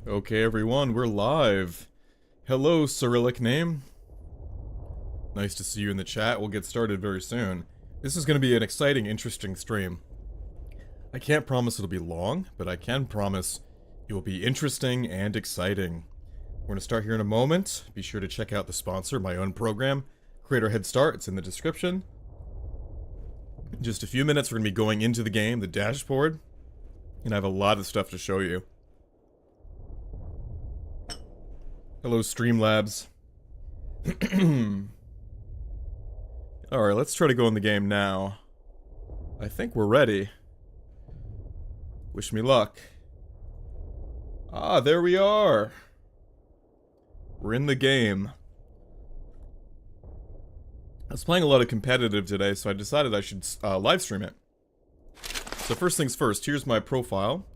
Okay, everyone, we're live. Hello, Cyrillic name. Nice to see you in the chat. We'll get started very soon. This is going to be an exciting, interesting stream. I can't promise it'll be long, but I can promise it will be interesting and exciting. We're going to start here in a moment. Be sure to check out the sponsor, my own program, Creator Head Start. It's in the description. In just a few minutes, we're going to be going into the game, the dashboard, and I have a lot of stuff to show you. Hello, Streamlabs. Alright, let's try to go in the game now. I think we're ready. Wish me luck. Ah, there we are. We're in the game. I was playing a lot of competitive today, so I decided I should live stream it. So first things first, here's my profile.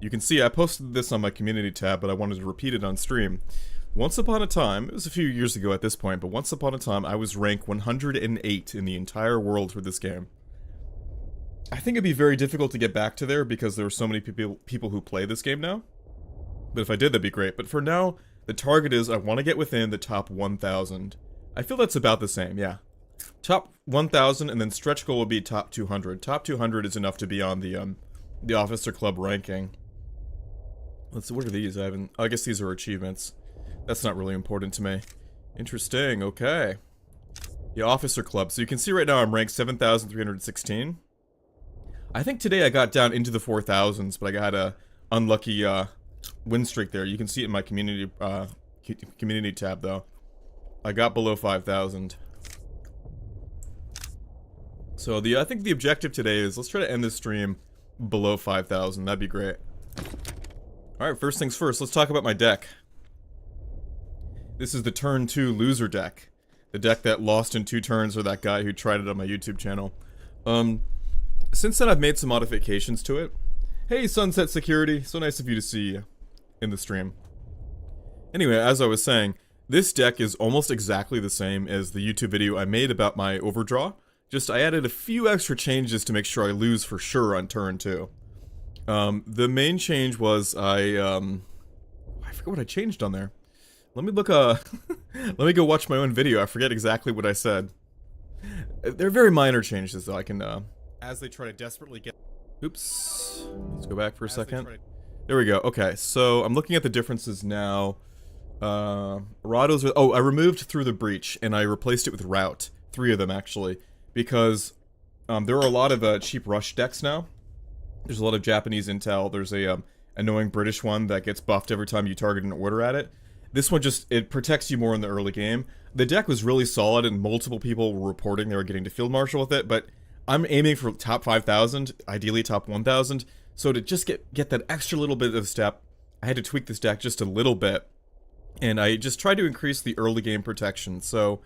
You can see I posted this on my community tab, but I wanted to repeat it on stream. Once upon a time, it was a few years ago at this point, but once upon a time I was ranked 108 in the entire world for this game. I think it'd be very difficult to get back to there because there are so many people who play this game now. But if I did, that'd be great. But for now, the target is I want to get within the top 1,000. I feel that's about the same, yeah. Top 1,000 and then stretch goal would be top 200. Top 200 is enough to be on the Officer Club ranking. Let's see, what are these? I guess these are achievements. That's not really important to me. Interesting, okay. The Officer Club. So you can see right now I'm ranked 7,316. I think today I got down into the 4,000s, but I got a unlucky win streak there. You can see it in my community tab, though. I got below 5,000. So I think the objective today is let's try to end this stream below 5,000. That'd be great. Alright, first things first, let's talk about my deck. This is the turn 2 loser deck. The deck that lost in 2 turns, or that guy who tried it on my YouTube channel. Since then I've made some modifications to it. Hey Sunset Security, so nice of you to see you in the stream. Anyway, as I was saying, this deck is almost exactly the same as the YouTube video I made about my Overdraw. Just I added a few extra changes to make sure I lose for sure on turn 2. The main change was I forget what I changed on there. Let me look, let me go watch my own video. I forget exactly what I said. They're very minor changes, though. I can, as they try to desperately get... Oops. Let's go back for a second. There we go. Okay, so I'm looking at the differences now. Rados are... Oh, I removed Through the Breach, and I replaced it with Route. 3 of them, actually. Because, there are a lot of, cheap rush decks now. There's a lot of Japanese intel. There's a, annoying British one that gets buffed every time you target an order at it. This one just, it protects you more in the early game. The deck was really solid and multiple people were reporting they were getting to Field Marshal with it, but I'm aiming for top 5,000, ideally top 1,000. So to just get that extra little bit of step, I had to tweak this deck just a little bit. And I just tried to increase the early game protection. So,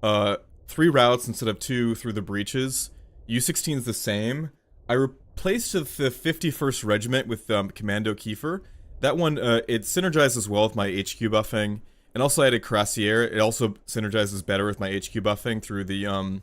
3 routes instead of 2 through the breaches. U16 is the same. I replaced the 51st Regiment with Commando Kiefer. That one, it synergizes well with my HQ buffing, and also I added Crassier. It also synergizes better with my HQ buffing through the,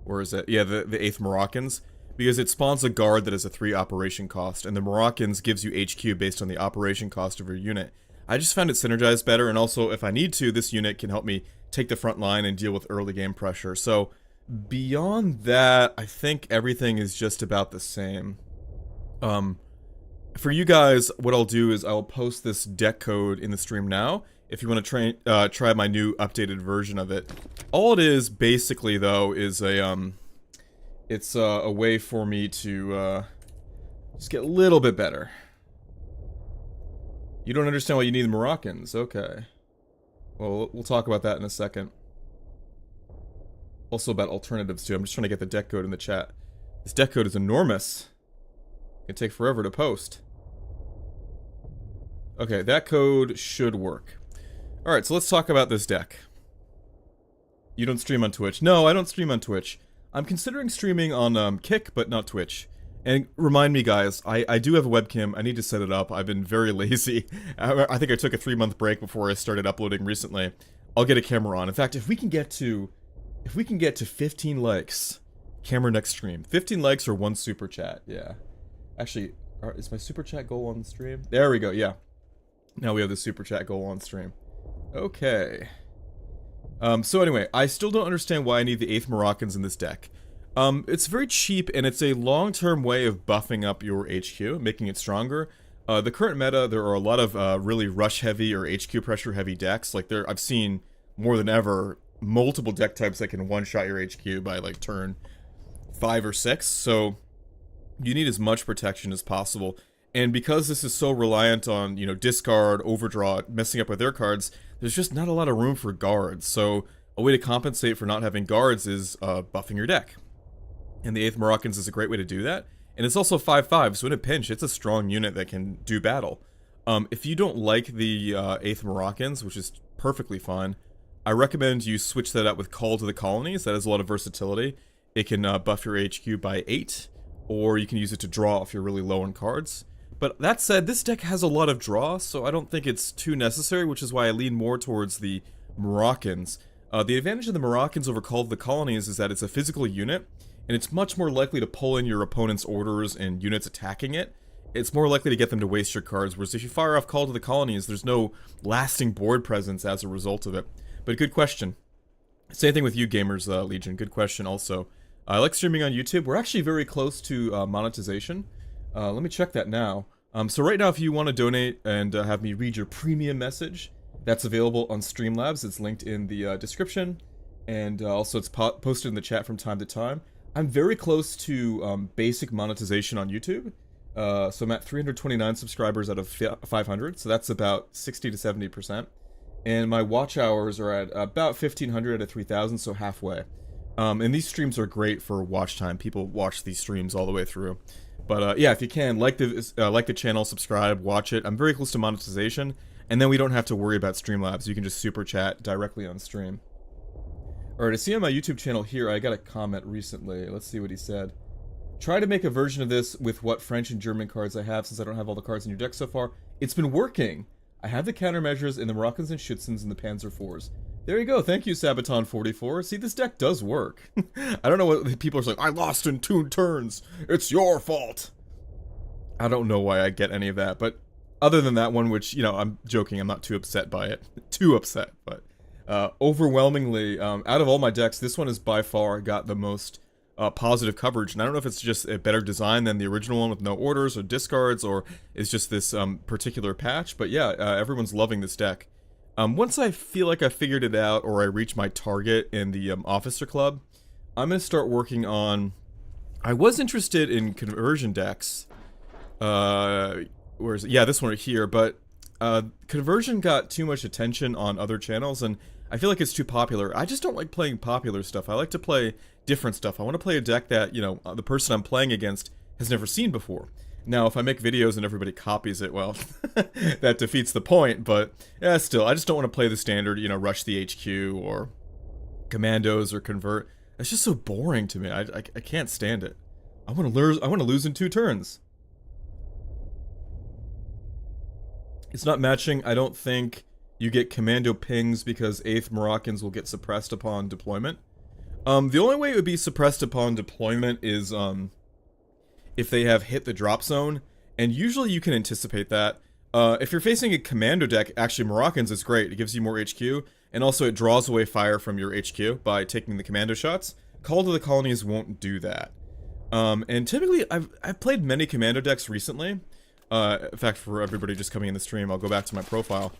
where is it? Yeah, the 8th Moroccans, because it spawns a guard that has a 3 operation cost, and the Moroccans gives you HQ based on the operation cost of your unit. I just found it synergized better, and also, if I need to, this unit can help me take the front line and deal with early game pressure. So, beyond that, I think everything is just about the same. For you guys, what I'll do is I'll post this deck code in the stream now, if you want to try my new updated version of it. All it is, basically, though, is it's a way for me to, just get a little bit better. You don't understand why you need the Moroccans, okay. Well, we'll talk about that in a second. Also about alternatives, too. I'm just trying to get the deck code in the chat. This deck code is enormous. It can take forever to post. Okay, that code should work. Alright, so let's talk about this deck. You don't stream on Twitch. No, I don't stream on Twitch. I'm considering streaming on Kick, but not Twitch. And remind me, guys, I do have a webcam. I need to set it up. I've been very lazy. I think I took a 3-month break before I started uploading recently. I'll get a camera on. In fact, if we can get to 15 likes, camera next stream. 15 likes or 1 super chat, yeah. Actually, is my super chat goal on the stream? There we go, yeah. Now we have the super chat goal on stream. Okay. So anyway, I still don't understand why I need the 8th Moroccans in this deck. It's very cheap, and it's a long-term way of buffing up your HQ, making it stronger. The current meta, there are a lot of really rush-heavy or HQ pressure-heavy decks. Like, I've seen, more than ever, multiple deck types that can one-shot your HQ by, like, turn 5 or 6, so you need as much protection as possible. And because this is so reliant on, you know, discard, overdraw, messing up with their cards, there's just not a lot of room for guards. So a way to compensate for not having guards is buffing your deck. And the 8th Moroccans is a great way to do that. And it's also 5/5, so in a pinch, it's a strong unit that can do battle. If you don't like the 8th Moroccans, which is perfectly fine, I recommend you switch that up with Call to the Colonies. That has a lot of versatility. It can buff your HQ by 8, or you can use it to draw if you're really low on cards. But that said, this deck has a lot of draw, so I don't think it's too necessary, which is why I lean more towards the Moroccans. The advantage of the Moroccans over Call to the Colonies is that it's a physical unit, and it's much more likely to pull in your opponent's orders and units attacking it. It's more likely to get them to waste your cards, whereas if you fire off Call to the Colonies, there's no lasting board presence as a result of it. But good question. Same thing with you, Gamers Legion. Good question also. I like streaming on YouTube. We're actually very close to monetization. Let me check that now. So right now, if you want to donate and have me read your premium message, that's available on Streamlabs. It's linked in the description, and also it's posted in the chat from time to time. I'm very close to basic monetization on YouTube. So I'm at 329 subscribers out of 500, so that's about 60 to 70%. And my watch hours are at about 1,500 out of 3,000, so halfway. And these streams are great for watch time. People watch these streams all the way through. But yeah, if you can, like the channel, subscribe, watch it. I'm very close to monetization, and then we don't have to worry about Streamlabs. You can just super chat directly on stream. Alright, I see on my YouTube channel here, I got a comment recently. Let's see what he said. Try to make a version of this with what French and German cards I have, since I don't have all the cards in your deck so far. It's been working! I have the countermeasures in the Moroccans and Schützens and the Panzer IVs. There you go, thank you, Sabaton44. See, this deck does work. I don't know what people are like, I lost in 2 turns! It's your fault! I don't know why I get any of that, but other than that one, which, you know, I'm joking, I'm not too upset by it. Too upset, but overwhelmingly, out of all my decks, this one has by far got the most positive coverage, and I don't know if it's just a better design than the original one with no orders or discards, or it's just this particular patch, but yeah, everyone's loving this deck. Once I feel like I figured it out, or I reach my target in the Officer Club, I'm going to start working on... I was interested in conversion decks. Where is it? Yeah, this one right here, but conversion got too much attention on other channels, and I feel like it's too popular. I just don't like playing popular stuff. I like to play different stuff. I want to play a deck that, you know, the person I'm playing against has never seen before. Now, if I make videos and everybody copies it, well, that defeats the point, but yeah, still, I just don't want to play the standard, you know, rush the HQ or commandos or convert. It's just so boring to me. I can't stand it. I want to lose in 2 turns. It's not matching. I don't think you get commando pings because 8th Moroccans will get suppressed upon deployment. The only way it would be suppressed upon deployment is if they have hit the drop zone, and usually you can anticipate that. If you're facing a commando deck, actually Moroccans is great. It gives you more HQ, and also it draws away fire from your HQ by taking the commando shots. Call to the Colonies won't do that. And typically, I've played many commando decks recently. In fact, for everybody just coming in the stream, I'll go back to my profile.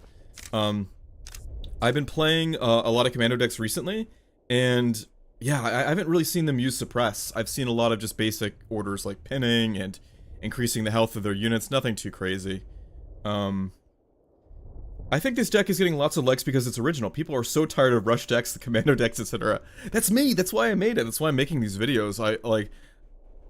I've been playing a lot of commando decks recently, and yeah, I haven't really seen them use suppress. I've seen a lot of just basic orders like pinning and increasing the health of their units, nothing too crazy. I think this deck is getting lots of likes because it's original. People are so tired of rush decks, the commando decks, etc. That's me, that's why I made it, that's why I'm making these videos.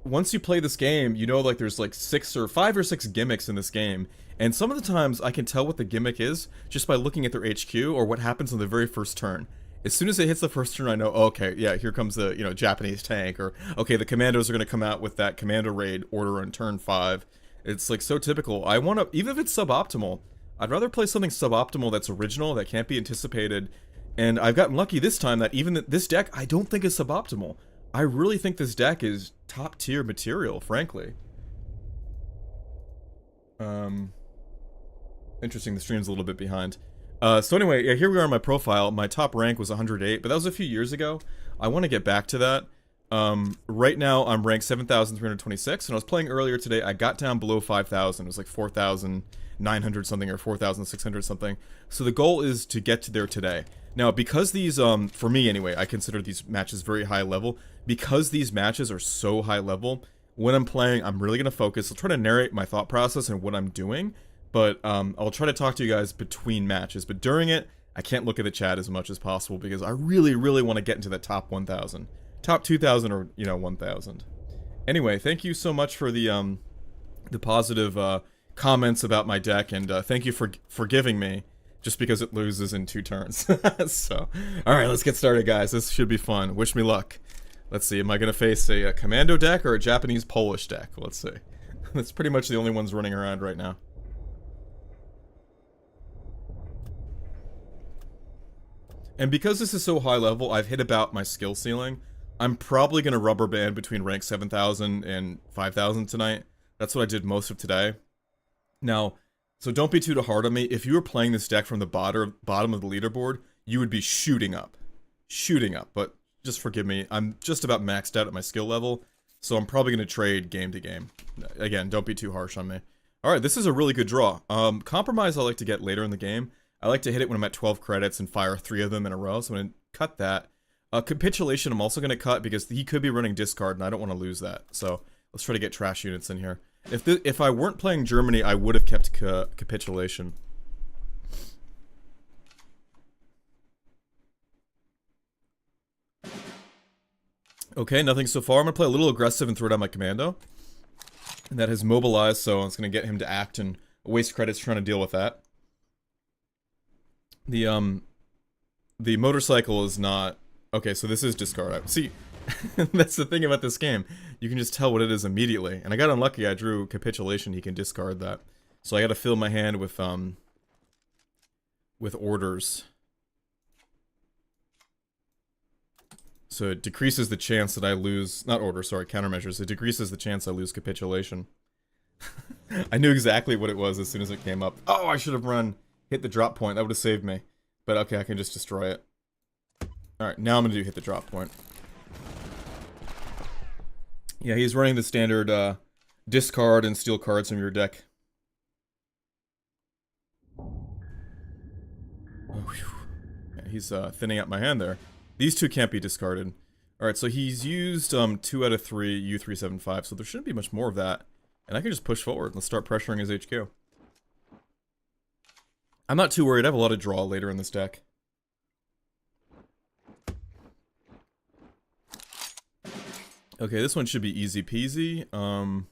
Once you play this game, you know, like, there's like 5 or 6 gimmicks in this game, and some of the times I can tell what the gimmick is just by looking at their HQ or what happens on the very first turn. As soon as it hits the first turn, I know, oh, okay, yeah, here comes the, you know, Japanese tank, or, okay, the commandos are going to come out with that commando raid order on turn 5. It's, like, so typical. I want to, even if it's suboptimal, I'd rather play something suboptimal that's original, that can't be anticipated, and I've gotten lucky this time that even this deck, I don't think is suboptimal. I really think this deck is top-tier material, frankly. Interesting, the stream's a little bit behind. So anyway, yeah, here we are on my profile. My top rank was 108, but that was a few years ago. I want to get back to that. Right now, I'm ranked 7,326, and I was playing earlier today. I got down below 5,000. It was like 4,900 something or 4,600 something. So the goal is to get to there today. Now, because these, for me anyway, I consider these matches very high level. Because these matches are so high level, when I'm playing, I'm really going to focus. I'll try to narrate my thought process and what I'm doing. But I'll try to talk to you guys between matches. But during it, I can't look at the chat as much as possible because I really, really want to get into that top 1,000. Top 2,000 or, 1,000. Anyway, thank you so much for the positive comments about my deck. And thank you for forgiving me just because it loses in 2 turns. So, alright, let's get started, guys. This should be fun. Wish me luck. Let's see, am I going to face a commando deck or a Japanese-Polish deck? Let's see. That's pretty much the only ones running around right now. And because this is so high level, I've hit about my skill ceiling. I'm probably going to rubber band between rank 7,000 and 5,000 tonight. That's what I did most of today. Now, so don't be too hard on me. If you were playing this deck from the bottom of the leaderboard, you would be shooting up. Shooting up, but just forgive me. I'm just about maxed out at my skill level, so I'm probably going to trade game to game. Again, don't be too harsh on me. Alright, this is a really good draw. Compromise I like to get later in the game. I like to hit it when I'm at 12 credits and fire 3 of them in a row, so I'm going to cut that. Capitulation I'm also going to cut because he could be running discard and I don't want to lose that. So let's try to get trash units in here. If I weren't playing Germany, I would have kept capitulation. Okay, nothing so far. I'm going to play a little aggressive and throw down my commando. And that has mobilized, so it's going to get him to act and waste credits trying to deal with that. The motorcycle is not... Okay, so this is discard. See, that's the thing about this game. You can just tell what it is immediately. And I got unlucky, I drew capitulation, he can discard that. So I gotta fill my hand with orders. So it decreases the chance that I lose... Not orders, sorry, countermeasures. It decreases the chance I lose capitulation. I knew exactly what it was as soon as it came up. Oh, I should have hit the drop point. That would have saved me. But okay, I can just destroy it. Alright, now I'm going to do hit the drop point. Yeah, he's running the standard discard and steal cards from your deck. Oh, yeah, he's thinning out my hand there. These 2 can't be discarded. Alright, so he's used 2 out of 3 U375, so there shouldn't be much more of that. And I can just push forward. Let's start pressuring his HQ. I'm not too worried. I have a lot of draw later in this deck. Okay, this one should be easy peasy. I'm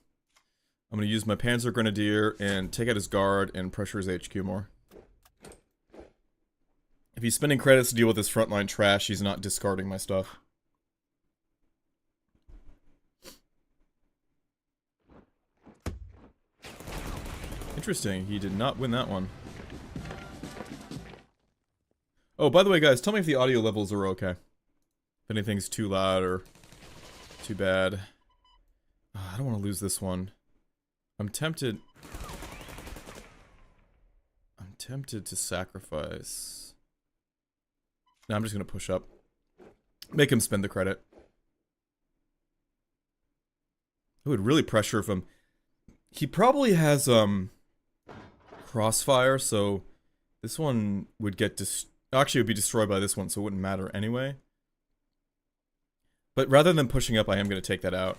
going to use my Panzer Grenadier and take out his guard and pressure his HQ more. If he's spending credits to deal with his frontline trash, he's not discarding my stuff. Interesting, he did not win that one. Oh, by the way, guys, tell me if the audio levels are okay. If anything's too loud or too bad. I don't want to lose this one. I'm tempted to sacrifice. No, I'm just going to push up. Make him spend the credit. It would really pressure him. He probably has, crossfire, so this one would get actually, it would be destroyed by this one, so it wouldn't matter anyway. But rather than pushing up, I am going to take that out.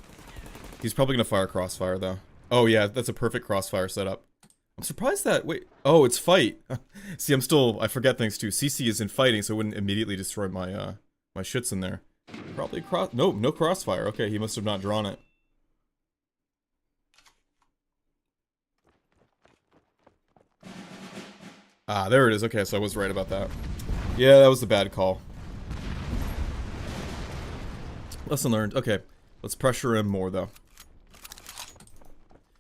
He's probably going to fire crossfire, though. Oh, yeah, that's a perfect crossfire setup. I'm surprised that... Wait. Oh, it's fight. See, I forget things, too. CC is in fighting, so it wouldn't immediately destroy my, my shits in there. Probably no crossfire. Okay, he must have not drawn it. Ah, there it is. Okay, so I was right about that. Yeah, that was the bad call. Lesson learned. Okay, let's pressure him more, though.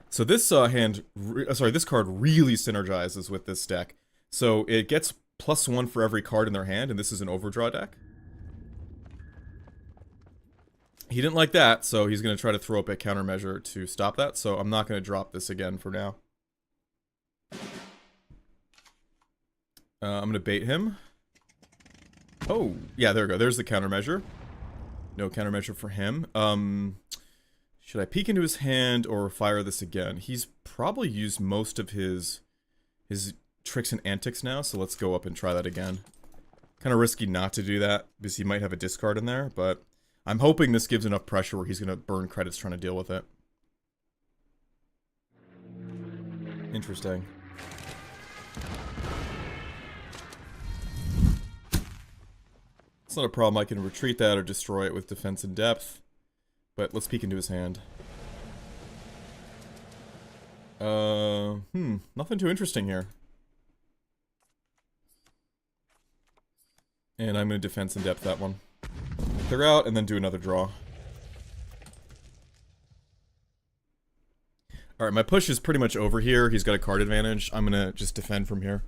So this this card really synergizes with this deck. So it gets +1 for every card in their hand, and this is an overdraw deck. He didn't like that, so he's going to try to throw up a countermeasure to stop that, so I'm not going to drop this again for now. I'm gonna bait him. Oh, yeah, there we go. There's the countermeasure. No countermeasure for him. Should I peek into his hand or fire this again? He's probably used most of his tricks and antics now, so let's go up and try that again. Kind of risky not to do that, because he might have a discard in there, but I'm hoping this gives enough pressure where he's going to burn credits trying to deal with it. Interesting. It's not a problem, I can retreat that or destroy it with defense in depth, but let's peek into his hand. Nothing too interesting here. And I'm going to defense in depth that one. Clear out, and then do another draw. Alright, my push is pretty much over here. He's got a card advantage. I'm going to just defend from here.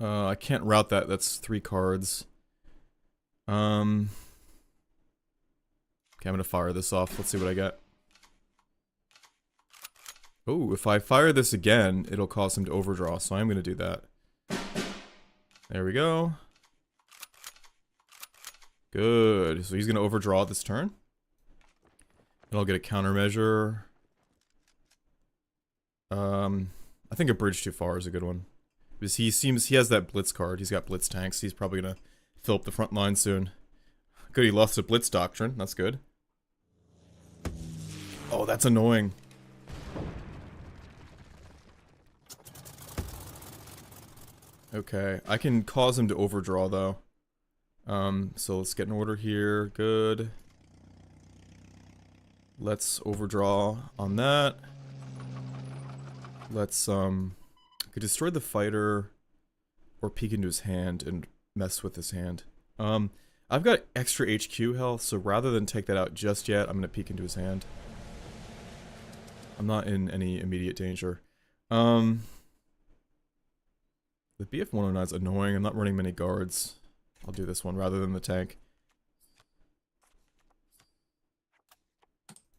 I can't route that. That's 3 cards. Okay, I'm gonna fire this off. Let's see what I get. Oh, if I fire this again, it'll cause him to overdraw, so I'm gonna do that. There we go. Good. So he's gonna overdraw this turn. And I'll get a countermeasure. I think a bridge too far is a good one. Because he has that blitz card. He's got blitz tanks. He's probably gonna fill up the front line soon. Good, he lost a blitz doctrine. That's good. Oh, that's annoying. Okay, I can cause him to overdraw though. So let's get an order here. Good. Let's overdraw on that. Let's I could destroy the fighter or peek into his hand and mess with his hand. I've got extra HQ health, so rather than take that out just yet, I'm gonna peek into his hand. I'm not in any immediate danger. The BF-109 is annoying. I'm not running many guards. I'll do this one rather than the tank.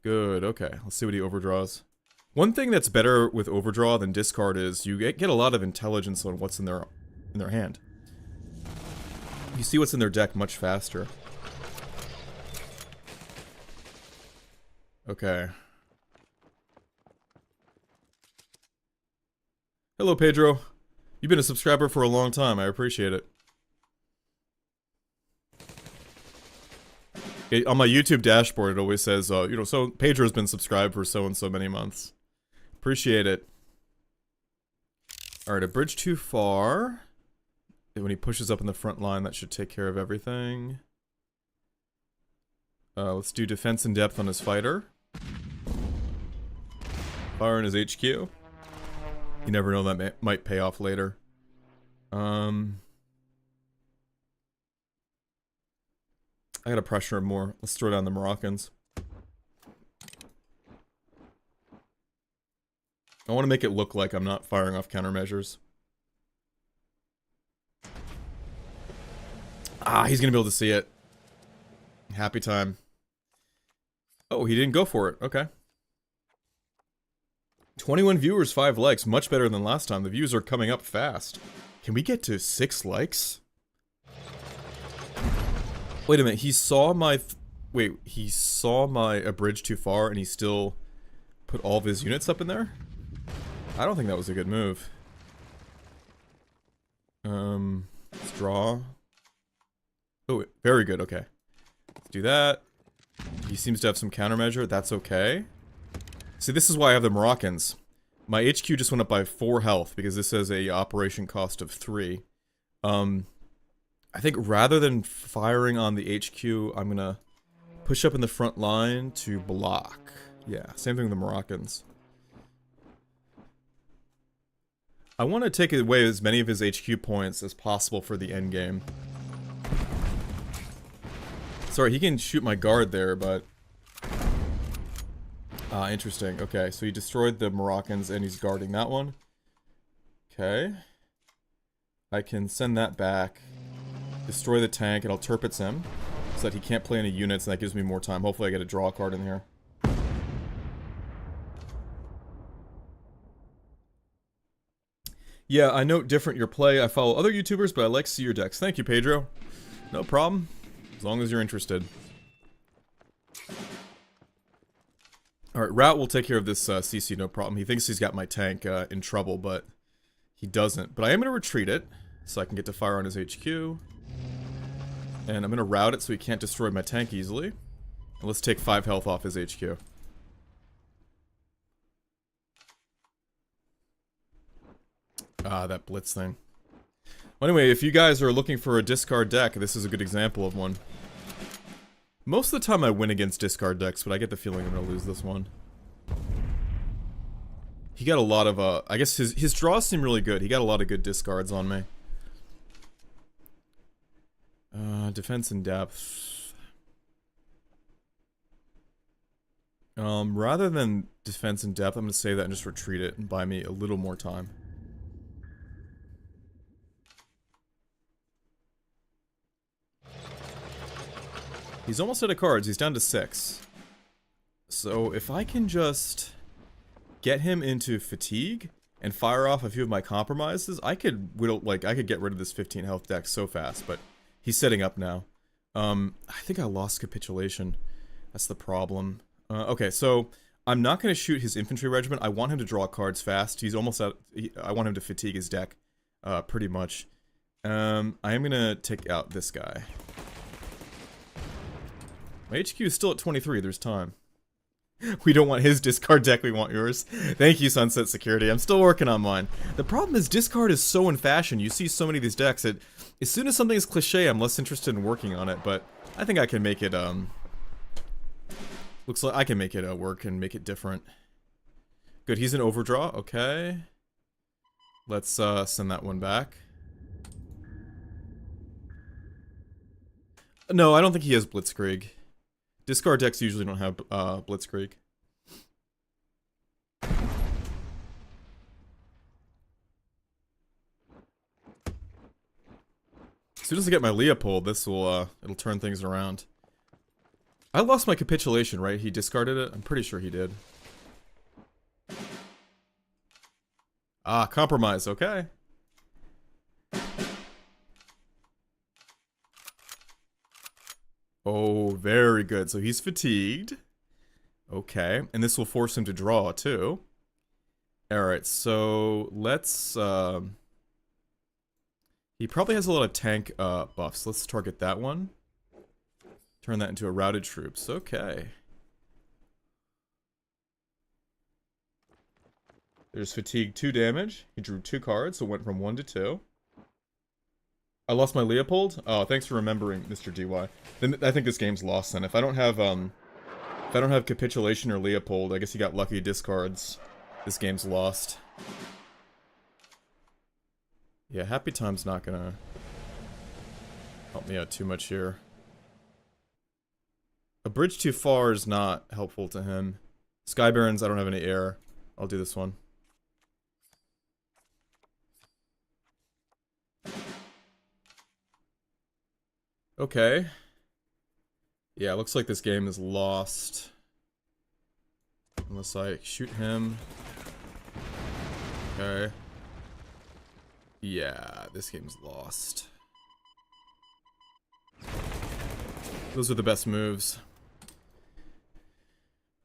Good, okay. Let's see what he overdraws. One thing that's better with overdraw than discard is you get a lot of intelligence on what's in their hand. You see what's in their deck much faster. Okay. Hello, Pedro. You've been a subscriber for a long time. I appreciate it. On my YouTube dashboard, it always says, you know, so Pedro's been subscribed for so and so many months. Appreciate it. Alright, a bridge too far. When he pushes up in the front line, that should take care of everything. Let's do defense in depth on his fighter. Fire in his HQ. You never know, that might pay off later. I gotta pressure him more. Let's throw down the Moroccans. I want to make it look like I'm not firing off countermeasures. Ah, he's gonna be able to see it. Happy time. Oh, he didn't go for it. Okay. 21 viewers, 5 likes. Much better than last time. The views are coming up fast. Can we get to 6 likes? Wait a minute. He saw my... Wait, he saw my a bridge too far and he still put all of his units up in there? I don't think that was a good move. Let's draw. Oh, very good. Okay. Let's do that. He seems to have some countermeasure. That's okay. See, this is why I have the Moroccans. My HQ just went up by 4 health because this has a operation cost of 3. I think rather than firing on the HQ, I'm gonna push up in the front line to block. Yeah, same thing with the Moroccans. I want to take away as many of his HQ points as possible for the end game. Sorry, he can shoot my guard there, but... interesting. Okay, so he destroyed the Moroccans and he's guarding that one. Okay. I can send that back. destroy the tank, and I'll Turpitz him, so that he can't play any units, and that gives me more time. Hopefully I get a draw card in here. Yeah, I note different your play. I follow other YouTubers, but I like to see your decks. Thank you, Pedro. No problem. As long as you're interested. Alright, Route will take care of this CC, no problem. He thinks he's got my tank in trouble, but he doesn't. But I am going to retreat it, so I can get to fire on his HQ. And I'm going to route it so he can't destroy my tank easily. And let's take 5 health off his HQ. Ah, that blitz thing. Well, anyway, if you guys are looking for a discard deck, this is a good example of one. Most of the time I win against discard decks, but I get the feeling I'm going to lose this one. He got a lot of, I guess his draws seem really good. He got a lot of good discards on me. Defense and depth. Rather than defense and depth, I'm going to save that and just retreat it and buy me a little more time. He's almost out of cards. He's down to 6. So if I can just get him into fatigue and fire off a few of my compromises, I could I could get rid of this 15 health deck so fast. But he's setting up now. I think I lost capitulation. That's the problem. Okay, so I'm not going to shoot his infantry regiment. I want him to draw cards fast. He's almost out. I want him to fatigue his deck, pretty much. I am going to take out this guy. My HQ is still at 23, there's time. We don't want his discard deck, we want yours. Thank you, Sunset Security. I'm still working on mine. The problem is discard is so in fashion. You see so many of these decks that as soon as something is cliche, I'm less interested in working on it, but I think I can make it, looks like I can make it work and make it different. Good, he's an overdraw, okay. Let's send that one back. No, I don't think he has Blitzkrieg. Discard decks usually don't have Blitzkrieg. As soon as I get my Leopold, this will it'll turn things around. I lost my capitulation, right? He discarded it? I'm pretty sure he did. Ah, compromise, okay. Oh, very good. So he's fatigued. Okay. And this will force him to draw, too. Alright, so let's... he probably has a lot of tank buffs. Let's target that one. Turn that into a routed troops. Okay. There's fatigue 2 damage. He drew 2 cards, so went from 1 to 2. I lost my Leopold? Oh, thanks for remembering, Mr. DY. Then I think this game's lost then. If I don't have capitulation or Leopold, I guess he got lucky discards. This game's lost. Yeah, Happy Time's not gonna help me out too much here. A bridge too far is not helpful to him. Sky Barons, I don't have any air. I'll do this one. Okay. Yeah, looks like this game is lost. Unless I shoot him. Okay. Yeah, this game's lost. Those are the best moves.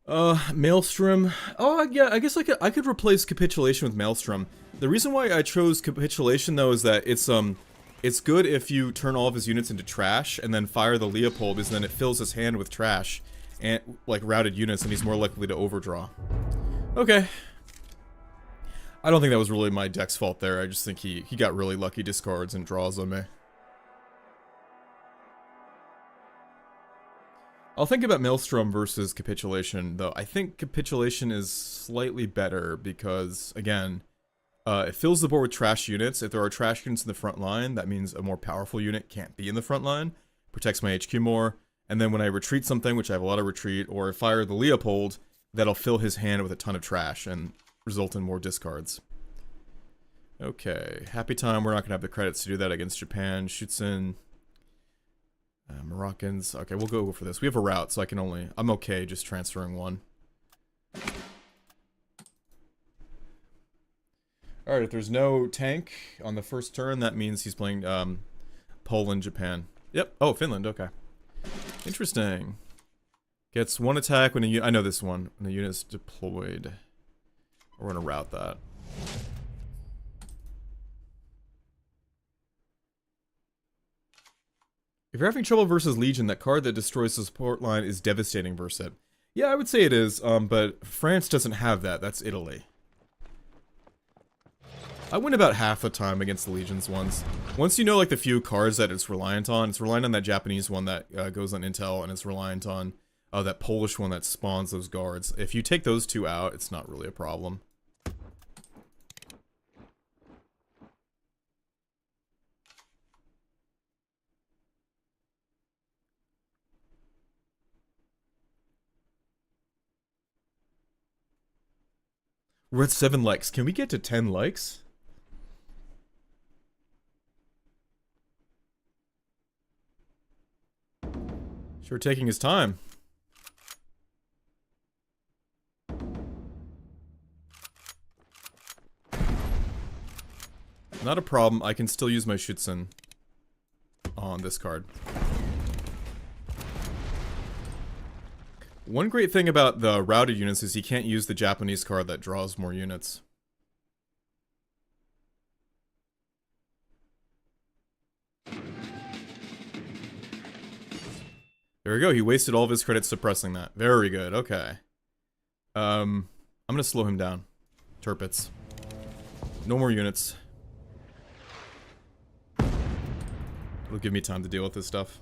Maelstrom. Oh, yeah, I guess I could replace Capitulation with Maelstrom. The reason why I chose Capitulation, though, is that it's good if you turn all of his units into trash and then fire the Leopold, because then it fills his hand with trash and like routed units, and he's more likely to overdraw. Okay. I don't think that was really my deck's fault there. I just think he got really lucky discards and draws on me. I'll think about Maelstrom versus Capitulation, though. I think Capitulation is slightly better because, again, it fills the board with trash units. If there are trash units in the front line, that means a more powerful unit can't be in the front line. Protects my HQ more. And then when I retreat something, which I have a lot of retreat, or fire the Leopold, that'll fill his hand with a ton of trash and result in more discards. Okay, Happy Time, we're not going to have the credits to do that against Japan. Shoots in Moroccans. Okay, we'll go for this. We have a route, so I'm okay just transferring one. Alright, if there's no tank on the first turn, that means he's playing Poland, Japan. Yep. Oh, Finland. Okay. Interesting. Gets one attack when I know this one. When the unit's deployed. We're gonna route that. If you're having trouble versus Legion, that card that destroys the support line is devastating versus it. Yeah, I would say it is, but France doesn't have that. That's Italy. I win about half the time against the Legions ones. Once you know, like, the few cards that it's reliant on that Japanese one that goes on Intel, and it's reliant on that Polish one that spawns those guards. If you take those two out, it's not really a problem. We're at 7 likes. Can we get to 10 likes? Sure, taking his time. Not a problem. I can still use my Schützen on this card. One great thing about the routed units is you can't use the Japanese card that draws more units. There we go. He wasted all of his credits suppressing that. Very good. Okay. I'm gonna slow him down. Turpits. No more units. It'll give me time to deal with this stuff.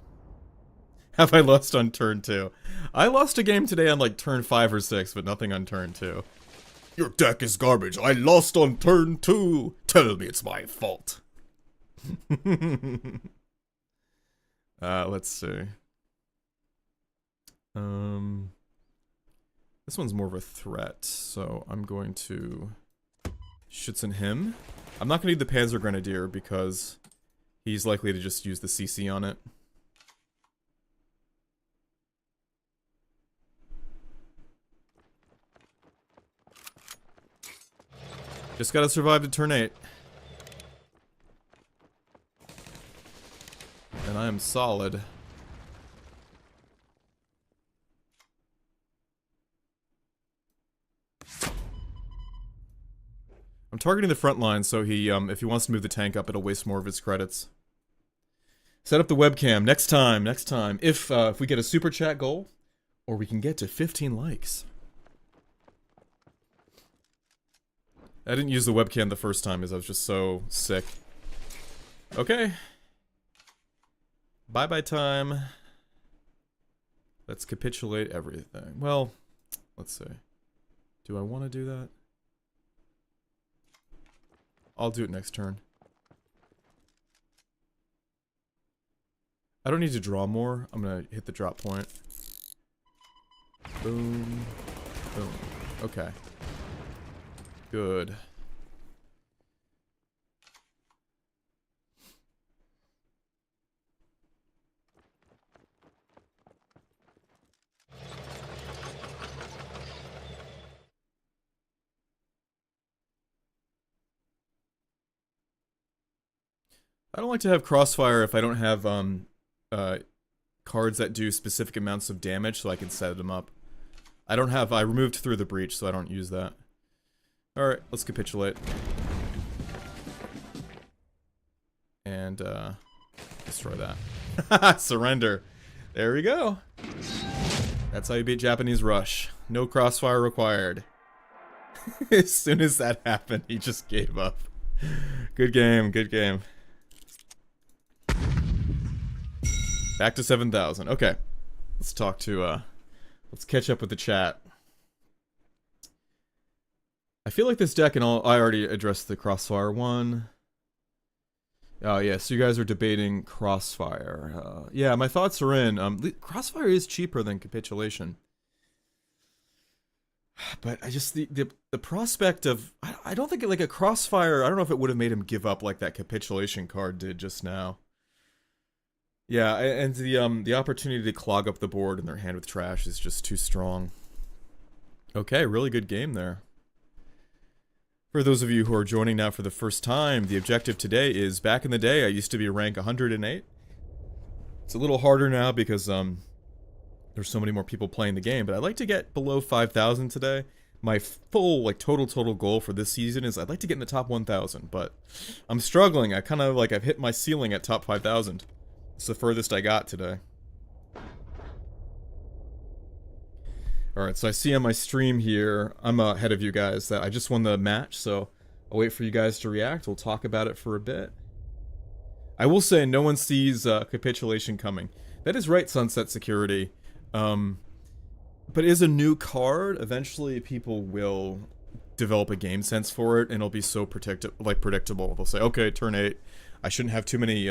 Have I lost on turn 2? I lost a game today on like turn 5 or 6, but nothing on turn 2. Your deck is garbage. I lost on turn 2. Tell me it's my fault. Let's see. This one's more of a threat, so I'm going to Schützen him. I'm not going to need the Panzer Grenadier because he's likely to just use the CC on it. Just gotta survive to turn 8. And I am solid. I'm targeting the front line, so he, if he wants to move the tank up, it'll waste more of his credits. Set up the webcam. Next time. If we get a super chat goal, or we can get to 15 likes. I didn't use the webcam the first time, as I was just so sick. Okay. Bye-bye time. Let's capitulate everything. Well, let's see. Do I want to do that? I'll do it next turn. I don't need to draw more. I'm gonna hit the drop point. Boom. Boom. Okay. Good. I don't like to have crossfire if I don't have cards that do specific amounts of damage, so I can set them up. I removed through the breach, so I don't use that. Alright, let's capitulate. And, destroy that. Surrender. There we go. That's how you beat Japanese Rush. No crossfire required. As soon as that happened, he just gave up. Good game, good game. Back to 7,000. Okay. Let's talk to, let's catch up with the chat. I feel like this deck and all, I already addressed the crossfire one. Oh yeah, so you guys are debating crossfire. Yeah, my thoughts are in. Crossfire is cheaper than capitulation. But I just, the prospect of, I don't think like a crossfire, I don't know if it would have made him give up like that capitulation card did just now. Yeah, and the opportunity to clog up the board in their hand with trash is just too strong. Okay, really good game there. For those of you who are joining now for the first time, the objective today is, back in the day, I used to be rank 108. It's a little harder now because there's so many more people playing the game, but I'd like to get below 5,000 today. My full, like, total goal for this season is I'd like to get in the top 1,000, but I'm struggling. I kind of, like, I've hit my ceiling at top 5,000. It's the furthest I got today. Alright, so I see on my stream here, I'm ahead of you guys, that I just won the match, so I'll wait for you guys to react. We'll talk about it for a bit. I will say no one sees capitulation coming. That is right, Sunset Security. But it is a new card. Eventually people will develop a game sense for it, and it'll be so predictable. They'll say, okay, turn 8, I shouldn't have too many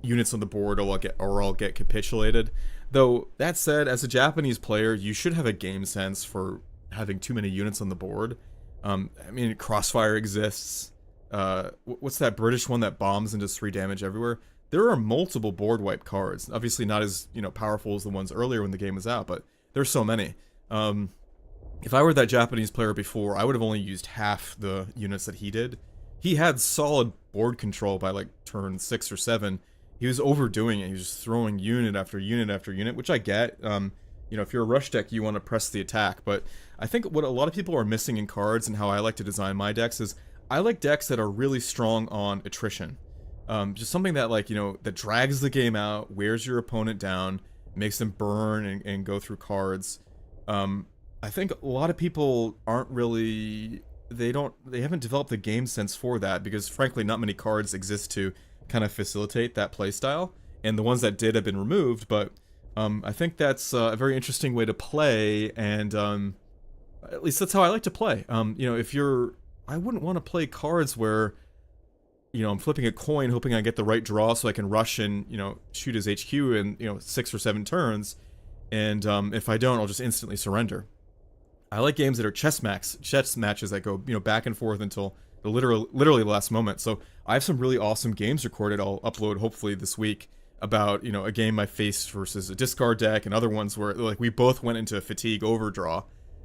units on the board, or I'll get capitulated. Though, that said, as a Japanese player, you should have a game sense for having too many units on the board. I mean, Crossfire exists. What's that British one that bombs and does 3 damage everywhere? There are multiple board wipe cards. Obviously not as, powerful as the ones earlier when the game was out, but there's so many. If I were that Japanese player before, I would have only used half the units that he did. He had solid board control by, like, turn 6 or 7. He was overdoing it. He was just throwing unit after unit after unit, which I get. If you're a rush deck, you want to press the attack. But I think what a lot of people are missing in cards, and how I like to design my decks, is I like decks that are really strong on attrition. Just something that, like, that drags the game out, wears your opponent down, makes them burn and go through cards. I think a lot of people aren't really... They haven't developed the game sense for that, because frankly not many cards exist to kind of facilitate that playstyle, and the ones that did have been removed, but I think that's a very interesting way to play, and at least that's how I like to play. I wouldn't want to play cards where, I'm flipping a coin hoping I get the right draw so I can rush and, shoot his HQ in, 6 or 7 turns, and if I don't, I'll just instantly surrender. I like games that are chess matches that go, back and forth until the literally last moment. So I have some really awesome games recorded I'll upload hopefully this week about, a game I faced versus a discard deck, and other ones where, like, we both went into fatigue overdraw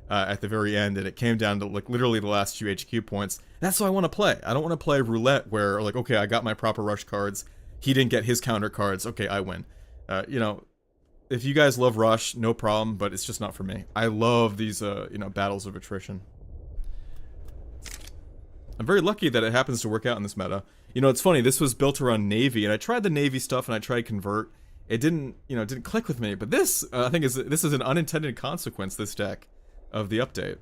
at the very end, and it came down to, like, literally the last 2 HQ points. That's what I want to play. I don't want to play roulette where, like, okay, I got my proper rush cards, he didn't get his counter cards, okay, I win. If you guys love rush, no problem, but it's just not for me. I love these, battles of attrition. I'm very lucky that it happens to work out in this meta. It's funny, this was built around Navy, and I tried the Navy stuff, and I tried Convert. It didn't click with me, but this, I think this is an unintended consequence, this deck, of the update.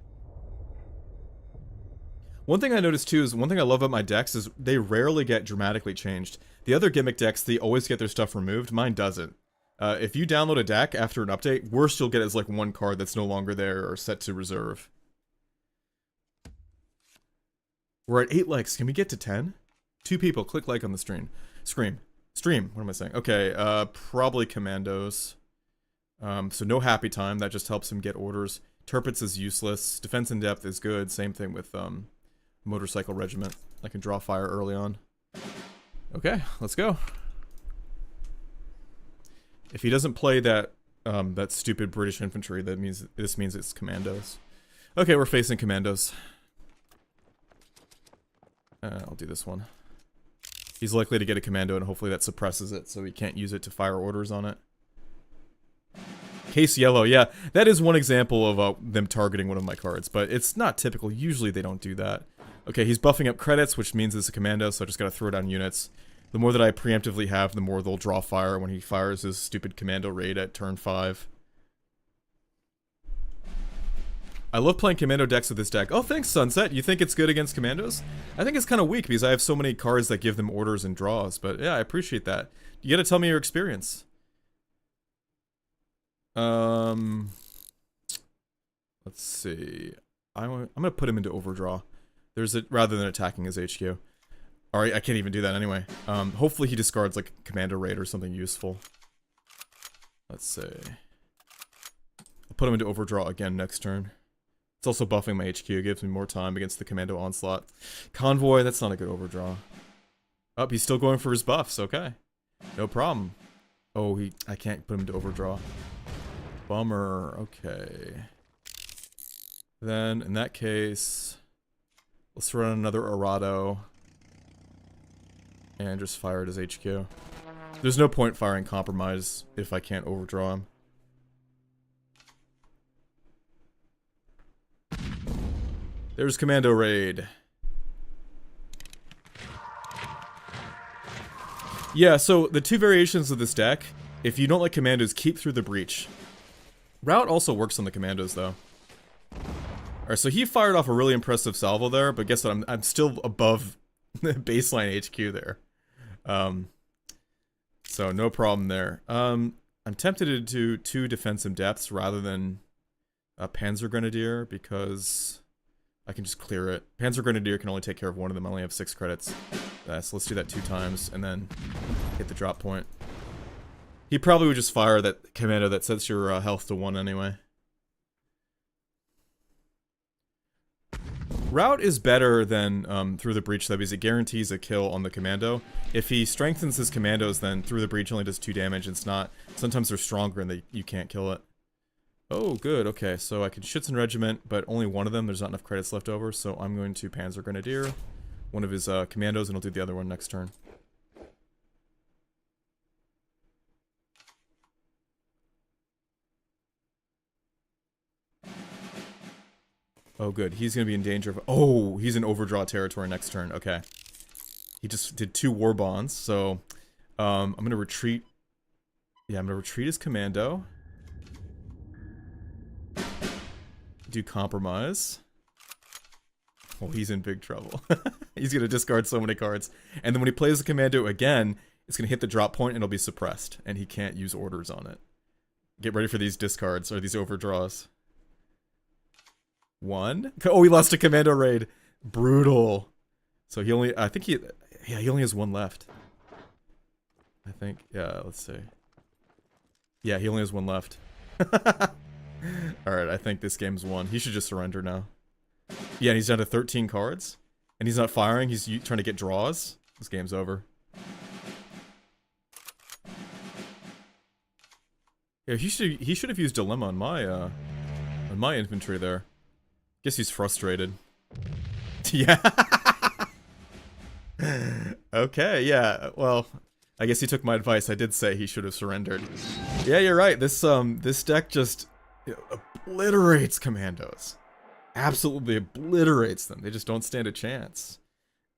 One thing I noticed too is, one thing I love about my decks is they rarely get dramatically changed. The other gimmick decks, they always get their stuff removed, mine doesn't. If you download a deck after an update, worst you'll get is, like, 1 card that's no longer there or set to reserve. We're at 8 likes. Can we get to 10? 2 people. Click like on the stream. Stream. What am I saying? Okay, probably Commandos. So no Happy Time. That just helps him get orders. Turpits is useless. Defense in Depth is good. Same thing with Motorcycle Regiment. I can draw fire early on. Okay, let's go. If he doesn't play that that stupid British infantry, this means it's Commandos. Okay, we're facing Commandos. I'll do this one. He's likely to get a commando, and hopefully that suppresses it, so he can't use it to fire orders on it. Case yellow, yeah, that is one example of them targeting one of my cards, but it's not typical. Usually they don't do that. Okay, he's buffing up credits, which means it's a commando, so I just gotta throw down units. The more that I preemptively have, the more they'll draw fire when he fires his stupid commando raid at turn 5. I love playing commando decks with this deck. Oh, thanks, Sunset. You think it's good against commandos? I think it's kind of weak because I have so many cards that give them orders and draws. But yeah, I appreciate that. You gotta tell me your experience. Let's see. I'm gonna put him into Overdraw. Rather than attacking his HQ. Alright, I can't even do that anyway. Hopefully he discards, like, Commando Raid or something useful. Let's see. I'll put him into Overdraw again next turn. It's also buffing my HQ, gives me more time against the Commando Onslaught. Convoy, that's not a good Overdraw. Oh, he's still going for his buffs, okay. No problem. Oh, I can't put him to overdraw. Bummer. Okay. Then, in that case, let's run another Arado. And just fire it as HQ. There's no point firing Compromise if I can't overdraw him. There's Commando Raid. Yeah, so the two variations of this deck, if you don't like Commandos, keep through the Breach. Route also works on the Commandos, though. Alright, so he fired off a really impressive salvo there, but guess what? I'm still above the baseline HQ there. So no problem there. I'm tempted to do 2 defensive depths rather than a Panzer Grenadier because I can just clear it. Panzer Grenadier can only take care of one of them. I only have 6 credits. So let's do that 2 times and then hit the drop point. He probably would just fire that commando that sets your health to 1 anyway. Route is better than Through the Breach though, because it guarantees a kill on the commando. If he strengthens his commandos, then Through the Breach only does 2 damage. It's not. Sometimes they're stronger and you can't kill it. Oh, good. Okay, so I can Schützen Regiment, but only one of them. There's not enough credits left over, so I'm going to Panzer Grenadier, one of his commandos, and I'll do the other one next turn. Oh, good. He's going to be in danger of... Oh, he's in overdraw territory next turn. Okay. He just did 2 war bonds, so... I'm going to retreat... Yeah, I'm going to retreat his commando. Do compromise. Oh, he's in big trouble. He's going to discard so many cards. And then when he plays the commando again, it's going to hit the drop point and it'll be suppressed. And he can't use orders on it. Get ready for these discards, or these overdraws. 1. Oh, he lost a commando raid. Brutal. So he only... I think he... Yeah, he only has 1 left. I think... Yeah, let's see. Yeah, he only has 1 left. Alright, I think this game's won. He should just surrender now. Yeah, and he's down to 13 cards. And he's not firing, he's trying to get draws. This game's over. Yeah, he should have used Dilemma on my infantry there. Guess he's frustrated. Yeah. Okay, yeah. Well, I guess he took my advice. I did say he should have surrendered. Yeah, you're right. This deck just obliterates commandos. Absolutely obliterates them. They just don't stand a chance.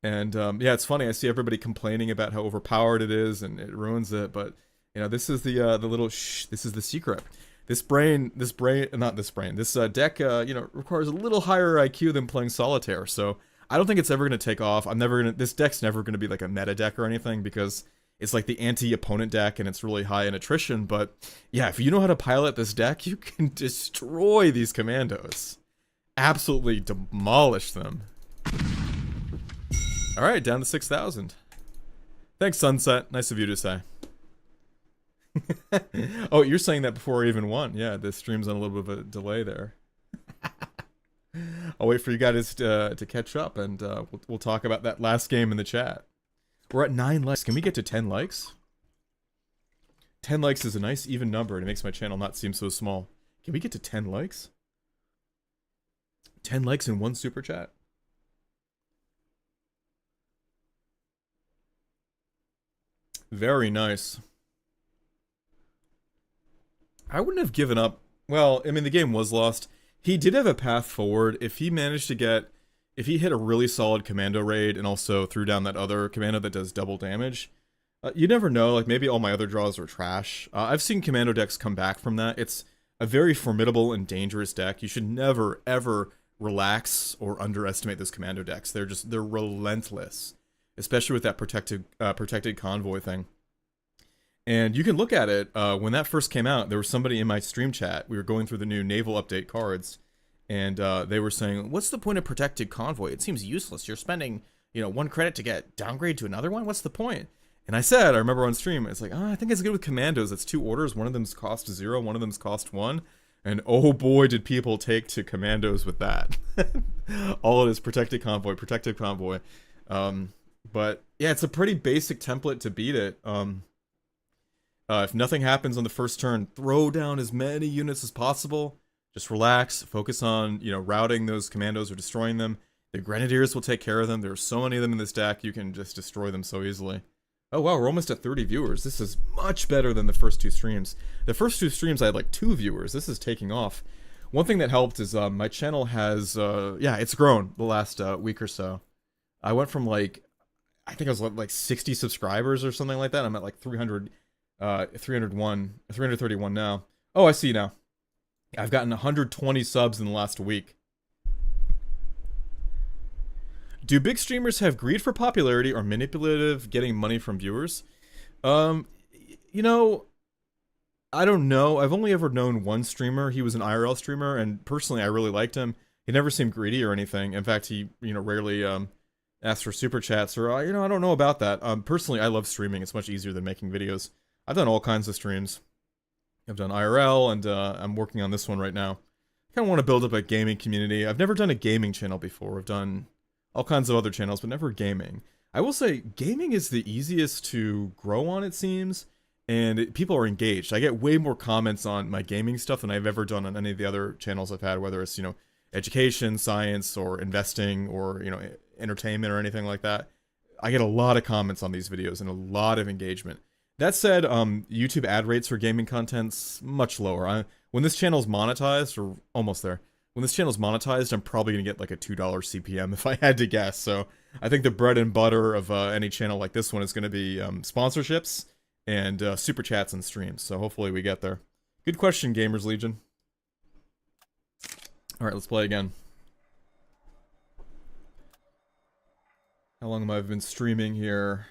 And yeah, it's funny. I see everybody complaining about how overpowered it is and it ruins it. But you know, this is the little this is the secret. This deck, you know, requires a little higher IQ than playing solitaire. So I don't think it's ever gonna take off. This deck's never gonna be like a meta deck or anything because it's like the anti-opponent deck and it's really high in attrition. But yeah, if you know how to pilot this deck, you can destroy these commandos. Absolutely demolish them. Alright, down to 6,000. Thanks, Sunset. Nice of you to say. Oh, you're saying that before I even won. Yeah, this stream's on a little bit of a delay there. I'll wait for you guys to catch up, and we'll talk about that last game in the chat. We're at 9 likes. Can we get to 10 likes? 10 likes is a nice even number, and it makes my channel not seem so small. Can we get to 10 likes? 10 likes in 1 super chat? Very nice. I wouldn't have given up. Well, I mean, the game was lost. He did have a path forward. If he managed to get... If he hit a really solid commando raid and also threw down that other commando that does double damage, you never know. Like, maybe all my other draws are trash. I've seen commando decks come back from that. It's a very formidable and dangerous deck. You should never, ever relax or underestimate those commando decks. They're relentless. Especially with that protected convoy thing. And you can look at it, when that first came out, there was somebody in my stream chat, we were going through the new naval update cards, and they were saying, what's the point of protected convoy? It seems useless. You're spending, you know, 1 credit to get downgrade to another one? What's the point? And I said, I remember on stream, it's like, oh, I think it's good with commandos. It's 2 orders. One of them's cost 0, one of them's cost 1. And oh boy, did people take to commandos with that. All it is protected convoy, protected convoy. But yeah, it's a pretty basic template to beat it. If nothing happens on the first turn, throw down as many units as possible. Just relax, focus on, you know, routing those commandos or destroying them. The Grenadiers will take care of them. There are so many of them in this deck, you can just destroy them so easily. Oh wow, we're almost at 30 viewers. This is much better than the first 2 streams. The first 2 streams I had like 2 viewers. This is taking off. One thing that helped is my channel has, yeah, it's grown the last week or so. I went from like, I think I was like 60 subscribers or something like that. I'm at like 331 now. Oh, I see now. I've gotten 120 subs in the last week. Do big streamers have greed for popularity or manipulative getting money from viewers? You know, I don't know. I've only ever known one streamer. He was an IRL streamer, and personally, I really liked him. He never seemed greedy or anything. In fact, he, you know, rarely asked for super chats or, you know, I don't know about that. Personally, I love streaming. It's much easier than making videos. I've done all kinds of streams. I've done IRL, and I'm working on this one right now. I kind of want to build up a gaming community. I've never done a gaming channel before. I've done all kinds of other channels, but never gaming. I will say, gaming is the easiest to grow on, it seems, and people are engaged. I get way more comments on my gaming stuff than I've ever done on any of the other channels I've had, whether it's, you know, education, science, or investing, or, you know, entertainment or anything like that. I get a lot of comments on these videos and a lot of engagement. That said, YouTube ad rates for gaming content's much lower. When this channel's monetized, or almost there, when this channel's monetized, I'm probably going to get like a $2 CPM if I had to guess. So I think the bread and butter of any channel like this one is going to be sponsorships and super chats and streams. So hopefully we get there. Good question, Gamers Legion. All right, let's play again. How long have I been streaming here?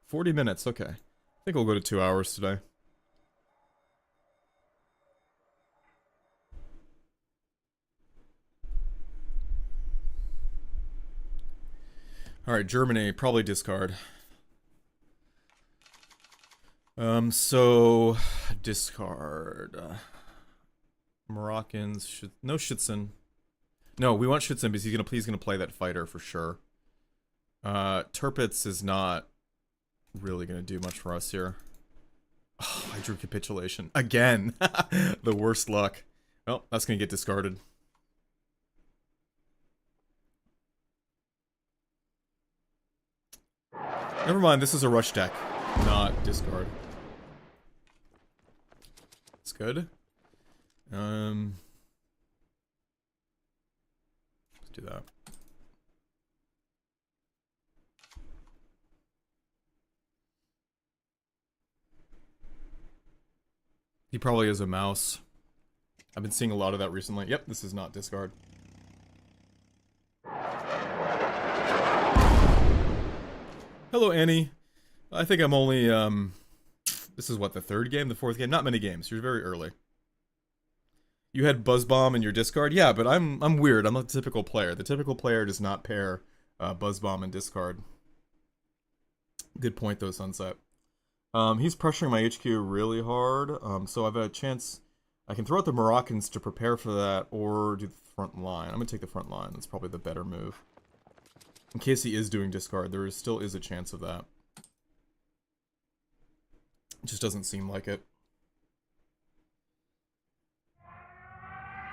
40 minutes, okay. I think we'll go to 2 hours today. Alright, Germany, probably discard. So discard. Moroccans should no Schützen. No, we want Schützen because he's gonna play that fighter for sure. Tirpitz is not really gonna do much for us here. Oh, I drew capitulation again. The worst luck. Well, that's gonna get discarded. Never mind, this is a rush deck, not discard. It's good. Let's do that. He probably is a mouse. I've been seeing a lot of that recently. Yep, this is not discard. Hello, Annie. I think I'm only, this is what, the 3rd game? The 4th game? Not many games. You're very early. You had Buzz Bomb in your discard? Yeah, but I'm weird. I'm a typical player. The typical player does not pair Buzz Bomb and discard. Good point, though, Sunset. He's pressuring my HQ really hard, so I've a chance. I can throw out the Moroccans to prepare for that, or do the front line. I'm gonna take the front line. That's probably the better move. In case he is doing discard, there still is a chance of that. It just doesn't seem like it.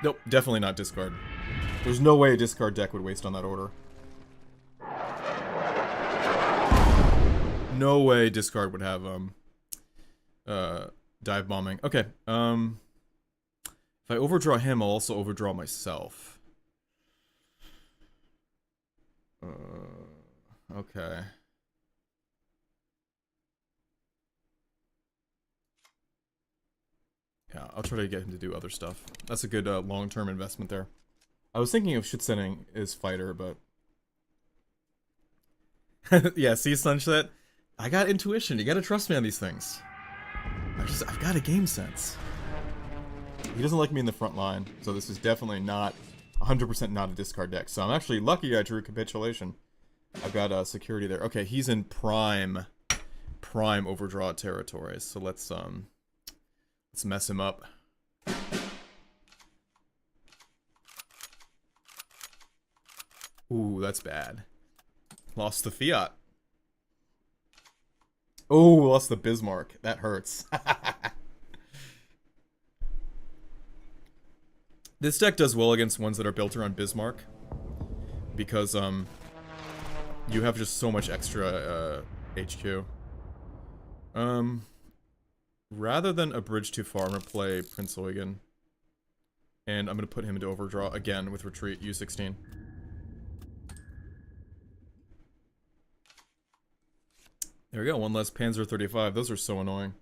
Nope, definitely not discard. There's no way a discard deck would waste on that order. No way discard would have dive bombing. Okay. If I overdraw him, I'll also overdraw myself. Okay. Yeah, I'll try to get him to do other stuff. That's a good long-term investment there. I was thinking of Schützening his fighter, but... yeah, see, Sunset? I got intuition. You gotta trust me on these things. I've got a game sense. He doesn't like me in the front line, so this is definitely not 100% not a discard deck. So I'm actually lucky I drew capitulation. I've got security there. Okay, he's in prime overdraw territory. So let's mess him up. Ooh, that's bad. Lost the fiat. Oh, lost the Bismarck. That hurts. This deck does well against ones that are built around Bismarck. Because, you have just so much extra, HQ. Rather than a bridge too far, I'm gonna play Prince Eugen. And I'm gonna put him into Overdraw again with Retreat, U16. There we go, one less Panzer 35. Those are so annoying.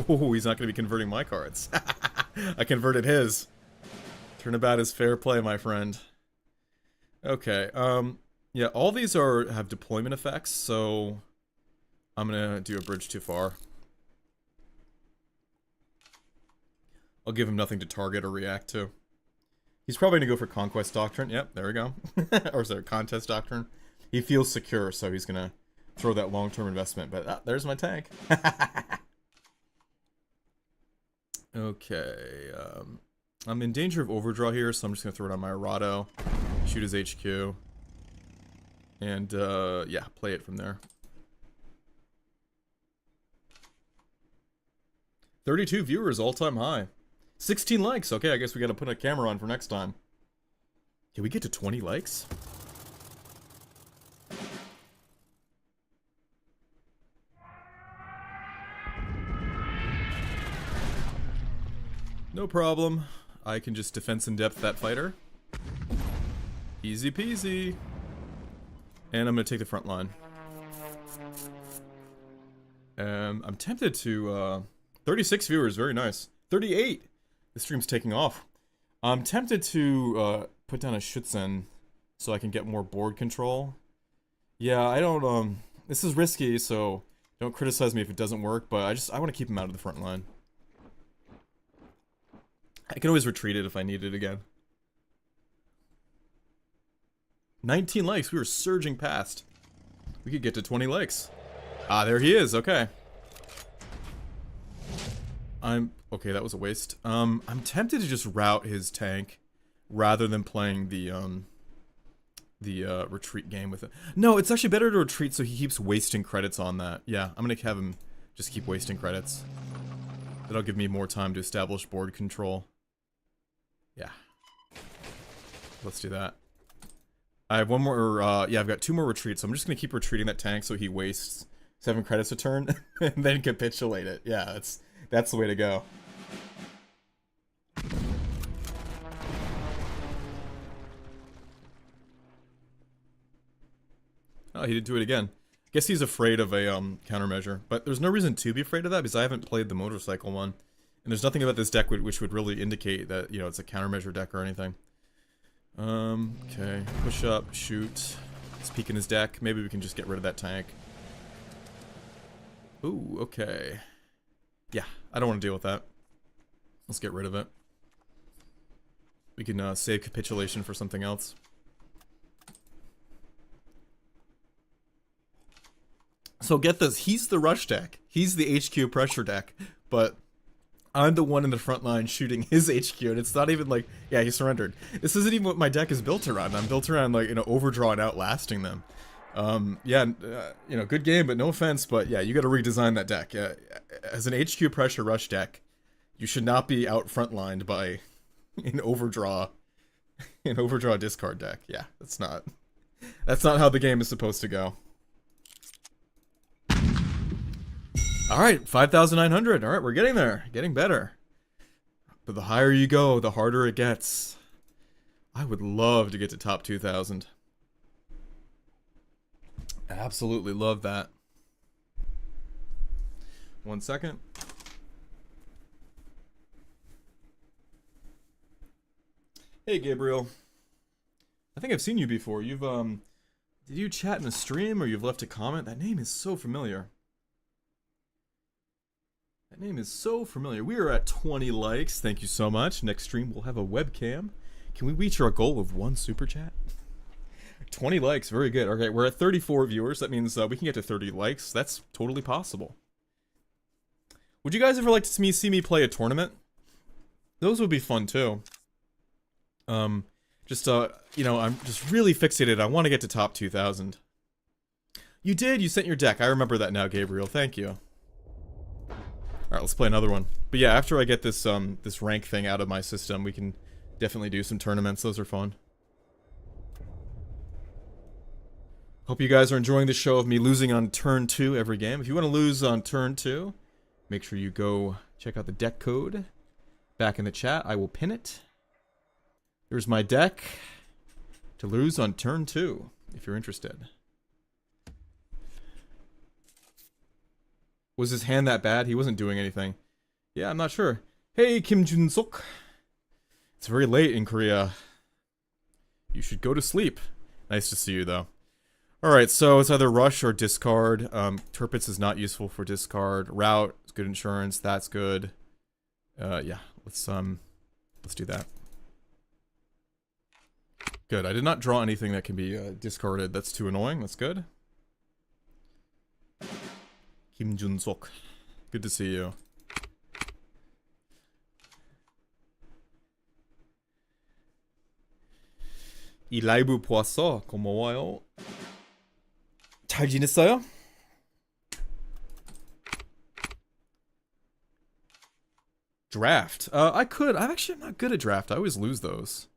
Oh, he's not gonna be converting my cards. I converted his. Turnabout is fair play, my friend. Okay, yeah, all these have deployment effects, so I'm gonna do a bridge too far. I'll give him nothing to target or react to. He's probably gonna go for Conquest Doctrine. Yep, there we go. Or sorry, Contest Doctrine. He feels secure, so he's gonna throw that long-term investment, but there's my tank. Okay, I'm in danger of Overdraw here, so I'm just gonna throw it on my Arado, shoot his HQ, and, yeah, play it from there. 32 viewers, all-time high. 16 likes, okay, I guess we gotta put a camera on for next time. Can we get to 20 likes? No problem. I can just defense in depth that fighter. Easy peasy. And I'm gonna take the front line. I'm tempted to, 36 viewers, very nice. 38! The stream's taking off. I'm tempted to, put down a Schutzen so I can get more board control. Yeah, I don't, this is risky, so don't criticize me if it doesn't work, but I want to keep him out of the front line. I can always retreat it if I need it again. 19 likes, we were surging past. We could get to 20 likes. Ah, there he is, okay. Okay, that was a waste. I'm tempted to just route his tank rather than playing the retreat game with it. No, it's actually better to retreat so he keeps wasting credits on that. Yeah, I'm gonna have him just keep wasting credits. That'll give me more time to establish board control. Yeah. Let's do that. I have one more, yeah, I've got 2 more retreats, so I'm just gonna keep retreating that tank so he wastes 7 credits a turn, and then capitulate it. Yeah, that's the way to go. Oh, he did do it again. I guess he's afraid of a, countermeasure, but there's no reason to be afraid of that, because I haven't played the motorcycle one. And there's nothing about this deck which would really indicate that, you know, it's a countermeasure deck or anything. Okay. Push up, shoot. Let's peek in his deck. Maybe we can just get rid of that tank. Ooh, okay. Yeah, I don't want to deal with that. Let's get rid of it. We can, save capitulation for something else. So get this, he's the rush deck. He's the HQ pressure deck, but I'm the one in the front line shooting his HQ, and it's not even like, yeah, he surrendered. This isn't even what my deck is built around. I'm built around, like, you know, Overdraw and outlasting them. Yeah, you know, good game, but no offense, but yeah, you gotta redesign that deck. As an HQ pressure rush deck, you should not be out frontlined by an Overdraw discard deck. Yeah, that's not how the game is supposed to go. Alright, 5,900. Alright, we're getting there. Getting better. But the higher you go, the harder it gets. I would love to get to top 2,000. Absolutely love that. 1 second. Hey, Gabriel. I think I've seen you before. You've, did you chat in a stream or you've left a comment? That name is so familiar. That name is so familiar. We are at 20 likes. Thank you so much. Next stream we'll have a webcam. Can we reach our goal of 1 super chat? 20 likes. Very good. Okay, we're at 34 viewers. That means we can get to 30 likes. That's totally possible. Would you guys ever like to see me play a tournament? Those would be fun too. Just, you know, I'm just really fixated. I want to get to top 2,000. You did? You sent your deck. I remember that now, Gabriel. Thank you. Alright, let's play another one. But yeah, after I get this, this rank thing out of my system, we can definitely do some tournaments. Those are fun. Hope you guys are enjoying the show of me losing on turn 2 every game. If you want to lose on turn 2, make sure you go check out the deck code back in the chat. I will pin it. Here's my deck to lose on turn 2, if you're interested. Was his hand that bad? He wasn't doing anything. Yeah, I'm not sure. Hey, Kim Jun-suk. It's very late in Korea. You should go to sleep. Nice to see you, though. Alright, so it's either rush or discard. Turpitz is not useful for discard. Route is good insurance. That's good. Yeah, let's do that. Good. I did not draw anything that can be discarded. That's too annoying. That's good. Kim Jun-suk. Good to see you. 이 라이브 보았어. 고마워요. 잘 지냈어요? Draft. I'm actually not good at draft. I always lose those.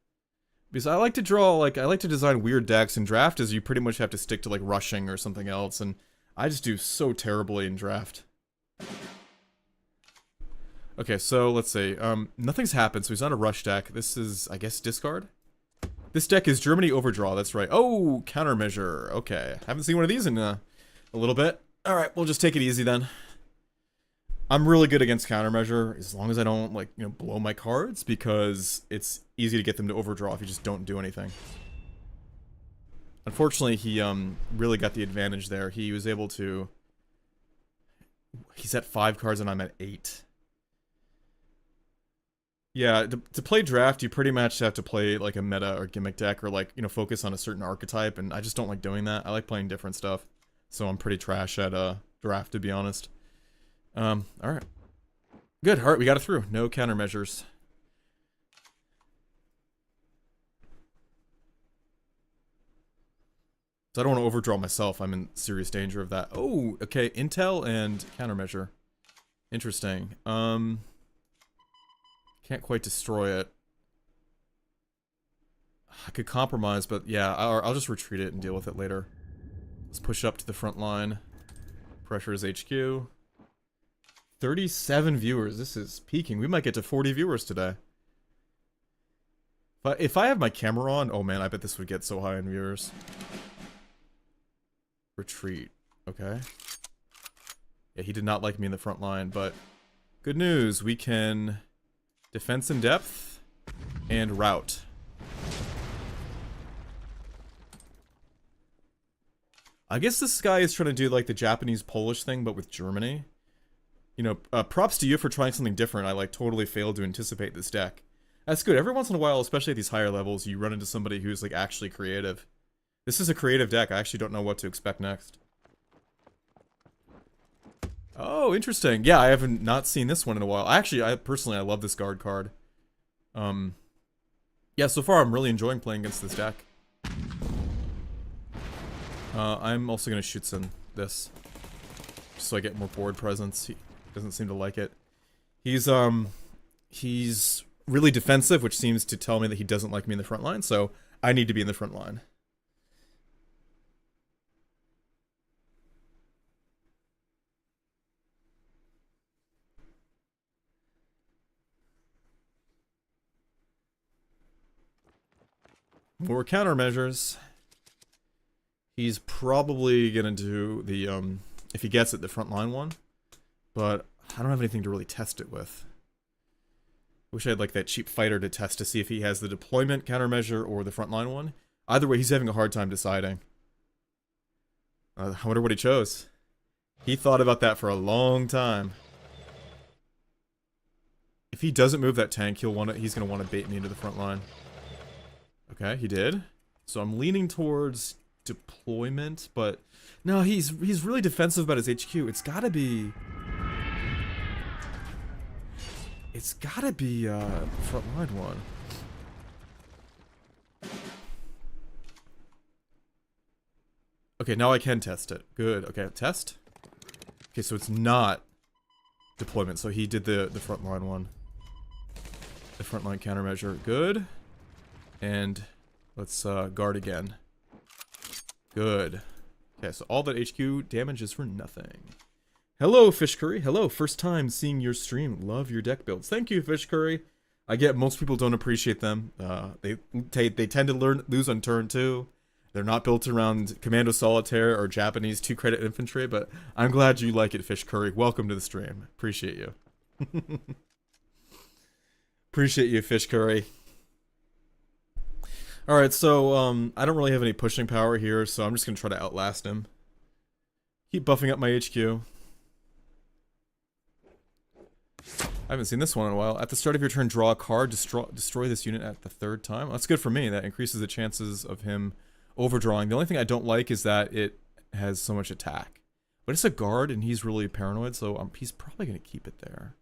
Because I like to draw, like, I like to design weird decks, and draft is you pretty much have to stick to, like, rushing or something else, and I just do so terribly in draft. Okay, so let's see. Nothing's happened, so he's not a rush deck. This is, I guess, discard? This deck is Germany Overdraw, that's right. Oh, countermeasure. Okay. Haven't seen one of these in a little bit. Alright, we'll just take it easy then. I'm really good against countermeasure, as long as I don't, like, you know, blow my cards, because it's easy to get them to overdraw if you just don't do anything. Unfortunately, he really got the advantage there. He was able to... He's at 5 cards and I'm at 8. Yeah, to play draft, you pretty much have to play, like, a meta or gimmick deck, or, like, you know, focus on a certain archetype, and I just don't like doing that. I like playing different stuff. So I'm pretty trash at draft, to be honest. Alright. Good, alright, we got it through. No countermeasures. So I don't want to overdraw myself. I'm in serious danger of that. Oh, okay. Intel and countermeasure. Interesting. Can't quite destroy it. I could compromise, but yeah, I'll just retreat it and deal with it later. Let's push up to the front line. Pressure is HQ. 37 viewers. This is peaking. We might get to 40 viewers today. But if I have my camera on, oh man, I bet this would get so high in viewers. Retreat. Okay. Yeah, he did not like me in the front line, but good news. We can defense in depth and route. I guess this guy is trying to do like the Japanese-Polish thing, but with Germany. You know, props to you for trying something different. I like totally failed to anticipate this deck. That's good. Every once in a while, especially at these higher levels, you run into somebody who's like actually creative. This is a creative deck. I actually don't know what to expect next. Oh, interesting. Yeah, I haven't not seen this one in a while. I personally love this guard card. Yeah, so far I'm really enjoying playing against this deck. I'm also gonna shoot this, just so I get more board presence. He doesn't seem to like it. He's really defensive, which seems to tell me that he doesn't like me in the front line, so I need to be in the front line. More countermeasures. He's probably gonna do the, if he gets it, the frontline one. But I don't have anything to really test it with. Wish I had like that cheap fighter to test to see if he has the deployment countermeasure or the frontline one. Either way, he's having a hard time deciding. I wonder what he chose. He thought about that for a long time. If he doesn't move that tank, he's gonna want to bait me into the front line. Okay, he did. So I'm leaning towards deployment, but no, he's really defensive about his HQ. It's gotta be frontline one. Okay, now I can test it. Good. Okay, test. Okay, so it's not deployment. So he did the frontline one. The frontline countermeasure. Good. And let's guard again. Good. Okay, so all that HQ damage is for nothing. Hello, Fish Curry. Hello, first time seeing your stream. Love your deck builds. Thank you, Fish Curry. I get most people don't appreciate them. They tend to lose on turn 2. They're not built around Commando Solitaire or Japanese 2-credit infantry, but I'm glad you like it, Fish Curry. Welcome to the stream. Appreciate you. Appreciate you, Fish Curry. Alright, so, I don't really have any pushing power here, so I'm just gonna try to outlast him. Keep buffing up my HQ. I haven't seen this one in a while. At the start of your turn, draw a card, destroy this unit at the 3rd time. That's good for me. That increases the chances of him overdrawing. The only thing I don't like is that it has so much attack. But it's a guard, and he's really paranoid, so he's probably going to keep it there.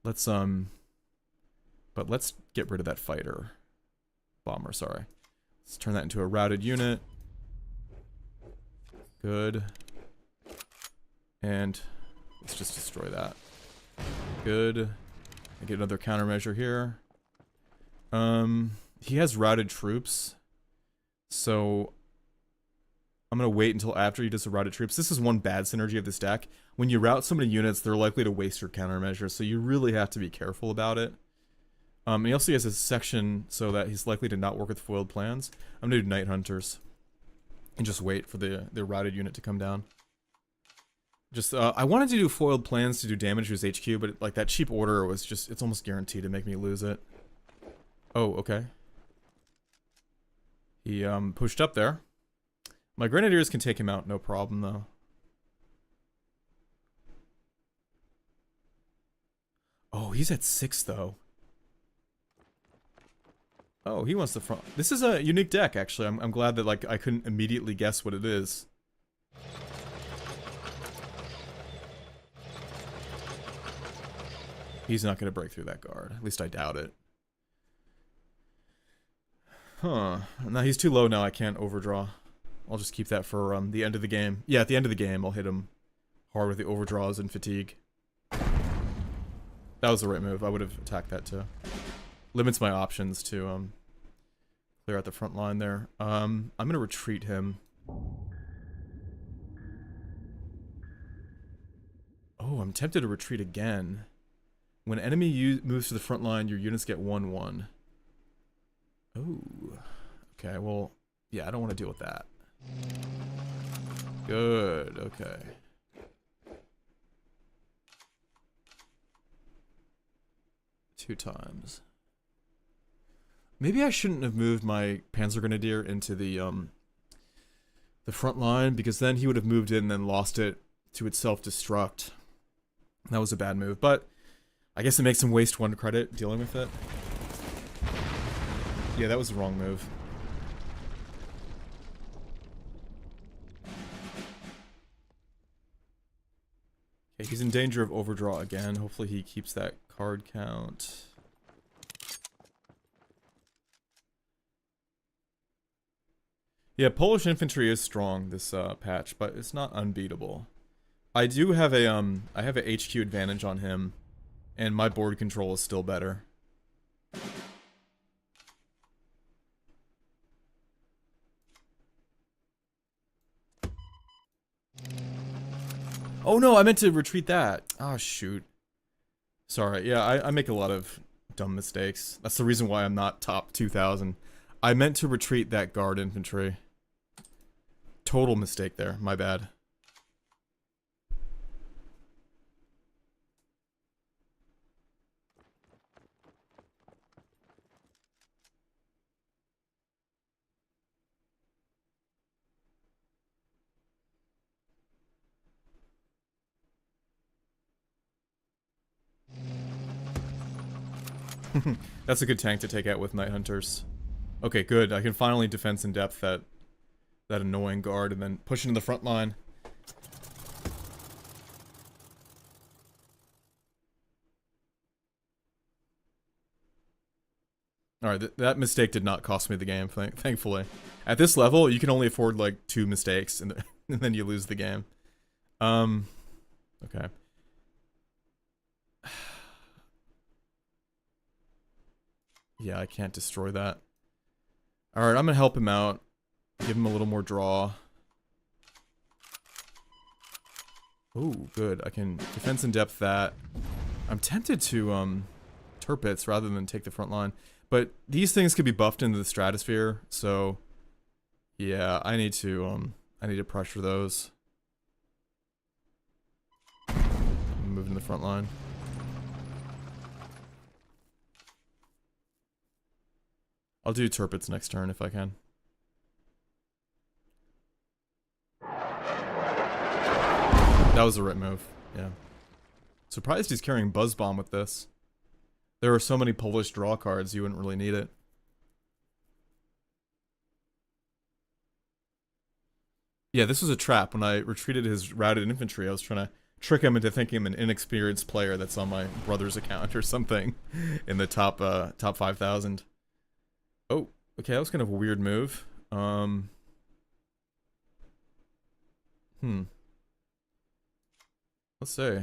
Let's, but let's get rid of that fighter. Bomber, sorry. Let's turn that into a routed unit. Good. And let's just destroy that. Good. I get another countermeasure here. He has routed troops. So I'm gonna wait until after he does the routed troops. This is one bad synergy of this deck. When you route so many units, they're likely to waste your countermeasure, so you really have to be careful about it. And he also has a section so that he's likely to not work with foiled plans. I'm gonna do Night Hunters. And just wait for the routed unit to come down. Just, I wanted to do foiled plans to do damage to his HQ, but like that cheap order was just, it's almost guaranteed to make me lose it. Oh, okay. He, pushed up there. My Grenadiers can take him out, no problem, though. Oh, he's at 6, though. Oh, he wants the front. This is a unique deck, actually. I'm glad that, like, I couldn't immediately guess what it is. He's not going to break through that guard. At least I doubt it. Huh. No, he's too low now. I can't overdraw. I'll just keep that for the end of the game. Yeah, at the end of the game, I'll hit him hard with the overdraws and fatigue. That was the right move. I would have attacked that too. Limits my options to clear out the front line there. I'm going to retreat him. Oh, I'm tempted to retreat again. When enemy moves to the front line, your units get 1/1. Oh. Okay, well, yeah, I don't want to deal with that. Good, okay. Two times. Maybe I shouldn't have moved my Panzer Grenadier into the front line, because then he would have moved in and then lost it to its self-destruct. That was a bad move, but I guess it makes him waste 1 credit dealing with it. Yeah, that was the wrong move. Okay, he's in danger of overdraw again. Hopefully he keeps that card count. Yeah, Polish infantry is strong this patch, but it's not unbeatable. I do have a I have a HQ advantage on him, and my board control is still better. Oh no, I meant to retreat that. Oh shoot. Sorry, yeah, I make a lot of dumb mistakes. That's the reason why I'm not top 2,000. I meant to retreat that guard infantry. Total mistake there, my bad. That's a good tank to take out with Night Hunters. Okay, good. I can finally defense in depth that annoying guard and then push into the front line. Alright, that mistake did not cost me the game, thankfully. At this level, you can only afford, like, 2 mistakes, and, and then you lose the game. Okay. Yeah, I can't destroy that. Alright, I'm gonna help him out. Give him a little more draw. Ooh, good. I can defense in depth that. I'm tempted to, Turpits rather than take the front line. But these things could be buffed into the stratosphere, so... Yeah, I need to pressure those. I'm moving the front line. I'll do Turpits next turn if I can. That was the right move, yeah. Surprised he's carrying Buzz Bomb with this. There are so many Polish draw cards, you wouldn't really need it. Yeah, this was a trap. When I retreated his routed infantry, I was trying to trick him into thinking I'm an inexperienced player that's on my brother's account or something in the top 5,000. Oh, okay, that was kind of a weird move. Let's see.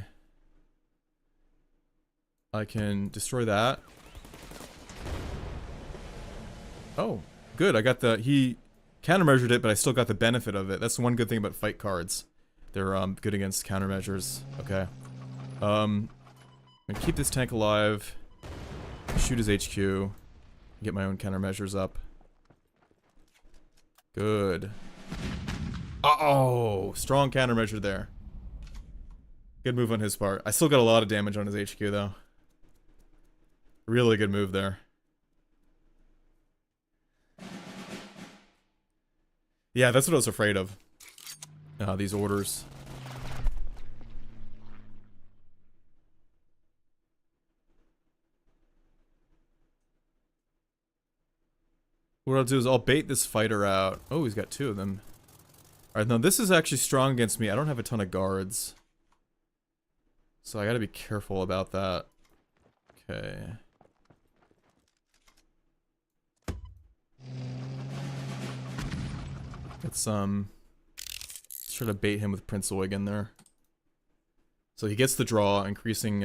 I can destroy that. Oh, good. I got the... He countermeasured it, but I still got the benefit of it. That's one good thing about fight cards. They're good against countermeasures. Okay. I'm gonna keep this tank alive. Shoot his HQ. Get my own countermeasures up. Good. Uh-oh! Strong countermeasure there. Good move on his part. I still got a lot of damage on his HQ, though. Really good move there. Yeah, that's what I was afraid of. These orders. What I'll do is I'll bait this fighter out. Oh, he's got 2 of them. Alright, now this is actually strong against me. I don't have a ton of guards. So I gotta be careful about that. Okay. Let's try to bait him with Prince Eugen there. So he gets the draw, increasing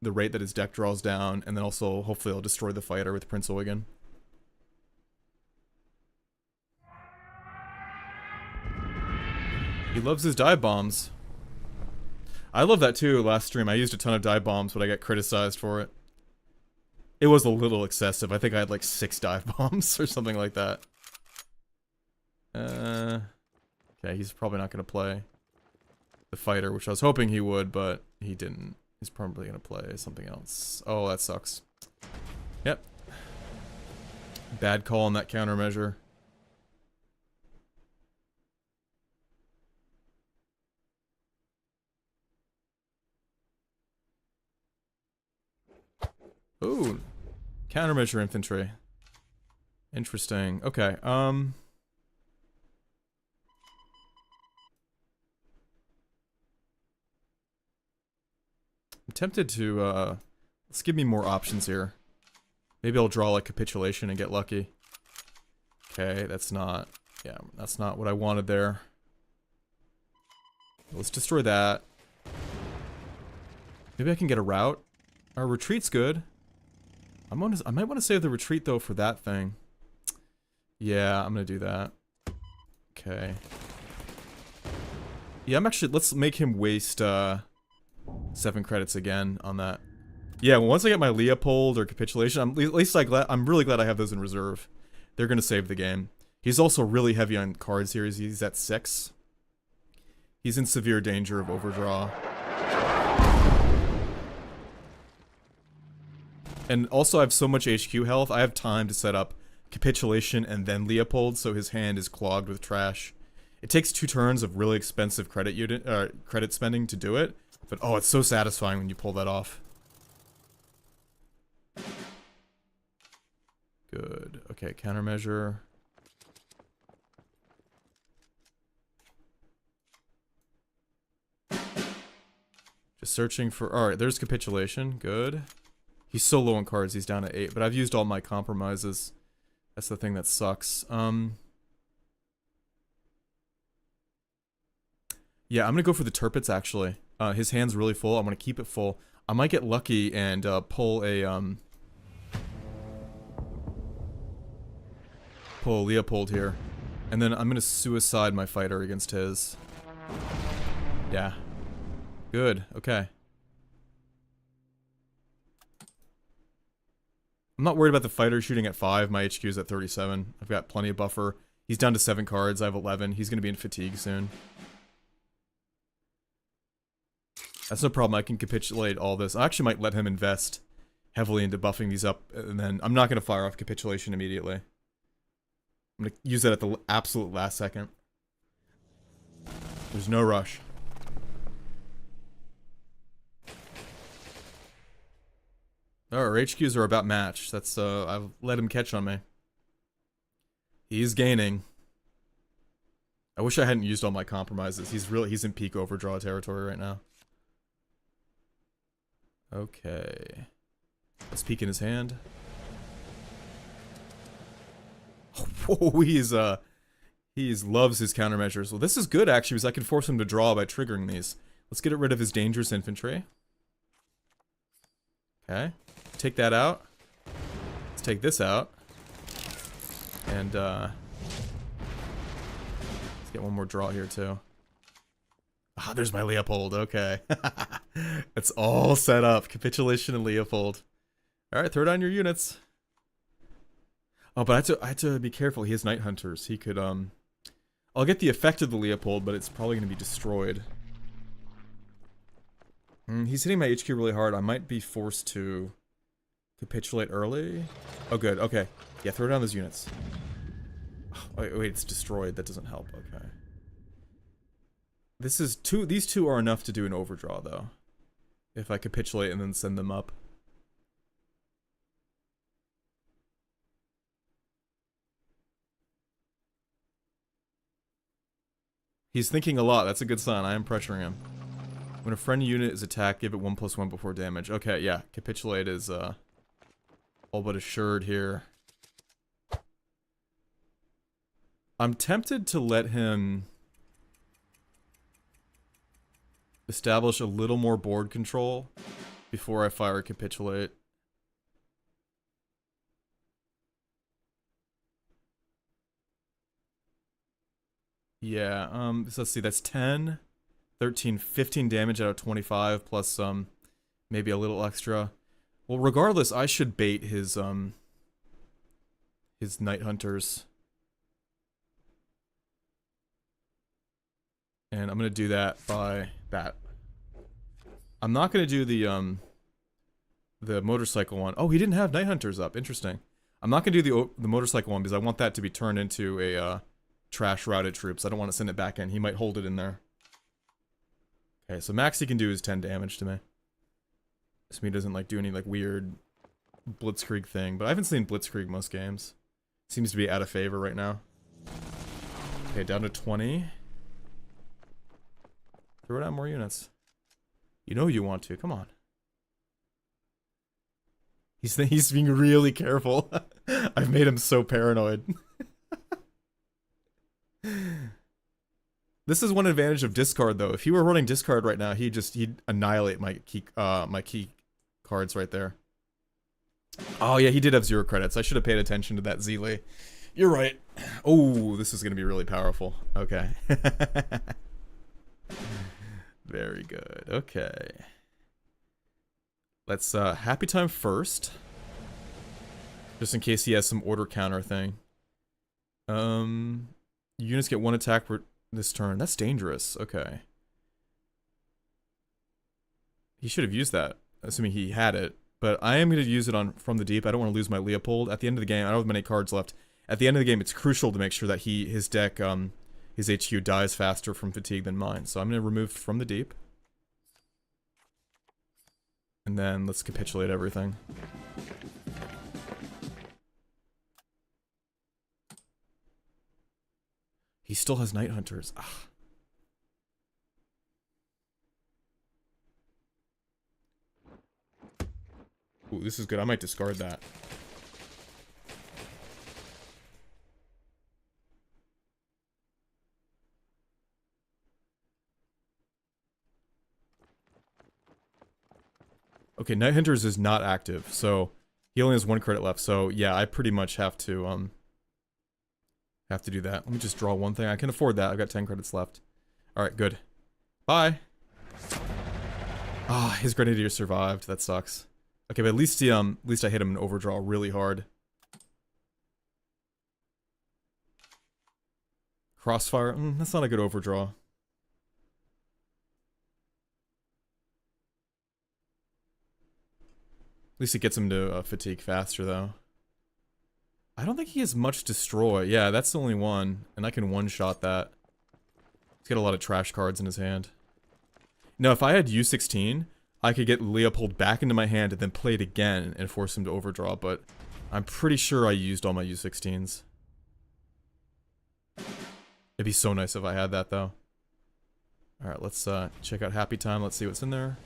the rate that his deck draws down, and then also hopefully I'll destroy the fighter with Prince Eugen. He loves his dive bombs. I love that too. Last stream I used a ton of dive bombs, but I got criticized for it. It was a little excessive. I think I had like 6 dive bombs or something like that. Okay, he's probably not going to play the fighter, which I was hoping he would, but he didn't. He's probably going to play something else. Oh, that sucks. Yep. Bad call on that countermeasure. Ooh. Countermeasure infantry. Interesting. Okay, I'm tempted to, let's give me more options here. Maybe I'll draw like capitulation and get lucky. Okay, that's not, yeah, that's not what I wanted there. Let's destroy that. Maybe I can get a route. Our retreat's good. I might want to save the retreat though for that thing. Yeah, I'm gonna do that. Okay. Yeah, let's make him waste 7 credits again on that. Yeah, well, once I get my Leopold or capitulation, I'm really glad I have those in reserve. They're gonna save the game. He's also really heavy on cards here. He's at 6. He's in severe danger of overdraw. And also I have so much HQ health, I have time to set up capitulation and then Leopold, so his hand is clogged with trash. It takes 2 turns of really expensive credit spending to do it, but oh, it's so satisfying when you pull that off. Good. Okay, countermeasure. Just searching for... Alright, there's capitulation. Good. He's so low on cards, he's down to 8, but I've used all my compromises. That's the thing that sucks. Yeah, I'm gonna go for the Turpits, actually. His hand's really full, I'm gonna keep it full. I might get lucky and pull a Leopold here. And then I'm gonna suicide my fighter against his. Yeah. Good, okay. I'm not worried about the fighter shooting at 5. My HQ is at 37. I've got plenty of buffer. He's down to 7 cards. I have 11. He's going to be in fatigue soon. That's no problem. I can capitulate all this. I actually might let him invest heavily into buffing these up. And then I'm not going to fire off capitulation immediately. I'm going to use that at the absolute last second. There's no rush. Oh, our HQs are about matched. That's, I've let him catch on me. He's gaining. I wish I hadn't used all my compromises. He's in peak overdraw territory right now. Okay. Let's peek in his hand. Oh, he's loves his countermeasures. Well, this is good, actually, because I can force him to draw by triggering these. Let's get rid of his dangerous infantry. Okay. Take that out. Let's take this out. And, let's get one more draw here, too. Ah, there's my Leopold. Okay. It's all set up. Capitulation and Leopold. Alright, throw down your units. Oh, but I had to be careful. He has Night Hunters. He could, I'll get the effect of the Leopold, but it's probably going to be destroyed. He's hitting my HQ really hard. I might be forced to capitulate early. Oh, good. Okay. Yeah, throw down those units. Oh, wait, it's destroyed. That doesn't help. Okay. This is these two are enough to do an overdraw, though. If I capitulate and then send them up. He's thinking a lot. That's a good sign. I am pressuring him. When a friend unit is attacked, give it 1+1 before damage. Okay, yeah. Capitulate is, all but assured here. I'm tempted to let him establish a little more board control before I fire capitulate. Yeah, so let's see, that's 10, 13, 15 damage out of 25, plus, maybe a little extra. Well, regardless, I should bait his Night Hunters. And I'm gonna do that by that. I'm not gonna do the motorcycle one. Oh, he didn't have Night Hunters up. Interesting. I'm not gonna do the motorcycle one because I want that to be turned into a, trash routed troops. I don't want to send it back in. He might hold it in there. Okay, so max he can do is 10 damage to me. So he doesn't like do any like weird blitzkrieg thing, but I haven't seen blitzkrieg most games. Seems to be out of favor right now. Okay, down to 20. Throw down more units. You know you want to. Come on. He's being really careful. I've made him so paranoid. This is one advantage of discard, though. If he were running discard right now, he'd annihilate my key cards right there. Oh yeah, he did have 0 credits. I should have paid attention to that Zealey. You're right. Oh, this is gonna be really powerful. Okay. Very good. Okay. Let's happy time first. Just in case he has some order counter thing. Units get 1 attack per this turn. That's dangerous. Okay. He should have used that, assuming he had it. But I am going to use it on from the deep. I don't want to lose my Leopold. At the end of the game, I don't have many cards left. At the end of the game, it's crucial to make sure that his deck, his HQ dies faster from fatigue than mine. So I'm going to remove from the deep. And then let's capitulate everything. He still has Night Hunters. Ugh. Ooh, this is good. I might discard that. Okay, Night Hunters is not active, so he only has 1 credit left. So yeah, I pretty much have to do that. Let me just draw one thing. I can afford that. I've got 10 credits left. All right, good. Bye. Ah, his Grenadier survived. That sucks. Okay, but at least he at least I hit him in Overdraw really hard. Crossfire. That's not a good Overdraw. At least it gets him to fatigue faster, though. I don't think he has much destroy. Yeah, that's the only one, and I can one-shot that. He's got a lot of trash cards in his hand. No, if I had U16, I could get Leopold back into my hand and then play it again and force him to overdraw, but I'm pretty sure I used all my U16s. It'd be so nice if I had that, though. Alright, let's check out Happy Time. Let's see what's in there.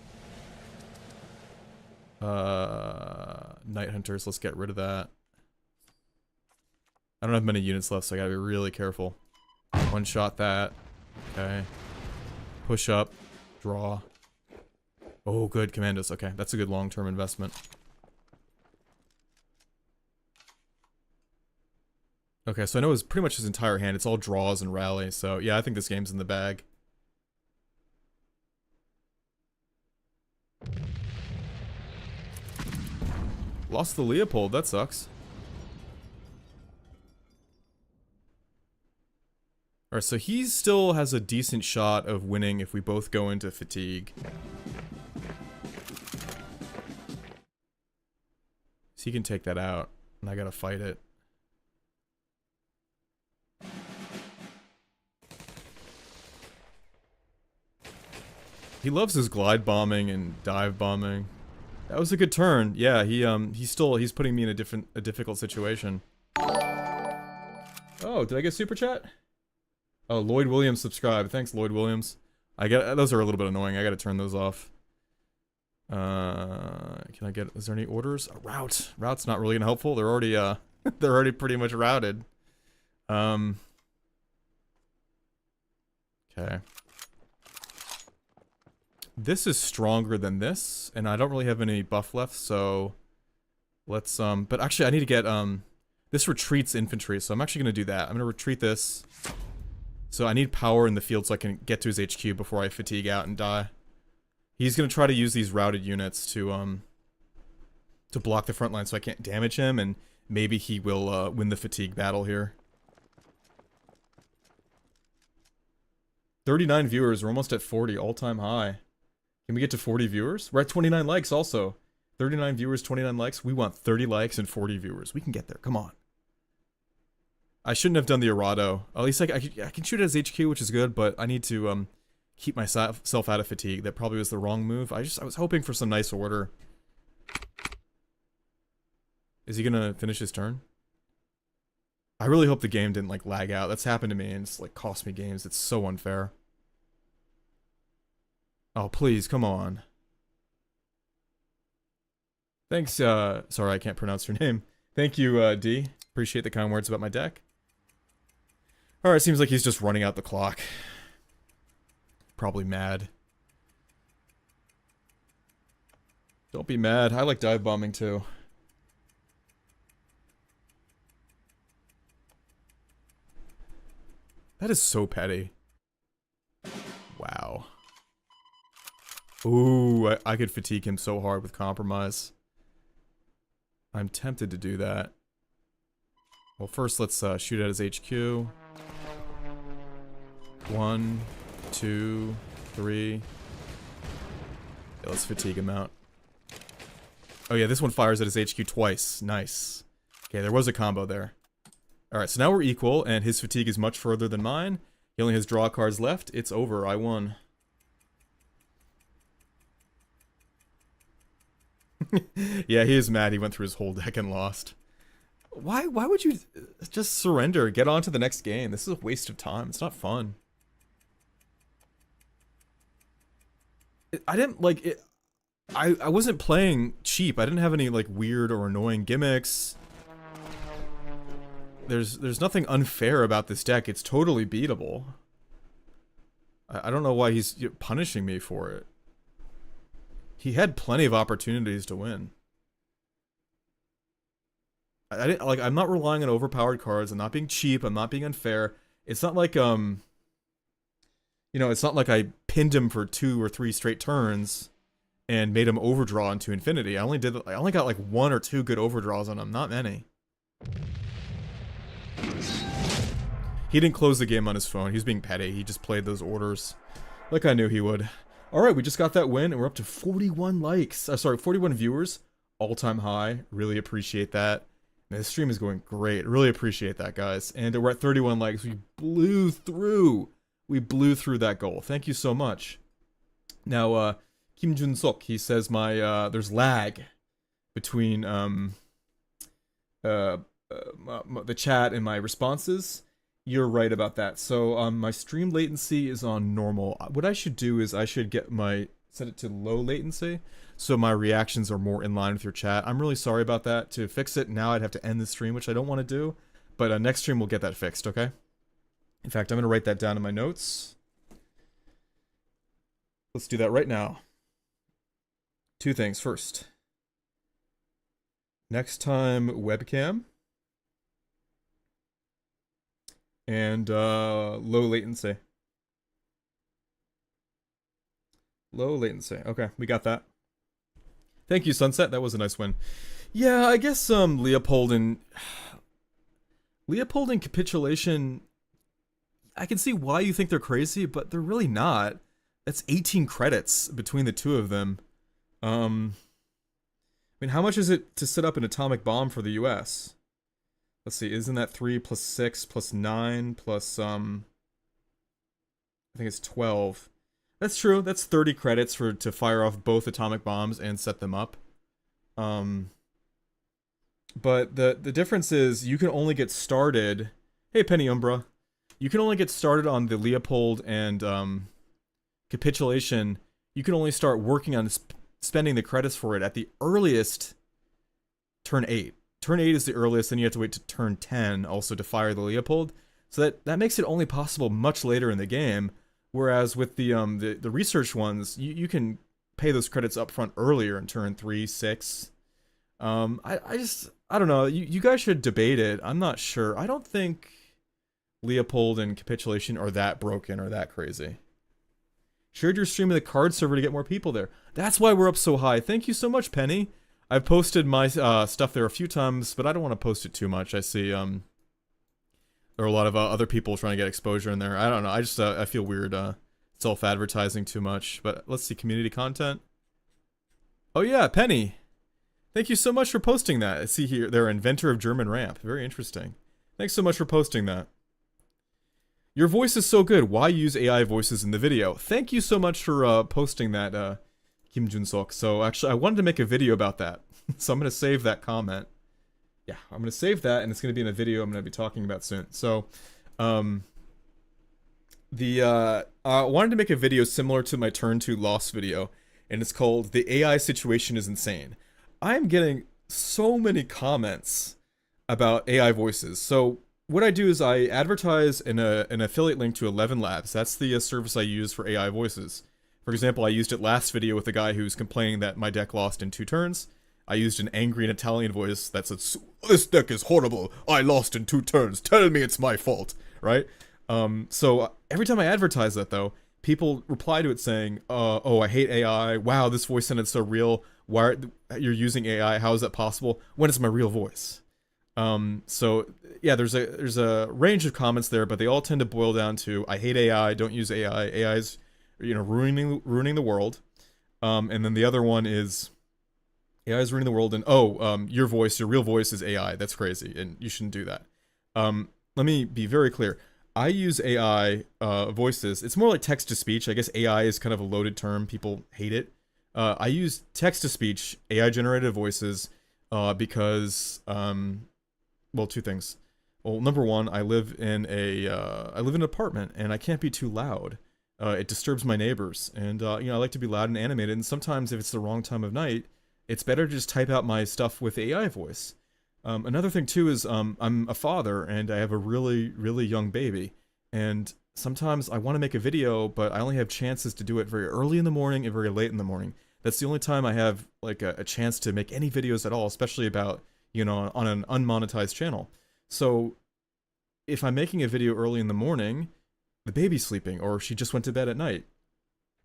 Night Hunters, let's get rid of that. I don't have many units left, so I gotta be really careful. One shot that. Okay. Push up. Draw. Oh, good. Commandos. Okay, that's a good long-term investment. Okay, so I know it's pretty much his entire hand. It's all draws and rally, so yeah, I think this game's in the bag. Lost the Leopold. That sucks. Alright, so he still has a decent shot of winning if we both go into fatigue. So he can take that out, and I gotta fight it. He loves his glide bombing and dive bombing. That was a good turn. Yeah, he's putting me in a difficult situation. Oh, did I get super chat? Oh, Lloyd Williams subscribed. Thanks, Lloyd Williams. Those are a little bit annoying. I gotta turn those off. Can I get, is there any orders? A route. Route's not really helpful. They're already, they're already pretty much routed. Okay. This is stronger than this, and I don't really have any buff left, so let's, but actually I need to get, this retreats infantry, so I'm actually gonna do that. I'm gonna retreat this. So I need power in the field so I can get to his HQ before I fatigue out and die. He's gonna try to use these routed units to block the front line so I can't damage him, and maybe he will win the fatigue battle here. 39 viewers, we're almost at 40, all-time high. Can we get to 40 viewers? We're at 29 likes also. 39 viewers, 29 likes. We want 30 likes and 40 viewers. We can get there, come on. I shouldn't have done the errado. At least I can shoot at his HQ, which is good, but I need to keep myself out of fatigue. That probably was the wrong move. I was hoping for some nice order. Is he gonna finish his turn? I really hope the game didn't like lag out. That's happened to me and it's like cost me games. It's so unfair. Oh please, come on. Thanks, sorry I can't pronounce your name. Thank you, D. Appreciate the kind words about my deck. Alright, seems like he's just running out the clock. Probably mad. Don't be mad. I like dive bombing too. That is so petty. Wow. Ooh, I could fatigue him so hard with compromise. I'm tempted to do that. Well, first let's shoot at his HQ. 1, 2, 3. Yeah, let's fatigue him out. Oh yeah, this one fires at his HQ twice. Nice. Okay, there was a combo there. Alright, so now we're equal, and his fatigue is much further than mine. He only has draw cards left. It's over. I won. Yeah, he is mad. He went through his whole deck and lost. Why would you just surrender? Get on to the next game. This is a waste of time. It's not fun. I didn't, like, it... I wasn't playing cheap. I didn't have any like weird or annoying gimmicks. There's nothing unfair about this deck. It's totally beatable. I don't know why he's punishing me for it. He had plenty of opportunities to win. I didn't like. I'm not relying on overpowered cards. I'm not being cheap. I'm not being unfair. It's not like it's not like I pinned him for 2 or 3 straight turns and made him overdraw into infinity. I only got like 1 or 2 good overdraws on him. Not many. He didn't close the game on his phone. He was being petty. He just played those orders like I knew he would. Alright, we just got that win, and we're up to 41 likes. 41 viewers. All-time high. Really appreciate that. Man, this stream is going great. Really appreciate that, guys. And we're at 31 likes. We blew through. We blew through that goal. Thank you so much. Now, Kim Jun-sok, he says there's lag between the chat and my responses. You're right about that. So my stream latency is on normal. What I should do is set it to low latency, so my reactions are more in line with your chat. I'm really sorry about that. To fix it now, I'd have to end the stream, which I don't want to do. But next stream we'll get that fixed. Okay. In fact, I'm gonna write that down in my notes. Let's do that right now. 2 things. First, next time webcam. And low latency. Low latency. Okay, we got that. Thank you, Sunset. That was a nice win. Yeah, I guess Leopold and Capitulation, I can see why you think they're crazy, but they're really not. That's 18 credits between the two of them. I mean, how much is it to set up an atomic bomb for the US? Let's see, isn't that 3 plus 6 plus 9 plus, I think it's 12. That's true, that's 30 credits to fire off both atomic bombs and set them up. But the difference is, you can only get started... Hey, Penny Umbra. You can only get started on the Leopold and, Capitulation. You can only start working on spending the credits for it at the earliest turn 8. Turn 8 is the earliest, then you have to wait to turn 10 also to fire the Leopold. So that makes it only possible much later in the game, whereas with the research ones, you can pay those credits up front earlier in turn 3, 6. I don't know, you guys should debate it. I'm not sure. I don't think Leopold and Capitulation are that broken or that crazy. Shared your stream in the card server to get more people there. That's why we're up so high. Thank you so much, Penny. I've posted my stuff there a few times, but I don't want to post it too much. I see there are a lot of other people trying to get exposure in there. I don't know. I just I feel weird self-advertising too much. But let's see, community content. Oh yeah, Penny. Thank you so much for posting that. I see here, they're inventor of German ramp. Very interesting. Thanks so much for posting that. Your voice is so good. Why use AI voices in the video? Thank you so much for posting that, Kim Jun-sok. So actually, I wanted to make a video about that. So I'm going to save that comment. Yeah, I'm going to save that, and it's going to be in a video I'm going to be talking about soon. So, I wanted to make a video similar to my Turn 2 Lost video, and it's called The AI Situation is Insane. I'm getting so many comments about AI voices. So what I do is I advertise an affiliate link to 11 Labs. That's the service I use for AI voices. For example, I used it last video with a guy who's complaining that my deck lost in 2 turns. I used an angry Italian voice that said, "This deck is horrible. I lost in 2 turns. Tell me it's my fault." Right? So every time I advertise that, though, people reply to it saying, "Oh, I hate AI. Wow, this voice sounded so real. Why you're using AI? How is that possible when it's my real voice?" So yeah, there's a range of comments there, but they all tend to boil down to, "I hate AI. Don't use AI. AI's ruining the world." And then the other one is, AI is ruining the world, and your real voice is AI. That's crazy, and you shouldn't do that. Let me be very clear. I use AI voices. It's more like text-to-speech. I guess AI is kind of a loaded term. People hate it. I use text-to-speech, AI-generated voices, because, well, 2 things. Well, number one, I live in an apartment, and I can't be too loud. It disturbs my neighbors, and you know, I like to be loud and animated. And sometimes, if it's the wrong time of night, it's better to just type out my stuff with AI voice. Another thing too is I'm a father, and I have a really young baby, and sometimes I want to make a video, but I only have chances to do it very early in the morning and very late in the morning. That's the only time I have like a chance to make any videos at all, especially about, you know, on an unmonetized channel. So if I'm making a video early in the morning, the baby's sleeping, or she just went to bed at night.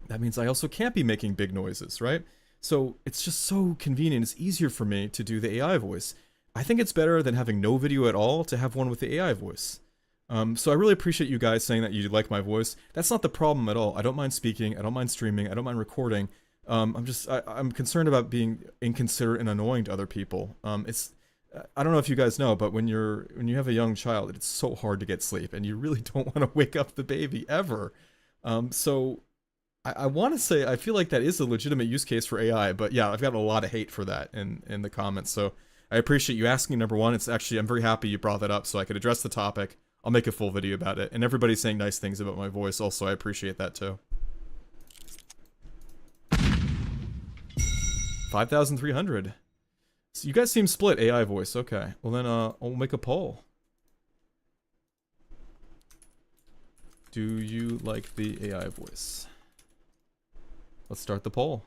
That means I also can't be making big noises, right? So it's just so convenient. It's easier for me to do the AI voice. I think it's better than having no video at all to have one with the AI voice. So I really appreciate you guys saying that you like my voice. That's not the problem at all. I don't mind speaking. I don't mind streaming. I don't mind recording. I'm concerned about being inconsiderate and annoying to other people. I don't know if you guys know, but when you have a young child, it's so hard to get sleep, and you really don't want to wake up the baby ever. So I want to say I feel like that is a legitimate use case for AI, but yeah, I've got a lot of hate for that in the comments. So I appreciate you asking. Number one, it's actually, I'm very happy you brought that up so I could address the topic. I'll make a full video about it, and everybody's saying nice things about my voice. Also, I appreciate that too. 5,300. So you guys seem split, AI voice. Okay. Well then, I'll make a poll. Do you like the AI voice? Let's start the poll.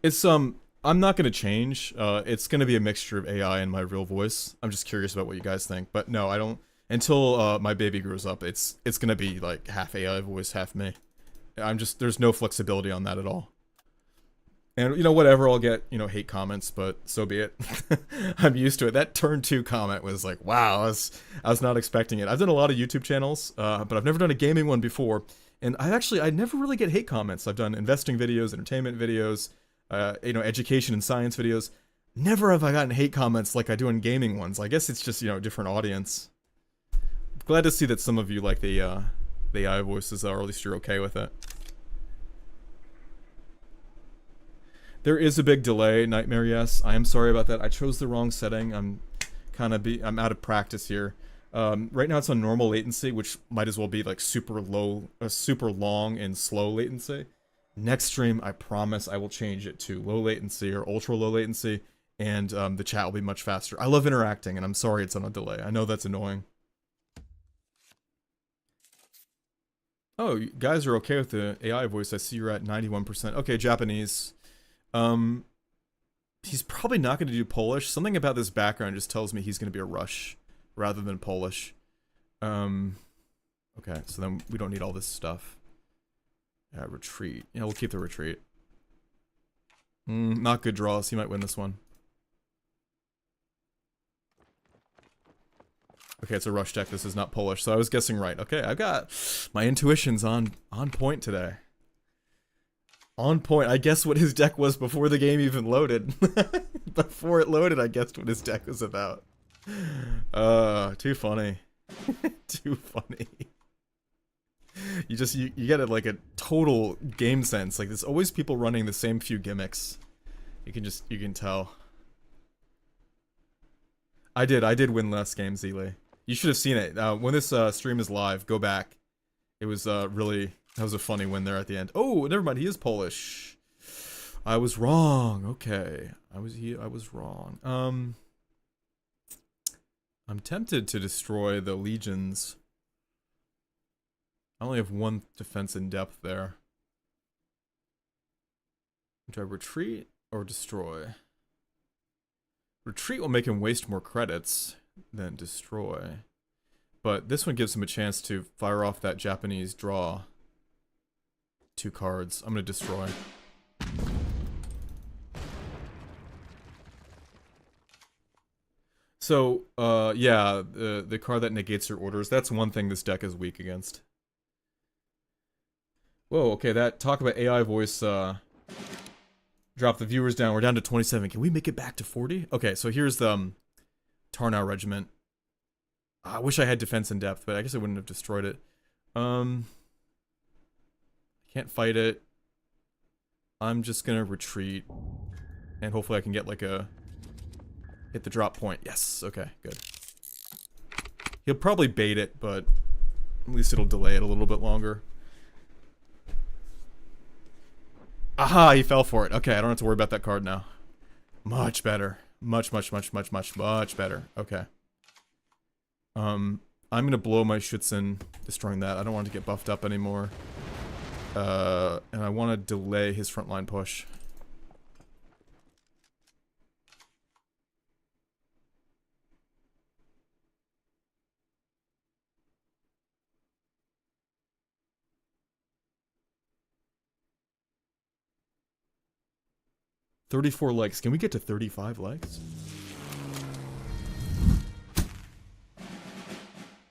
It's, I'm not gonna change. It's gonna be a mixture of AI and my real voice. I'm just curious about what you guys think. But no, I don't, until, my baby grows up, it's gonna be like half AI voice, half me. There's no flexibility on that at all. And, you know, whatever, I'll get, you know, hate comments, but so be it. I'm used to it. That turn 2 comment was like, wow, I was not expecting it. I've done a lot of YouTube channels, but I've never done a gaming one before. And I never really get hate comments. I've done investing videos, entertainment videos, you know, education and science videos. Never have I gotten hate comments like I do in gaming ones. I guess it's just, you know, a different audience. Glad to see that some of you like the AI voices, or at least you're okay with it. There is a big delay, Nightmare, yes. I am sorry about that. I chose the wrong setting. I'm out of practice here. Right now it's on normal latency, which might as well be like super long and slow latency. Next stream, I promise I will change it to low latency or ultra low latency, and the chat will be much faster. I love interacting, and I'm sorry it's on a delay. I know that's annoying. Oh, you guys are okay with the AI voice. I see you're at 91%. Okay, Japanese. He's probably not going to do Polish. Something about this background just tells me he's going to be a Rush rather than Polish. Okay, so then we don't need all this stuff. Retreat. Yeah, we'll keep the retreat. Not good draws. He might win this one. Okay, it's a Rush deck. This is not Polish, so I was guessing right. Okay, I've got my intuitions on point today. On point. I guessed what his deck was before the game even loaded. Before it loaded, I guessed what his deck was about. Too funny. Too funny. You get like a total game sense. Like, there's always people running the same few gimmicks. You can tell. I did win last game, Zeeley. You should have seen it. When this stream is live, go back. It was really... That was a funny win there at the end. Oh, never mind. He is Polish. I was wrong. Okay. I was wrong. I'm tempted to destroy the legions. I only have one defense in depth there. Do I retreat or destroy? Retreat will make him waste more credits than destroy. But this one gives him a chance to fire off that Japanese draw. 2 cards. I'm gonna destroy. So, yeah, the card that negates your orders, that's one thing this deck is weak against. Whoa, okay, that talk about AI voice, dropped the viewers down. We're down to 27. Can we make it back to 40? Okay, so here's the Tarnow Regiment. I wish I had defense in depth, but I guess I wouldn't have destroyed it. Can't fight it. I'm just gonna retreat. And hopefully I can get like a... Hit the drop point. Yes, okay, good. He'll probably bait it, but At least it'll delay it a little bit longer. Aha, he fell for it. Okay, I don't have to worry about that card now. Much better. Much better. Okay. I'm gonna blow my Schützen, destroying that. I don't want to get buffed up anymore. And I want to delay his frontline push. $34 legs. Can we get to 35 legs?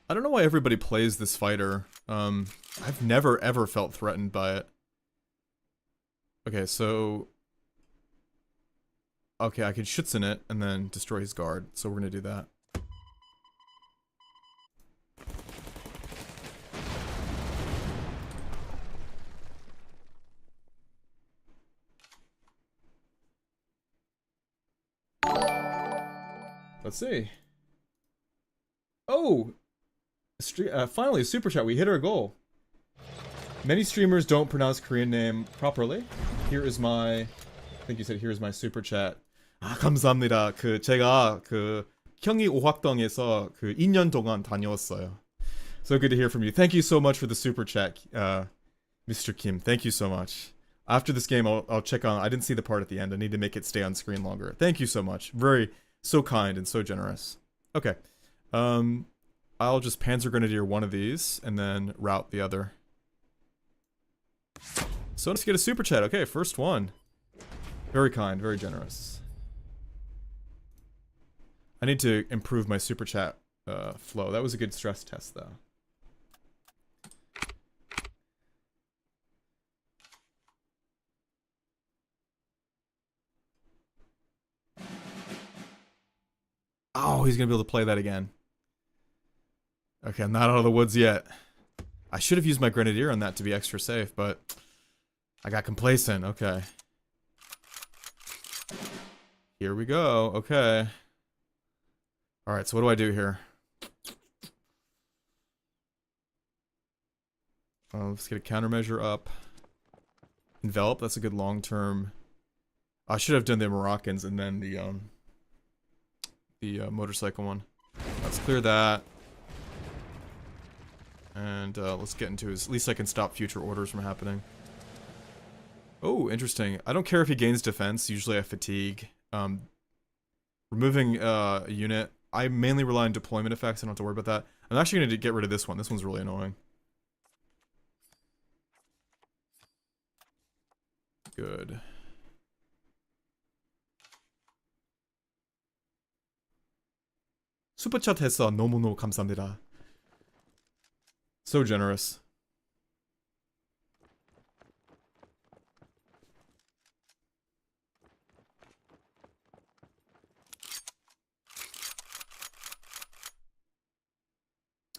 I don't know why everybody plays this fighter. I've never ever felt threatened by it. Okay, so... Okay, I can Schützen it and then destroy his guard, so we're gonna do that. Let's see. Oh! Finally, a super chat. We hit our goal. Many streamers don't pronounce Korean name properly. Here is my... I think you said here is my super chat. 아, 감사합니다. 제가 경기 오학동에서 2년 동안 다녀왔어요. So good to hear from you. Thank you so much for the super chat, Mr. Kim. Thank you so much. After this game, I'll check on... I didn't see the part at the end. I need to make it stay on screen longer. Thank you so much. So kind and so generous. Okay. I'll just Panzer Grenadier one of these, and then route the other. So let's get a super chat. Okay, first one. Very kind, very generous. I need to improve my super chat flow. That was a good stress test, though. Oh, he's gonna be able to play that again. Okay, I'm not out of the woods yet. I should have used my Grenadier on that to be extra safe, but I got complacent. Okay. Here we go. Okay. Alright, so what do I do here? Let's get a countermeasure up. Envelop, that's a good long-term... I should have done the Moroccans and then the motorcycle one. Let's clear that. And let's get into his... At least I can stop future orders from happening. Oh, interesting. I don't care if he gains defense. Usually I fatigue. Removing a unit. I mainly rely on deployment effects. I don't have to worry about that. I'm actually going to get rid of this one. This one's really annoying. Good. 슈퍼챗 했어. 너무너무 감사합니다. So generous.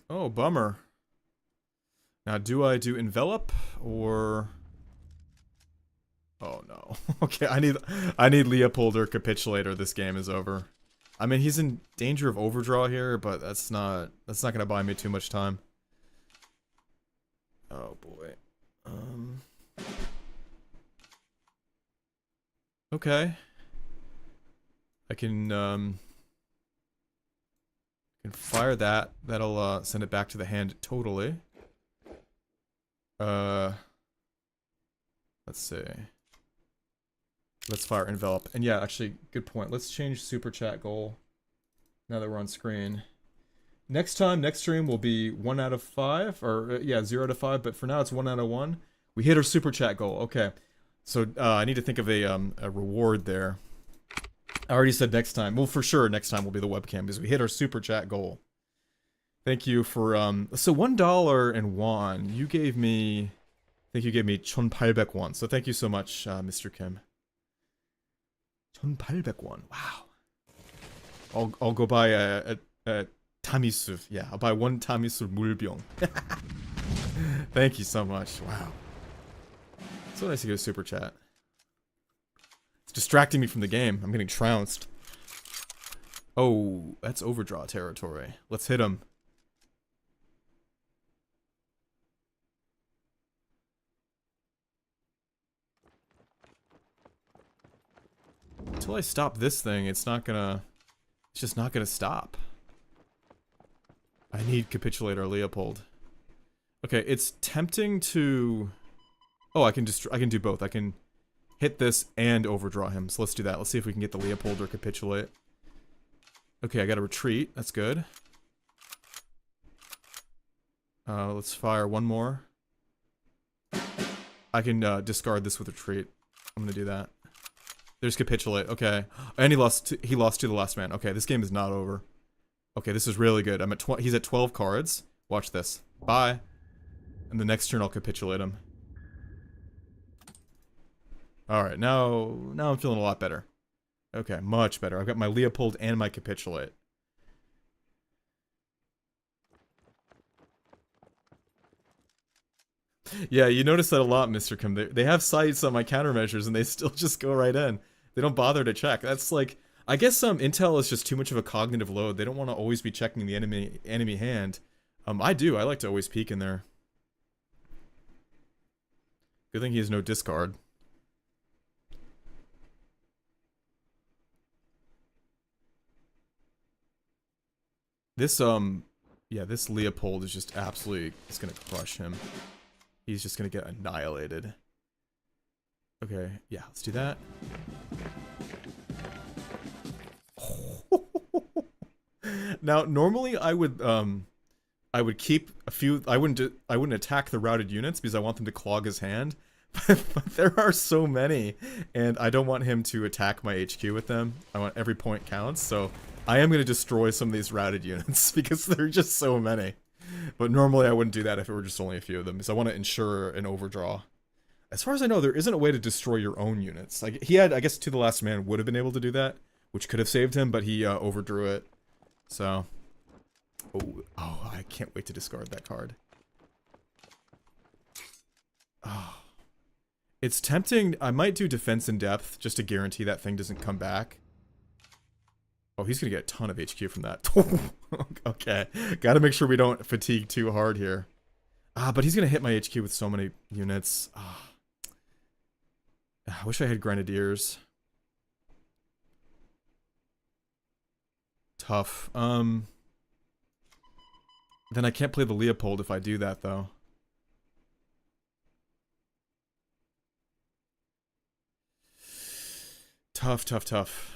Oh, bummer. Now, do I do envelop or... Oh no. Okay, I need Leopold or capitulate or this game is over. I mean, he's in danger of overdraw here, but that's not gonna buy me too much time. Oh boy. Okay. I can fire that. That'll send it back to the hand totally. Let's see. Let's fire envelop. And yeah, actually, good point. Let's change super chat goal now that we're on screen. Next stream will be 1 out of 5, or yeah, 0 out of 5, but for now it's 1 out of 1. We hit our super chat goal. Okay. So I need to think of a reward there. I already said next time. Well, for sure next time will be the webcam because we hit our super chat goal. Thank you for so $1 in won. You gave me, I think you gave me 1,800 won. So thank you so much, Mr. Kim. 1,800 won. Wow. I'll go buy a Tamisu. Yeah, I'll buy 1 Tamisu 물병. Thank you so much. Wow. So nice to get a super chat. It's distracting me from the game. I'm getting trounced. Oh, that's overdraw territory. Let's hit him. Until I stop this thing, it's not gonna... It's just not gonna stop. I need Capitulate or Leopold. Okay, it's tempting to... Oh, I can do both. I can hit this and overdraw him. So let's do that. Let's see if we can get the Leopold or Capitulate. Okay, I got a retreat. That's good. Let's fire one more. I can discard this with retreat. I'm gonna do that. There's Capitulate. Okay, and he lost to the last man. Okay, this game is not over. Okay, this is really good. I'm at he's at 12 cards. Watch this. Bye. And the next turn I'll capitulate him. All right, now I'm feeling a lot better. Okay, much better. I've got my Leopold and my Capitulate. Yeah, you notice that a lot, Mr. Kim. They have sights on my countermeasures and they still just go right in. They don't bother to check. That's like, I guess intel is just too much of a cognitive load. They don't want to always be checking the enemy hand. I do. I like to always peek in there. Good thing he has no discard. This, yeah, this Leopold is just absolutely, it's gonna crush him. He's just gonna get annihilated. Okay, yeah, let's do that. Now, normally I would keep a few, I wouldn't attack the routed units because I want them to clog his hand. But there are so many, and I don't want him to attack my HQ with them. I want every point counts, so I am going to destroy some of these routed units because there are just so many. But normally I wouldn't do that if it were just only a few of them, because I want to ensure an overdraw. As far as I know, there isn't a way to destroy your own units. Like, he had, I guess, To the Last Man would have been able to do that, which could have saved him, but he overdrew it. So, oh, I can't wait to discard that card. Oh. It's tempting. I might do Defense in Depth just to guarantee that thing doesn't come back. Oh, he's gonna get a ton of HQ from that. Okay, gotta make sure we don't fatigue too hard here. But he's gonna hit my HQ with so many units. I wish I had Grenadiers. Tough. Then I can't play the Leopold if I do that, though. Tough, tough, tough.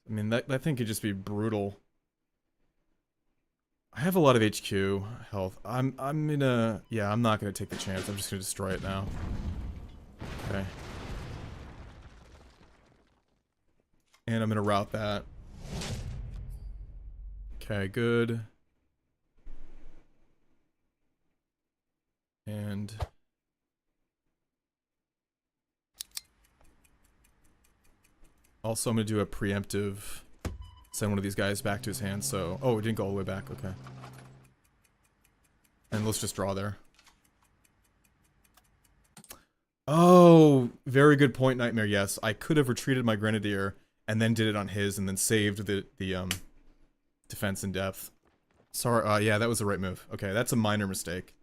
I mean, that thing could just be brutal. I have a lot of HQ health. I'm gonna... Yeah, I'm not gonna take the chance. I'm just gonna destroy it now. Okay. And I'm gonna route that. Okay, good. And... also, I'm going to do a preemptive, send one of these guys back to his hand, so... Oh, it didn't go all the way back, okay. And let's just draw there. Oh, very good point, Nightmare, yes. I could have retreated my Grenadier, and then did it on his, and then saved the Defense in Depth. Sorry, yeah, that was the right move. Okay, that's a minor mistake.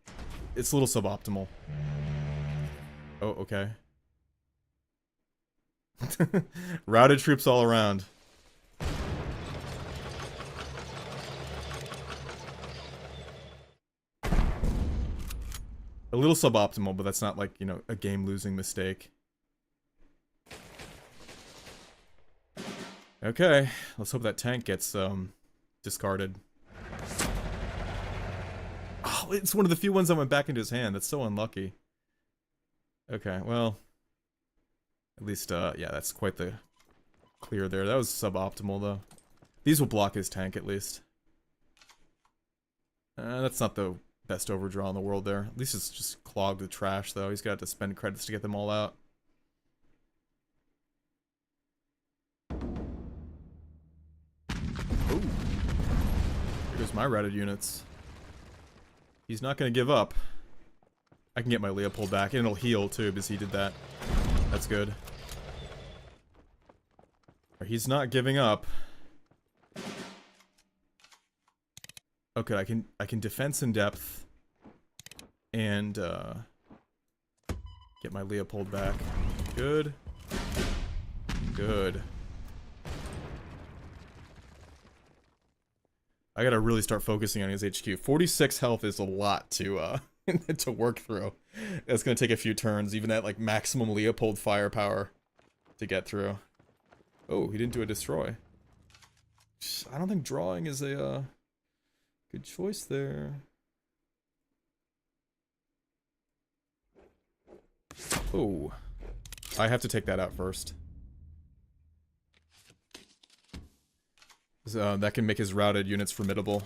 It's a little suboptimal. Oh, okay. Routed troops all around. A little suboptimal, but that's not like, you know, a game-losing mistake. Okay, let's hope that tank gets discarded. Oh, it's one of the few ones that went back into his hand. That's so unlucky. Okay, well... At least, yeah, that's quite the clear there. That was suboptimal, though. These will block his tank, at least. That's not the best overdraw in the world there. At least it's just clogged with trash, though. He's got to spend credits to get them all out. Ooh. Here goes my routed units. He's not going to give up. I can get my Leopold back, and it'll heal, too, because he did that. That's good. He's not giving up. Okay, I can Defense in Depth and get my Leopold back. Good. Good. I gotta really start focusing on his HQ. 46 health is a lot to to work through. It's gonna take a few turns, even at like maximum Leopold firepower to get through. Oh, he didn't do a destroy. I don't think drawing is a good choice there. Oh, I have to take that out first. That can make his routed units formidable.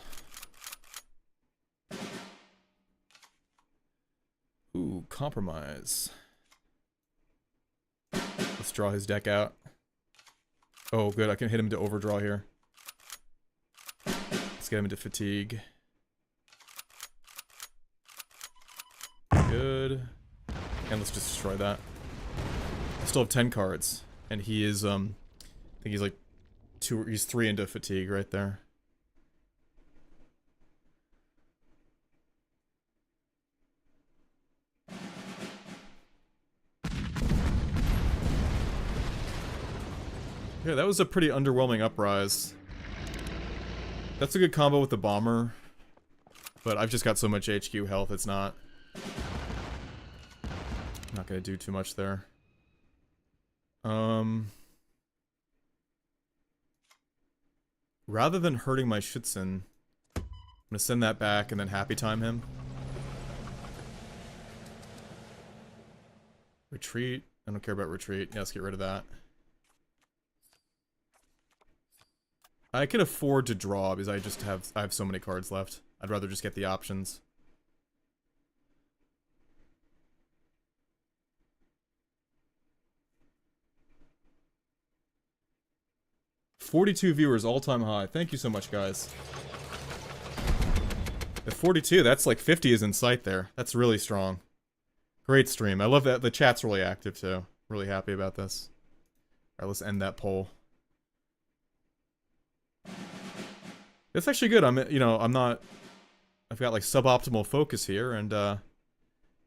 Ooh, compromise. Let's draw his deck out. Oh, good, I can hit him to overdraw here. Let's get him into fatigue. Good. And let's just destroy that. I still have 10 cards. And he is, I think he's like he's 3 into fatigue right there. Yeah, that was a pretty underwhelming uprise. That's a good combo with the bomber. But I've just got so much HQ health, it's not gonna do too much there. Rather than hurting my Schützen, I'm gonna send that back and then happy time him. Retreat. I don't care about retreat. Yeah, let's get rid of that. I can afford to draw because I have so many cards left. I'd rather just get the options. $42 viewers, all-time high. Thank you so much, guys. At 42, that's like 50 is in sight there. That's really strong. Great stream. I love that. The chat's really active, too. Really happy about this. Alright, let's end that poll. It's actually good. I've got like suboptimal focus here, and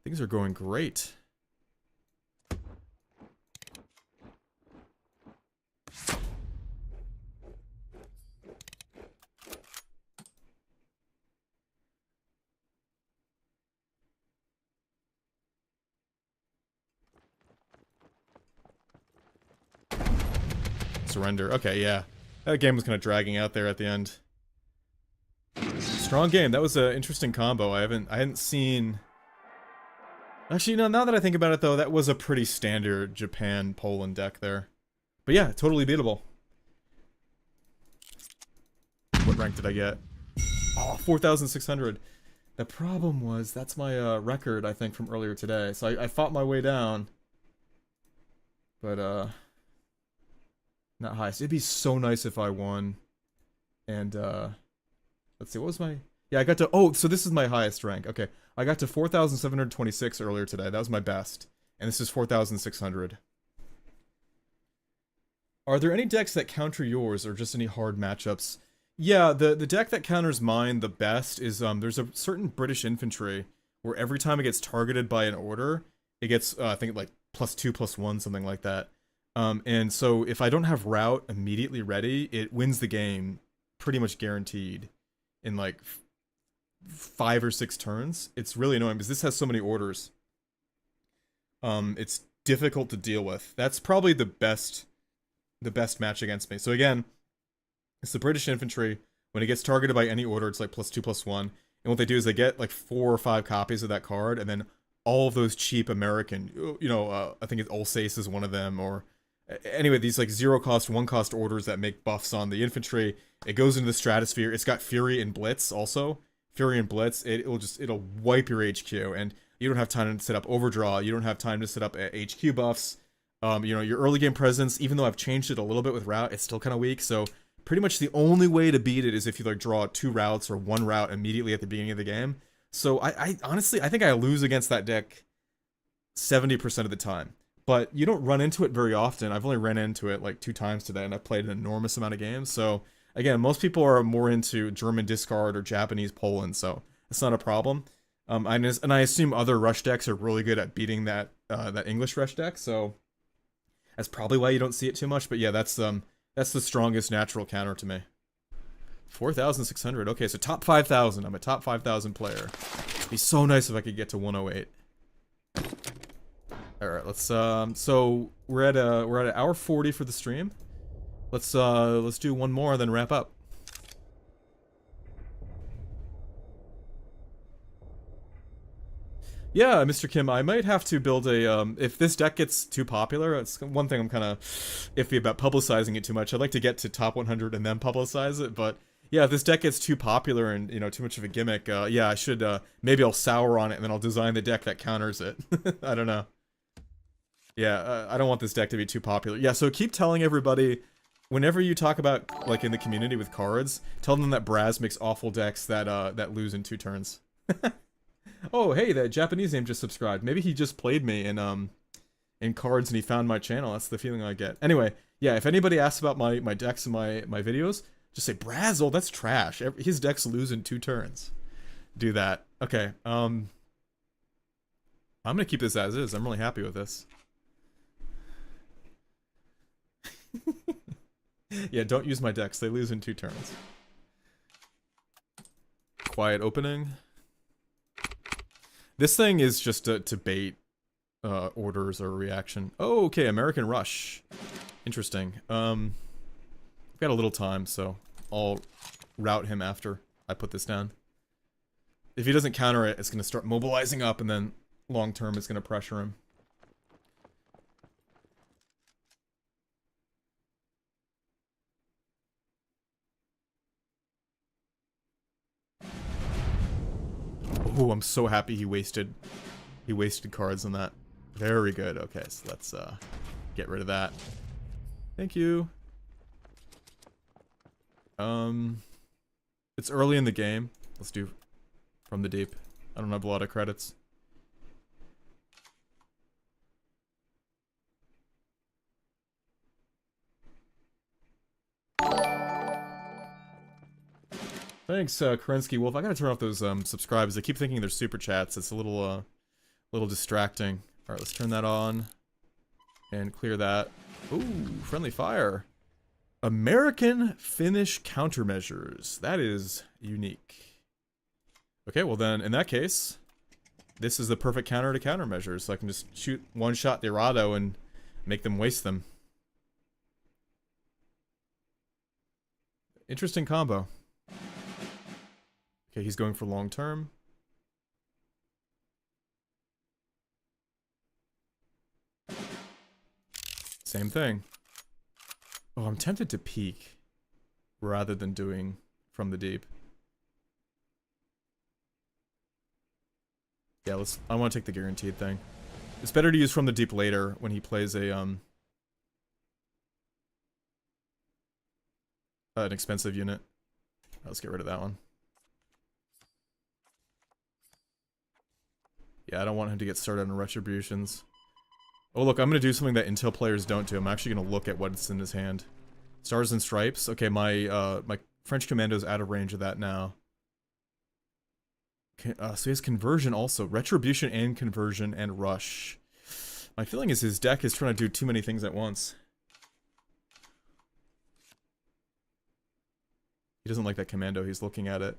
things are going great. Surrender. Okay, yeah. That game was kind of dragging out there at the end. Strong game. That was an interesting combo. I hadn't seen... Actually, no, now that I think about it, though, that was a pretty standard Japan-Poland deck there. But yeah, totally beatable. What rank did I get? Oh, 4,600. The problem was, that's my record, I think, from earlier today. So I fought my way down. But, not high. So it'd be so nice if I won. And, let's see, what was my... Yeah, I got to... Oh, so this is my highest rank. Okay, I got to 4,726 earlier today. That was my best. And this is 4,600. Are there any decks that counter yours, or just any hard matchups? Yeah, the deck that counters mine the best is, there's a certain British infantry where every time it gets targeted by an order, it gets, I think, like, +2/+1, something like that. And so if I don't have route immediately ready, it wins the game pretty much guaranteed in like 5 or 6 turns. It's really annoying because this has so many orders. It's difficult to deal with. That's probably the best match against me. So again, it's the British infantry. When it gets targeted by any order, it's like +2/+1. And what they do is they get like 4 or 5 copies of that card, and then all of those cheap American, I think it's Alsace is one of them, or anyway, these like 0-cost, 1-cost orders that make buffs on the infantry. It goes into the stratosphere. It's got Fury and Blitz also. Fury and Blitz, it'll wipe your HQ, and you don't have time to set up Overdraw. You don't have time to set up HQ buffs. Your early game presence, even though I've changed it a little bit with route, it's still kind of weak. So pretty much the only way to beat it is if you like draw 2 routes or 1 route immediately at the beginning of the game. So I honestly, I think I lose against that deck 70% of the time. But you don't run into it very often. I've only ran into it like 2 times today, and I've played an enormous amount of games. So again, most people are more into German discard or Japanese Poland, so it's not a problem. And I assume other rush decks are really good at beating that English rush deck. So That's probably why you don't see it too much, but yeah, that's the strongest natural counter to me. 4,600. Okay, so top 5,000. I'm a top 5,000 player. It'd be so nice if I could get to 108. All right, let's so we're at an hour 40 for the stream. Let's do one more then wrap up. Yeah, Mr. Kim, I might have to build a, if this deck gets too popular, it's one thing I'm kind of iffy about publicizing it too much. I'd like to get to top 100 and then publicize it, but yeah, if this deck gets too popular and, you know, too much of a gimmick, yeah, I should, maybe I'll sour on it and then I'll design the deck that counters it. I don't know. Yeah, I don't want this deck to be too popular. Yeah, so keep telling everybody, whenever you talk about, like, in the community with cards, tell them that Braz makes awful decks that, that lose in 2 turns. Oh, hey, that Japanese name just subscribed. Maybe he just played me in cards and he found my channel. That's the feeling I get. Anyway, yeah, if anybody asks about my decks and my videos, just say, Brazzle, that's trash. His decks lose in 2 turns. Do that. Okay, I'm gonna keep this as is. I'm really happy with this. Yeah, don't use my decks. They lose in 2 turns. Quiet opening. This thing is just to bait orders or reaction. Oh, okay, American Rush. Interesting. I've got a little time, so I'll route him after I put this down. If he doesn't counter it, it's going to start mobilizing up, and then long term it's going to pressure him. Oh, I'm so happy he wasted cards on that. Very good. Okay, so let's get rid of that. Thank you. It's early in the game. Let's do From the Deep. I don't have a lot of credits. Thanks, Kerensky Wolf. I gotta turn off those subscribes. I keep thinking they're super chats. It's a little distracting. All right, let's turn that on and clear that. Ooh, friendly fire. American Finnish countermeasures. That is unique. Okay, well then, in that case, this is the perfect counter to countermeasures. So I can just shoot one shot the Irado and make them waste them. Interesting combo. Okay, he's going for long term. Same thing. Oh, I'm tempted to peek rather than doing From the Deep. Yeah, I want to take the guaranteed thing. It's better to use From the Deep later when he plays a an expensive unit. Let's get rid of that one. Yeah, I don't want him to get started on retributions. Oh, look, I'm going to do something that Intel players don't do. I'm actually going to look at what's in his hand. Stars and Stripes. Okay, my French Commando's out of range of that now. Okay, so he has Conversion also. Retribution and Conversion and Rush. My feeling is his deck is trying to do too many things at once. He doesn't like that Commando. He's looking at it.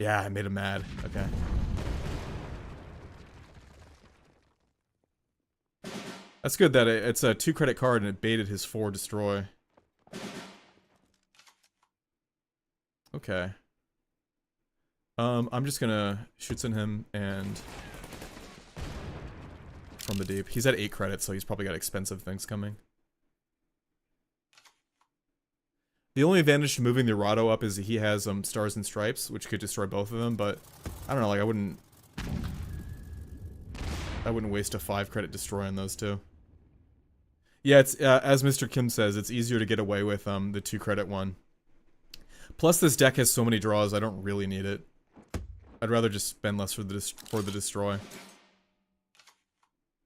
Yeah, I made him mad. Okay. That's good that it's a 2-credit card and it baited his 4 destroy. Okay. I'm just gonna shoot in him and From the Deep. He's at 8 credits, so he's probably got expensive things coming. The only advantage to moving the Irado up is he has Stars and Stripes, which could destroy both of them, but I don't know, like I wouldn't waste a 5-credit destroy on those two. Yeah, it's as Mr. Kim says, it's easier to get away with the 2-credit one. Plus, this deck has so many draws, I don't really need it. I'd rather just spend less for the destroy.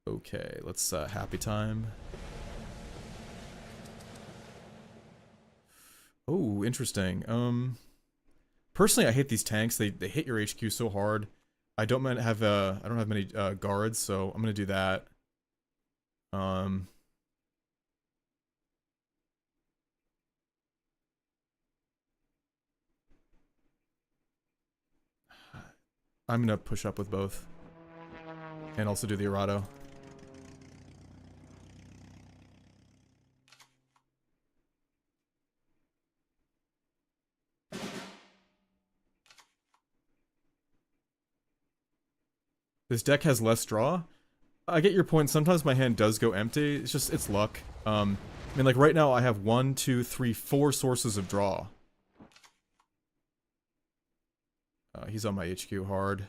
Okay, let's happy time. Oh, interesting. Personally, I hate these tanks. They hit your HQ so hard. I don't have many guards, so I'm gonna do that. I'm gonna push up with both. And also do the errado. This deck has less draw. I get your point. Sometimes my hand does go empty. It's just, it's luck. I mean, like right now I have 1, 2, 3, 4 sources of draw. He's on my HQ hard.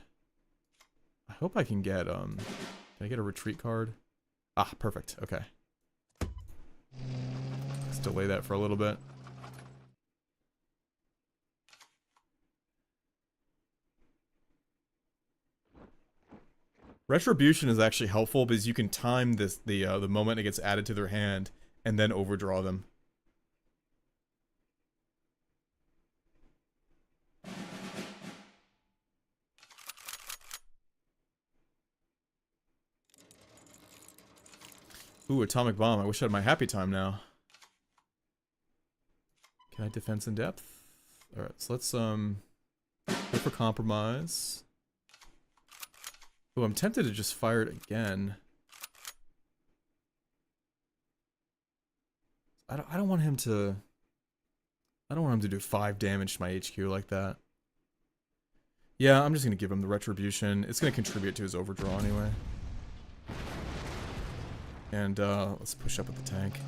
I hope I can get, can I get a retreat card? Ah, perfect. Okay. Let's delay that for a little bit. Retribution is actually helpful because you can time this the moment it gets added to their hand and then overdraw them. Ooh, atomic bomb. I wish I had my happy time now. Can I defense in depth? Alright, so let's go for compromise. Oh, I'm tempted to just fire it again. I don't want him to... I don't want him to do 5 damage to my HQ like that. Yeah, I'm just gonna give him the retribution. It's gonna contribute to his overdraw anyway. And let's push up with the tank.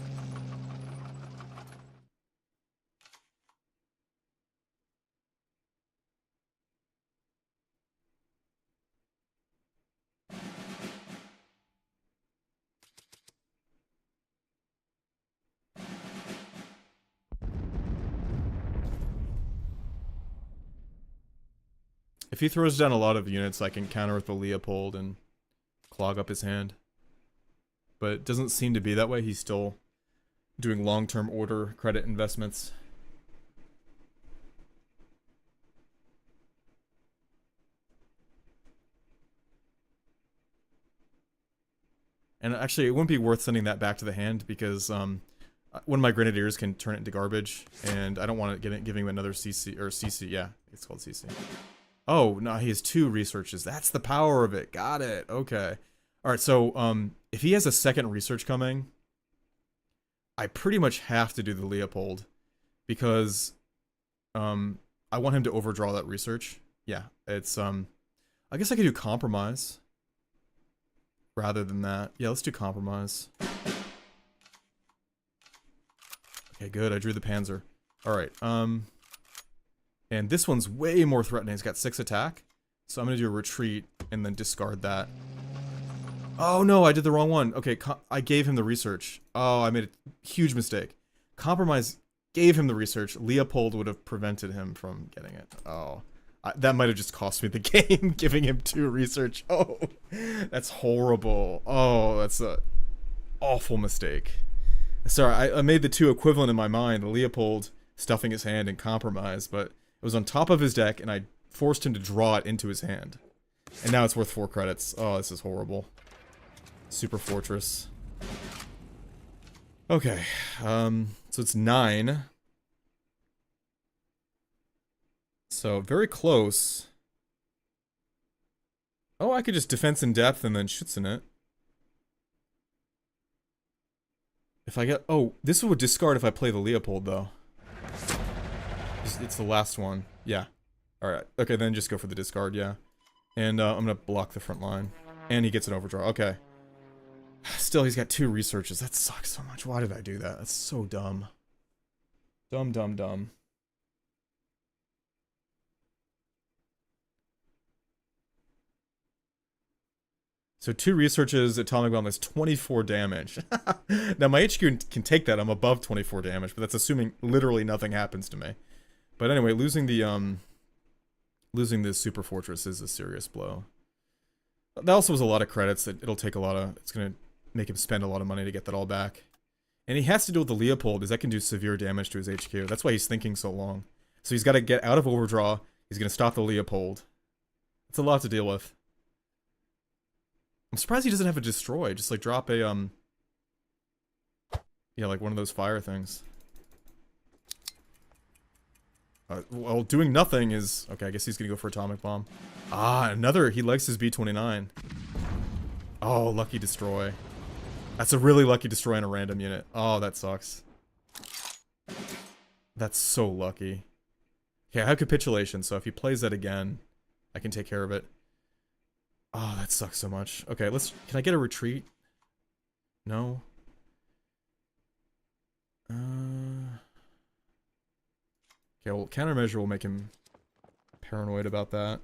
If he throws down a lot of units, I can counter with the Leopold and clog up his hand. But it doesn't seem to be that way. He's still doing long-term order credit investments. And actually, it wouldn't be worth sending that back to the hand because one of my Grenadiers can turn it into garbage, and I don't want to giving him another CC, or CC, yeah, it's called CC. Oh, no, he has 2 researches. That's the power of it. Got it. Okay. Alright, so, if he has a second research coming, I pretty much have to do the Leopold, because, I want him to overdraw that research. Yeah, it's, I guess I could do compromise, rather than that. Yeah, let's do compromise. Okay, good, I drew the Panzer. Alright, and this one's way more threatening. It's got 6 attack, so I'm gonna do a retreat, and then discard that. Oh no, I did the wrong one. Okay, I gave him the research. Oh, I made a huge mistake. Compromise gave him the research. Leopold would have prevented him from getting it. Oh, that might have just cost me the game, giving him 2 research. Oh, that's horrible. Oh, that's a awful mistake. Sorry, I made the 2 equivalent in my mind. Leopold stuffing his hand and compromise, but it was on top of his deck, and I forced him to draw it into his hand. And now it's worth 4 credits. Oh, this is horrible. Super Fortress. Okay, so it's 9. So, very close. Oh, I could just defense in depth and then shoots in it. If I get... Oh, this would discard if I play the Leopold, though. It's the last one. Yeah. Alright. Okay, then just go for the discard, yeah. And I'm gonna block the front line. And he gets an overdraw. Okay. Still, he's got 2 researches. That sucks so much. Why did I do that? That's so dumb. Dumb, dumb, dumb. So 2 researches, atomic bomb, that's 24 damage. Now my HQ can take that. I'm above 24 damage, but that's assuming literally nothing happens to me. But anyway, losing the super fortress is a serious blow. That also was a lot of credits that it'll take a lot of... It's gonna make him spend a lot of money to get that all back. And he has to do with the Leopold, because that can do severe damage to his HQ. That's why he's thinking so long. So he's got to get out of overdraw. He's gonna stop the Leopold. It's a lot to deal with. I'm surprised he doesn't have a destroy. Just like drop a yeah, like one of those fire things. Well, doing nothing is... Okay, I guess he's gonna go for Atomic Bomb. Ah, another... He likes his B-29. Oh, Lucky Destroy. That's a really lucky destroy on a random unit. Oh, that sucks. That's so lucky. Okay, I have Capitulation, so if he plays that again, I can take care of it. Oh, that sucks so much. Okay, let's... Can I get a retreat? No? Okay, well, countermeasure will make him paranoid about that.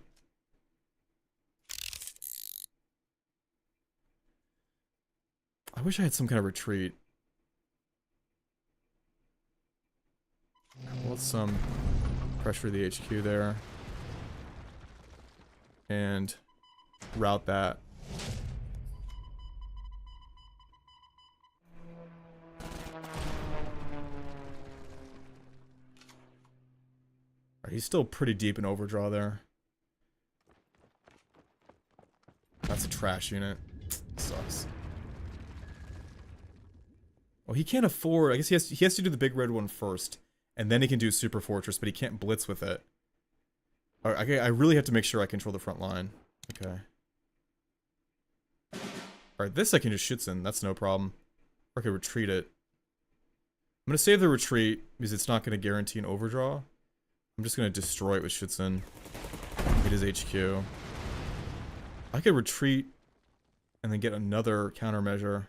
I wish I had some kind of retreat. Well, let's pressure the HQ there. And route that. He's still pretty deep in Overdraw there. That's a trash unit. Sucks. Well, he can't afford... I guess he has to do the big red one first. And then he can do Super Fortress, but he can't blitz with it. Okay, I really have to make sure I control the front line. Okay. Alright, this I can just Schützen. That's no problem. Or I can retreat it. I'm going to save the retreat, because it's not going to guarantee an Overdraw. I'm just going to destroy it with Schützen. Hit his HQ. I could retreat and then get another countermeasure.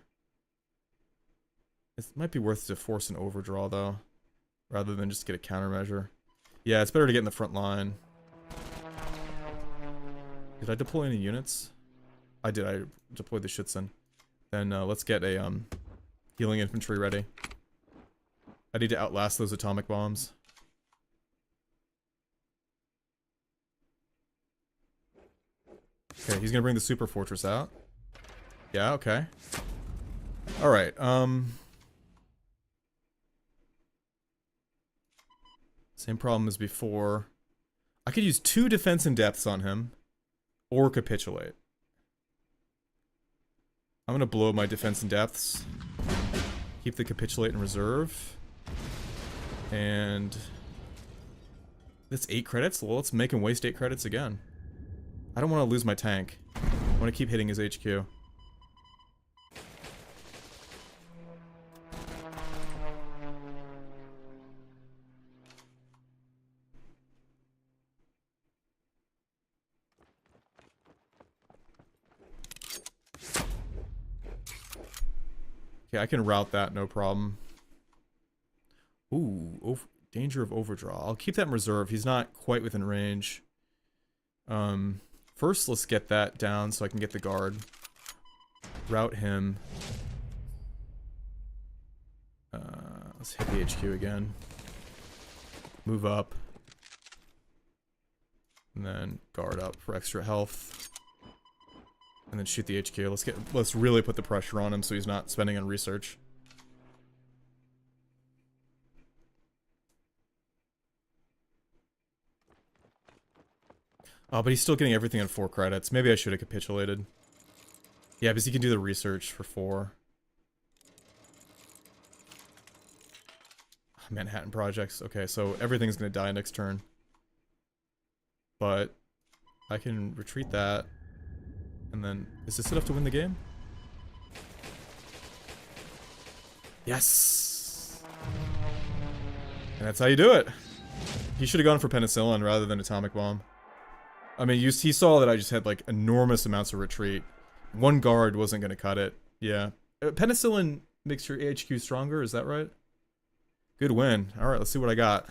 It might be worth to force an Overdraw, though, rather than just get a countermeasure. Yeah, it's better to get in the front line. Did I deploy any units? I did. I deployed the Schützen. Then let's get a healing infantry ready. I need to outlast those atomic bombs. Okay, he's gonna bring the Super Fortress out. Yeah, okay. Alright, same problem as before. I could use 2 defense in depths on him, or capitulate. I'm gonna blow my defense in depths. Keep the capitulate in reserve. And... that's 8 credits? Well, let's make him waste 8 credits again. I don't want to lose my tank. I want to keep hitting his HQ. Okay, I can route that, no problem. Ooh, danger of Overdraw. I'll keep that in reserve. He's not quite within range. First, let's get that down so I can get the guard. Route him. Let's hit the HQ again. Move up. And then guard up for extra health. And then shoot the HQ. Let's really put the pressure on him so he's not spending on research. Oh, but he's still getting everything on 4 credits. Maybe I should have capitulated. Yeah, because he can do the research for 4. Manhattan projects. Okay, so everything's gonna die next turn. But I can retreat that. And then, is this enough to win the game? Yes! And that's how you do it. He should have gone for penicillin rather than atomic bomb. I mean, he saw that I just had, like, enormous amounts of retreat. 1 guard wasn't going to cut it. Yeah. Penicillin makes your HQ stronger, is that right? Good win. Alright, let's see what I got.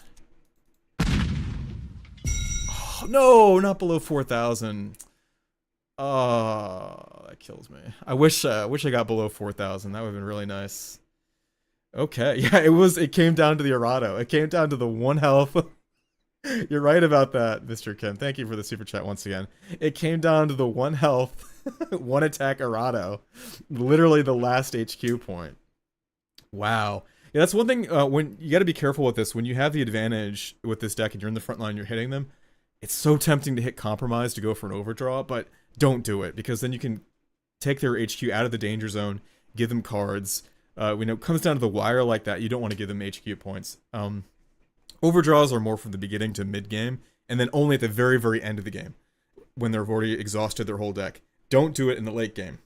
Oh, no! Not below 4,000. Oh, that kills me. I wish I got below 4,000. That would have been really nice. Okay, yeah, it came down to the errata. It came down to the 1 health... You're right about that, Mr. Kim. Thank you for the super chat once again. It came down to the 1 health, 1 attack errata. Literally the last HQ point. Wow. Yeah, that's one thing, when you gotta be careful with this. When you have the advantage with this deck and you're in the front line, you're hitting them, it's so tempting to hit compromise to go for an overdraw, but don't do it, because then you can take their HQ out of the danger zone, give them cards. When it comes down to the wire like that, you don't want to give them HQ points. Overdraws are more from the beginning to mid game, and then only at the very, very end of the game, when they've already exhausted their whole deck. Don't do it in the late game.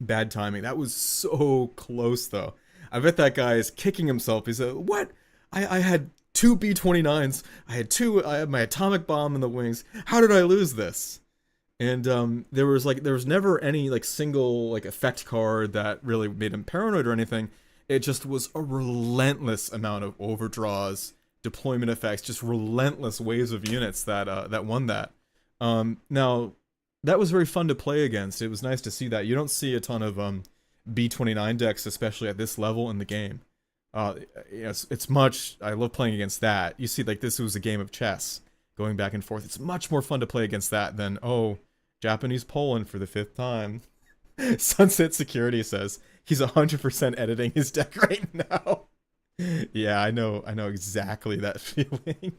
Bad timing. That was so close, though. I bet that guy is kicking himself. He's like, what? I had two B-29s. I had my atomic bomb in the wings. How did I lose this? And there was never any like single like effect card that really made him paranoid or anything. It just was a relentless amount of overdraws, deployment effects, just relentless waves of units that won that. Now that was very fun to play against. It was nice to see that. You don't see a ton of B-29 decks, especially at this level in the game. It's much. I love playing against that. You see, like this was a game of chess going back and forth. It's much more fun to play against that than Japanese Poland for the 5th time. Sunset Security says he's 100% editing his deck right now. Yeah, I know exactly that feeling.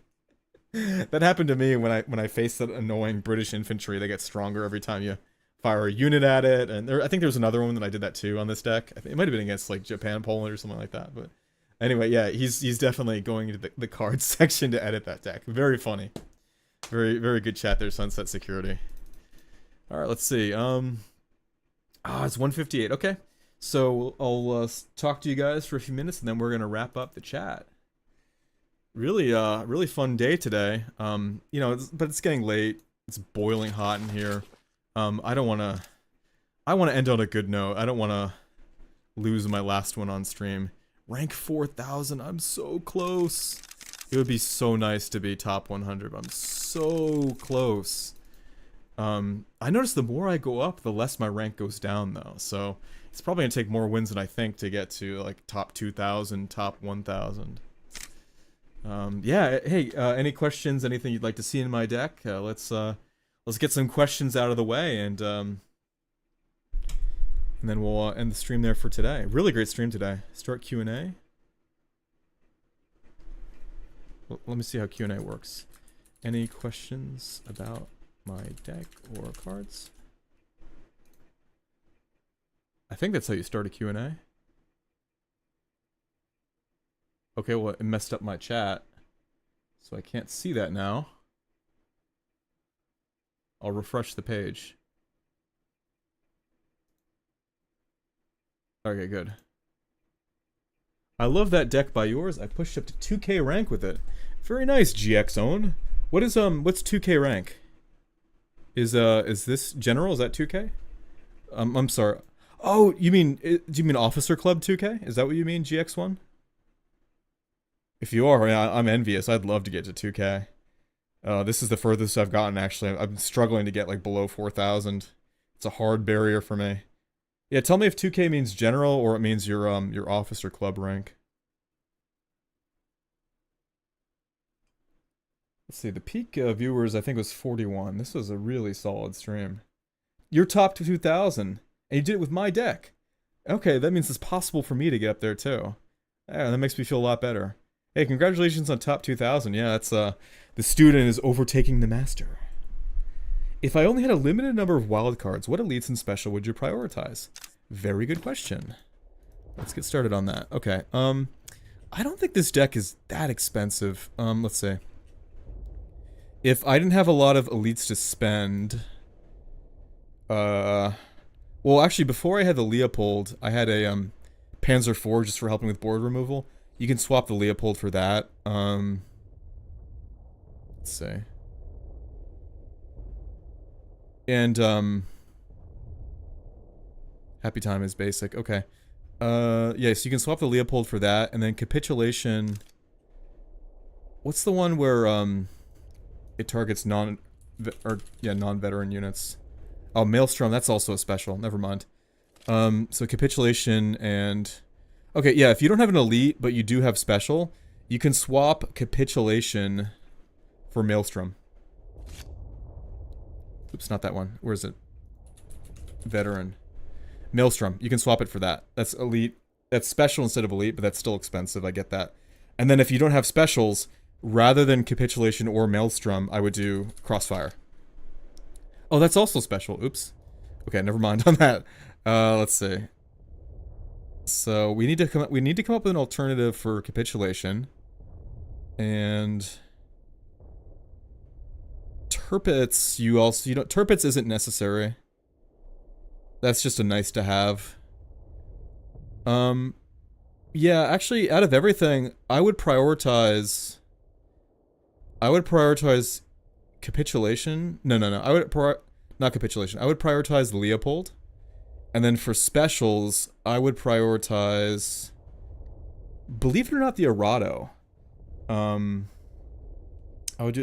That happened to me when I faced that annoying British infantry that gets stronger every time you fire a unit at it. And I think there was another one that I did that too on this deck. I think it might have been against like Japan, Poland, or something like that. But anyway, yeah, he's definitely going into the cards section to edit that deck. Very funny. Very, very good chat there, Sunset Security. All right, let's see. It's 1:58. Okay, so I'll talk to you guys for a few minutes, and then we're gonna wrap up the chat. Really, really fun day today. But it's getting late. It's boiling hot in here. I want to end on a good note. I don't want to lose my last one on stream. Rank 4,000. I'm so close. It would be so nice to be top 100. I'm so close. I notice the more I go up, the less my rank goes down, though. So it's probably gonna take more wins than I think to get to like top 2,000, top 1,000. Yeah. Hey, any questions? Anything you'd like to see in my deck? Let's get some questions out of the way, and then we'll end the stream there for today. Really great stream today. Start Q&A. Let me see how Q&A works. Any questions about my deck or cards? I think that's how you start a Q&A. Okay, well, it messed up my chat, so I can't see that now. I'll refresh the page. Okay, good. I love that deck by yours. I pushed up to 2K rank with it. Very nice, GX Own. What's 2K rank? Is this general? Is that 2K? I'm sorry. Oh, do you mean Officer Club 2K? Is that what you mean, GX1? If you are, yeah, I'm envious. I'd love to get to 2K. This is the furthest I've gotten, actually. I'm struggling to get, like, below 4,000. It's a hard barrier for me. Yeah, tell me if 2K means general or it means your Officer Club rank. Let's see, the peak viewers, I think, was 41. This was a really solid stream. You're top 2,000, and you did it with my deck. Okay, that means it's possible for me to get up there, too. Yeah, that makes me feel a lot better. Hey, congratulations on top 2,000. Yeah, that's, the student is overtaking the master. If I only had a limited number of wildcards, what elites and special would you prioritize? Very good question. Let's get started on that. Okay, I don't think this deck is that expensive. Let's see. If I didn't have a lot of elites to spend... well, actually, before I had the Leopold, I had a, Panzer IV just for helping with board removal. You can swap the Leopold for that. Let's see. And, Happy Time is basic. Okay. Yeah, so you can swap the Leopold for that, and then Capitulation... What's the one where, it targets non-veteran units? Oh, Maelstrom, that's also a special. Never mind. So Capitulation and... Okay, yeah, if you don't have an elite, but you do have special, you can swap Capitulation for Maelstrom. Oops, not that one. Where is it? Veteran. Maelstrom. You can swap it for that. That's elite. That's special instead of elite, but that's still expensive. I get that. And then if you don't have specials, rather than Capitulation or Maelstrom, I would do Crossfire. Oh, that's also special. Oops. Okay, never mind on that. Let's see. So we need to come up with an alternative for Capitulation. And Turpits, Turpits isn't necessary. That's just a nice to have. Yeah, actually, out of everything, I would prioritize capitulation. No, no, no. Not capitulation. I would prioritize Leopold. And then for specials, I would prioritize, believe it or not, the Arado. I would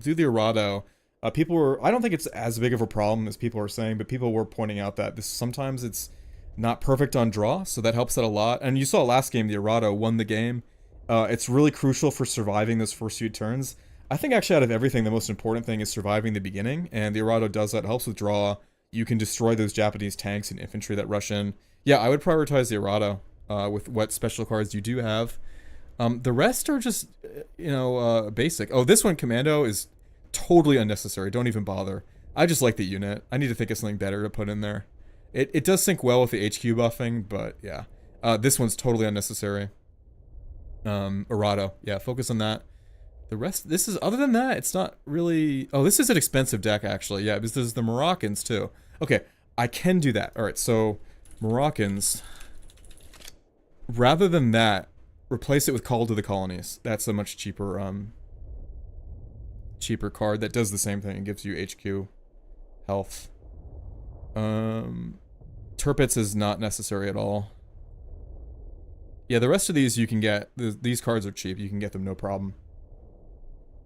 do the Arado. I don't think it's as big of a problem as people are saying, but people were pointing out that sometimes it's not perfect on draw, so that helps out a lot. And you saw last game, the Arado won the game. It's really crucial for surviving those first few turns. I think actually out of everything, the most important thing is surviving the beginning, and the Arado does that. It helps with draw. You can destroy those Japanese tanks and infantry that rush in. Yeah, I would prioritize the Arado with what special cards you do have. The rest are just, basic. Oh, this one, Commando, is totally unnecessary. Don't even bother. I just like the unit. I need to think of something better to put in there. It does sync well with the HQ buffing, but yeah. This one's totally unnecessary. Arado. Yeah, focus on that. The rest, other than that, it's not really... Oh, this is an expensive deck, actually. Yeah, because there's the Moroccans, too. Okay, I can do that. Alright, so, Moroccans. Rather than that, replace it with Call to the Colonies. That's a much cheaper, cheaper card that does the same thing and gives you HQ health. Turpits is not necessary at all. Yeah, the rest of these you can get. These cards are cheap. You can get them no problem.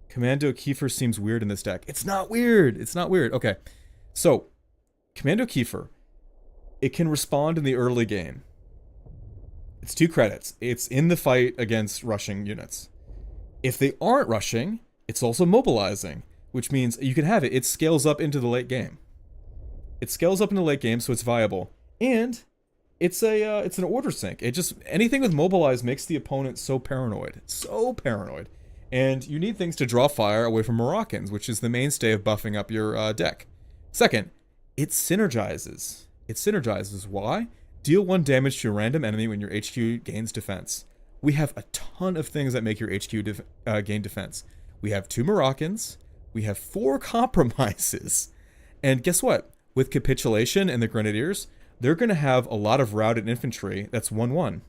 Commando Kiefer seems weird in this deck. It's not weird. It's not weird. Okay. So, Commando Kiefer. It can respond in the early game. It's 2 credits. It's in the fight against rushing units. If they aren't rushing, it's also mobilizing, which means you can have it. It scales up into the late game. It scales up in the late game, so it's viable. And it's an order sync. Anything with mobilize makes the opponent so paranoid. So paranoid. And you need things to draw fire away from Moroccans, which is the mainstay of buffing up your deck. Second, it synergizes. It synergizes. Why? Deal 1 damage to a random enemy when your HQ gains defense. We have a ton of things that make your HQ gain defense. We have 2 Moroccans. We have 4 compromises. And guess what? With capitulation and the Grenadiers, they're going to have a lot of routed infantry that's 1-1.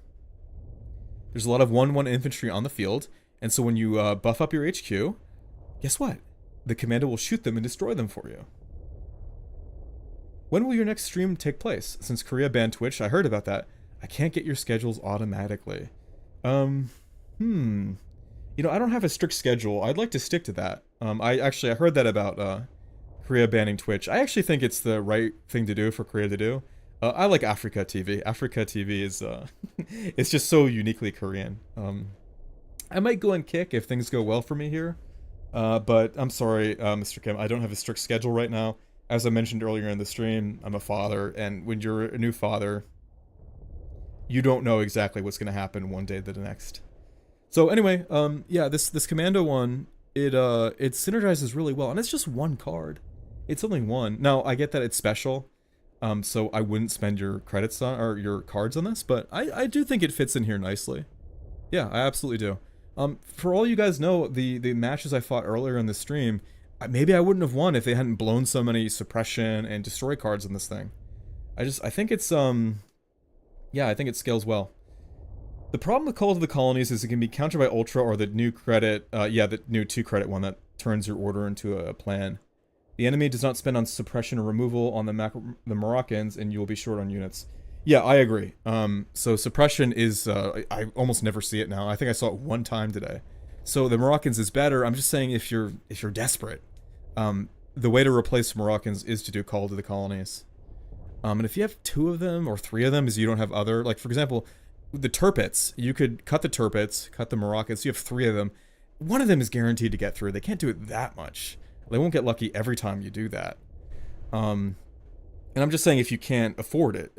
There's a lot of 1-1 infantry on the field. And so when you buff up your HQ, guess what? The commander will shoot them and destroy them for you. When will your next stream take place? Since Korea banned Twitch, I heard about that. I can't get your schedules automatically. I don't have a strict schedule. I'd like to stick to that. I heard that about Korea banning Twitch. I actually think it's the right thing to do for Korea to do. I like Africa TV. Africa TV is it's just so uniquely Korean. I might go and kick if things go well for me here. But I'm sorry, Mr. Kim, I don't have a strict schedule right now. As I mentioned earlier in the stream, I'm a father, and when you're a new father, you don't know exactly what's going to happen one day to the next. So anyway, yeah, this Commando one, it synergizes really well, and it's just 1 card. It's only 1. Now, I get that it's special, so I wouldn't spend your credits on, or your cards on this, but I do think it fits in here nicely. Yeah, I absolutely do. For all you guys know, the matches I fought earlier in the stream, maybe I wouldn't have won if they hadn't blown so many suppression and destroy cards in this thing. I think it's, yeah, I think it scales well. The problem with Call to the Colonies is it can be countered by Ultra or the new credit, the new 2 credit one that turns your order into a plan. The enemy does not spend on suppression or removal on the Moroccans, and you will be short on units. Yeah, I agree. So suppression is, I almost never see it now. I think I saw it 1 time today. So the Moroccans is better. I'm just saying if you're desperate, the way to replace Moroccans is to do Call to the Colonies. And if you have 2 of them or 3 of them, is you don't have other, like for example, the Turpits, you could cut the Turpits, cut the Moroccans, so you have 3 of them. 1 of them is guaranteed to get through. They can't do it that much. They won't get lucky every time you do that. And I'm just saying if you can't afford it,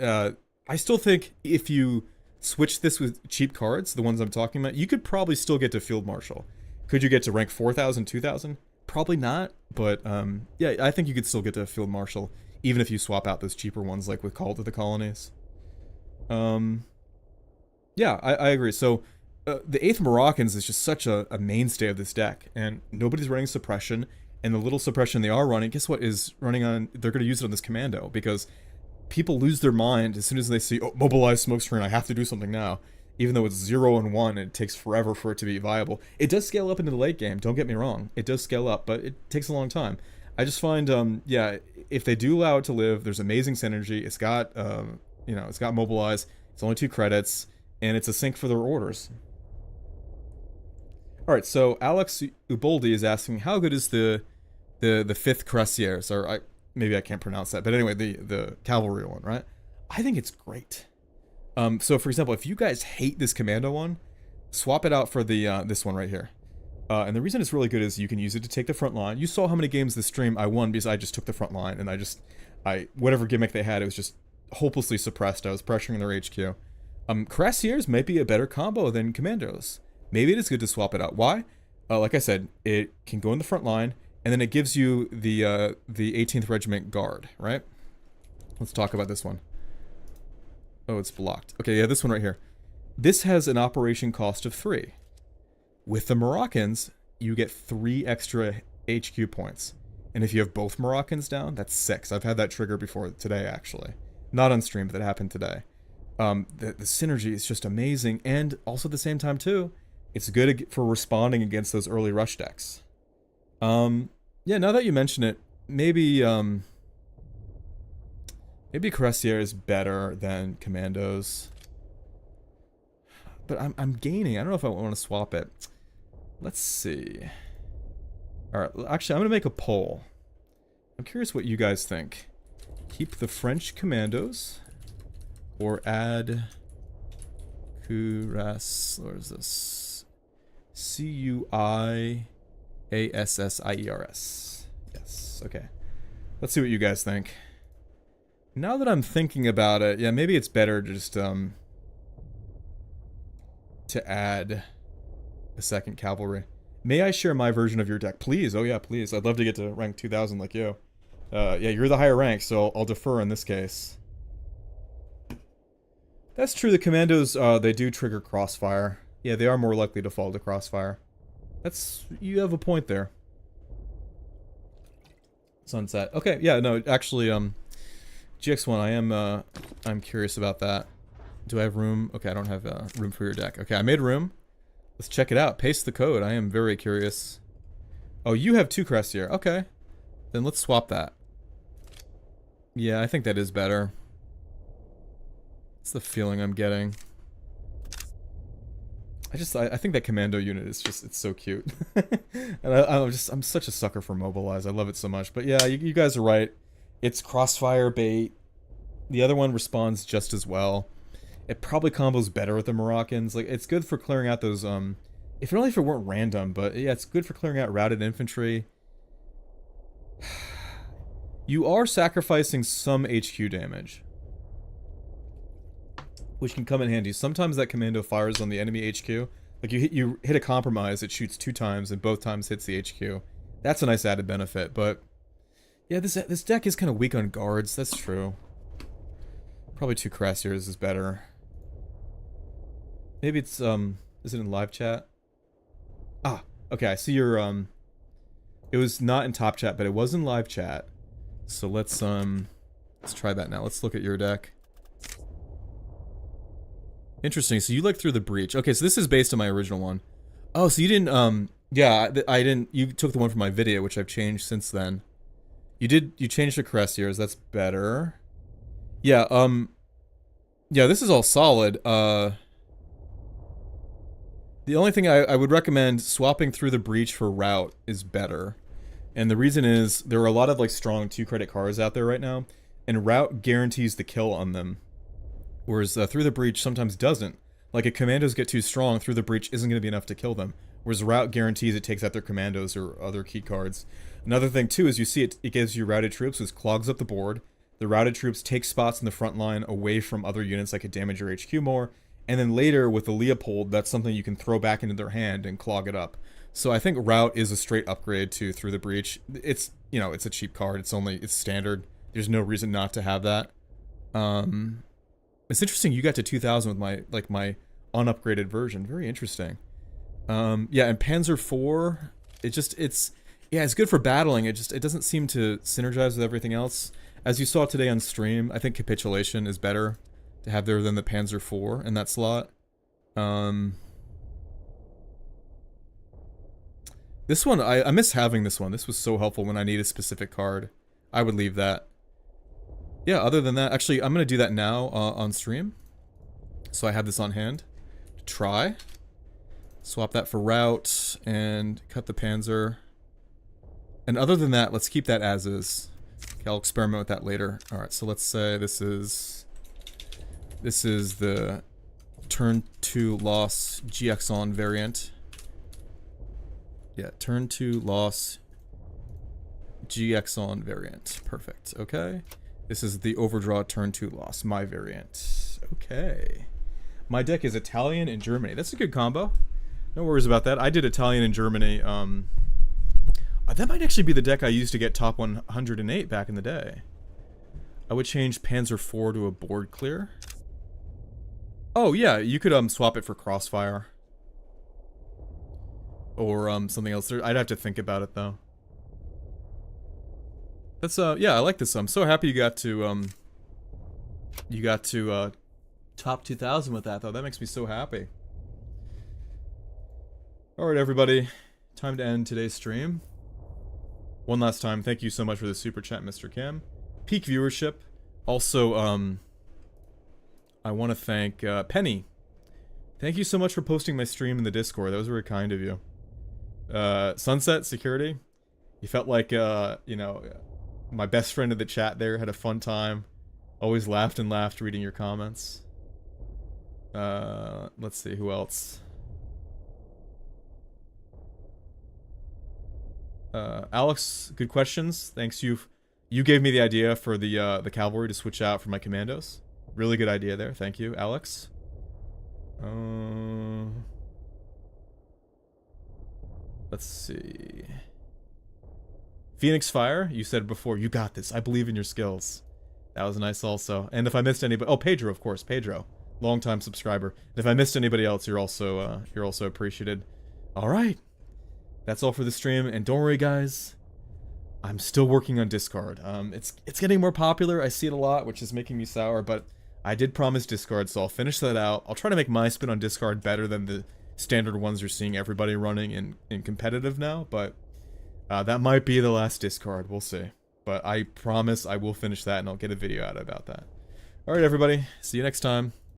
I still think if you switch this with cheap cards, the ones I'm talking about, you could probably still get to Field Marshal. Could you get to rank 4,000, 2,000? Probably not, but yeah, I think you could still get to Field Marshal, even if you swap out those cheaper ones like with Call to the Colonies. Yeah, I agree. So the 8th Moroccans is just such a mainstay of this deck, and nobody's running suppression, and the little suppression they are running, guess what, is running on, they're going to use it on this commando, because people lose their mind as soon as they see, oh, mobilize smokescreen, I have to do something now. Even though it's 0 and 1, it takes forever for it to be viable. It does scale up into the late game, don't get me wrong. It does scale up, but it takes a long time. I just find, yeah, if they do allow it to live, there's amazing synergy. It's got, you know, it's got mobilize. It's only 2 credits, and it's a sync for their orders. All right, so Alex Uboldi is asking, how good is the 5th Cuirassiers? Or maybe I can't pronounce that, but anyway, the cavalry one, right? I think it's great. So for example, if you guys hate this commando one, swap it out for the this one right here. And the reason it's really good is you can use it to take the front line. You saw how many games this stream I won because I just took the front line, and whatever gimmick they had, it was just hopelessly suppressed. I was pressuring their HQ. Cuirassiers might be a better combo than commandos. Maybe it is good to swap it out. Why? Like I said, it can go in the front line, and then it gives you the 18th Regiment Guard, right? Let's talk about this one. Oh, it's blocked. Okay, yeah, this one right here. This has an operation cost of 3. With the Moroccans, you get 3 extra HQ points. And if you have both Moroccans down, that's 6. I've had that trigger before today, actually. Not on stream, but that happened today. The synergy is just amazing. And also at the same time, too, it's good for responding against those early rush decks. Yeah, now that you mention it, maybe Cuirassier is better than Commandos. But I'm gaining. I don't know if I want to swap it. Let's see. Alright, actually, I'm going to make a poll. I'm curious what you guys think. Keep the French Commandos or add Cuirassiers. What is this? Cuiassiers. Yes, okay. Let's see what you guys think. Now that I'm thinking about it, yeah, maybe it's better to just, to add a second cavalry. May I share my version of your deck? Please, oh yeah, please. I'd love to get to rank 2000 like you. Yeah, you're the higher rank, so I'll defer in this case. That's true, the commandos, they do trigger crossfire. Yeah, they are more likely to fall to crossfire. You have a point there. Sunset. Okay, yeah, no, actually, GX1, I'm curious about that. Do I have room? Okay, I don't have room for your deck. Okay, I made room. Let's check it out. Paste the code. I am very curious. Oh, you have 2 Cuirassier. Okay. Then let's swap that. Yeah, I think that is better. That's the feeling I'm getting. I think that commando unit is just, it's so cute. And I'm such a sucker for mobilize. I love it so much. But yeah, you guys are right. It's crossfire bait. The other one responds just as well. It probably combos better with the Moroccans. Like, it's good for clearing out those, if only if it weren't random, but yeah, it's good for clearing out routed infantry. You are sacrificing some HQ damage, which can come in handy. Sometimes that commando fires on the enemy HQ. Like, you hit a compromise, it shoots 2 times, and both times hits the HQ. That's a nice added benefit, but yeah, this deck is kind of weak on guards. That's true. Probably 2 Cuirassiers is better. Maybe it's, is it in live chat? Ah, okay, I see your, it was not in top chat, but it was in live chat. So let's try that now. Let's look at your deck. Interesting, so you like Through the Breach. Okay, so this is based on my original one. Oh, so you didn't, yeah, I didn't, you took the one from my video, which I've changed since then. You changed the Cuirassiers, that's better. Yeah, yeah, this is all solid. The only thing I would recommend, swapping Through the Breach for Rout is better. And the reason is, there are a lot of, like, strong 2-credit cards out there right now, and Rout guarantees the kill on them. Whereas Through the Breach sometimes doesn't. Like, if commandos get too strong, Through the Breach isn't going to be enough to kill them. Whereas Rout guarantees it takes out their commandos or other key cards. Another thing, too, is you see it gives you routed troops, which clogs up the board. The routed troops take spots in the front line away from other units that could damage your HQ more. And then later, with the Leopold, that's something you can throw back into their hand and clog it up. So I think Rout is a straight upgrade to Through the Breach. It's, you know, it's a cheap card. It's standard. There's no reason not to have that. It's interesting you got to 2000 with my unupgraded version. Very interesting. Yeah, and Panzer IV, it's good for battling. It doesn't seem to synergize with everything else. As you saw today on stream, I think Capitulation is better to have there than the Panzer IV in that slot. This one, I miss having this one. This was so helpful when I need a specific card. I would leave that. Yeah, other than that, actually, I'm going to do that now on stream. So I have this on hand to try. Swap that for route and cut the Panzer. And other than that, let's keep that as is. Okay, I'll experiment with that later. Alright, so let's say this is the turn 2 loss GX on variant. Yeah, turn 2 loss GX on variant. Perfect. Okay. This is the Overdraw turn 2 loss, my variant. Okay. My deck is Italian and Germany. That's a good combo. No worries about that. I did Italian and Germany. That might actually be the deck I used to get top 108 back in the day. I would change Panzer IV to a board clear. Oh yeah, you could swap it for Crossfire. Or something else. I'd have to think about it though. That's yeah, I like this. I'm so happy you got to top 2000 with that though. That makes me so happy. Alright everybody, time to end today's stream. One last time, thank you so much for the super chat, Mr. Kim. Peak viewership. Also, I want to thank Penny. Thank you so much for posting my stream in the Discord. That was very kind of you. Sunset Security. You felt like, you know, my best friend in the chat there. Had a fun time. Always laughed and laughed reading your comments. Let's see, who else? Alex, good questions. Thanks, you gave me the idea for the cavalry to switch out for my commandos. Really good idea there. Thank you, Alex. Let's see. Phoenix Fire, you said before, you got this. I believe in your skills. That was nice also. And if I missed anybody, oh, Pedro, of course, Pedro, longtime subscriber. And if I missed anybody else, you're also appreciated. All right. That's all for the stream, and don't worry guys, I'm still working on Discard. It's getting more popular, I see it a lot, which is making me sour, but I did promise Discard, so I'll finish that out. I'll try to make my spin on Discard better than the standard ones you're seeing everybody running in competitive now, but that might be the last Discard, we'll see. But I promise I will finish that and I'll get a video out about that. Alright everybody, see you next time.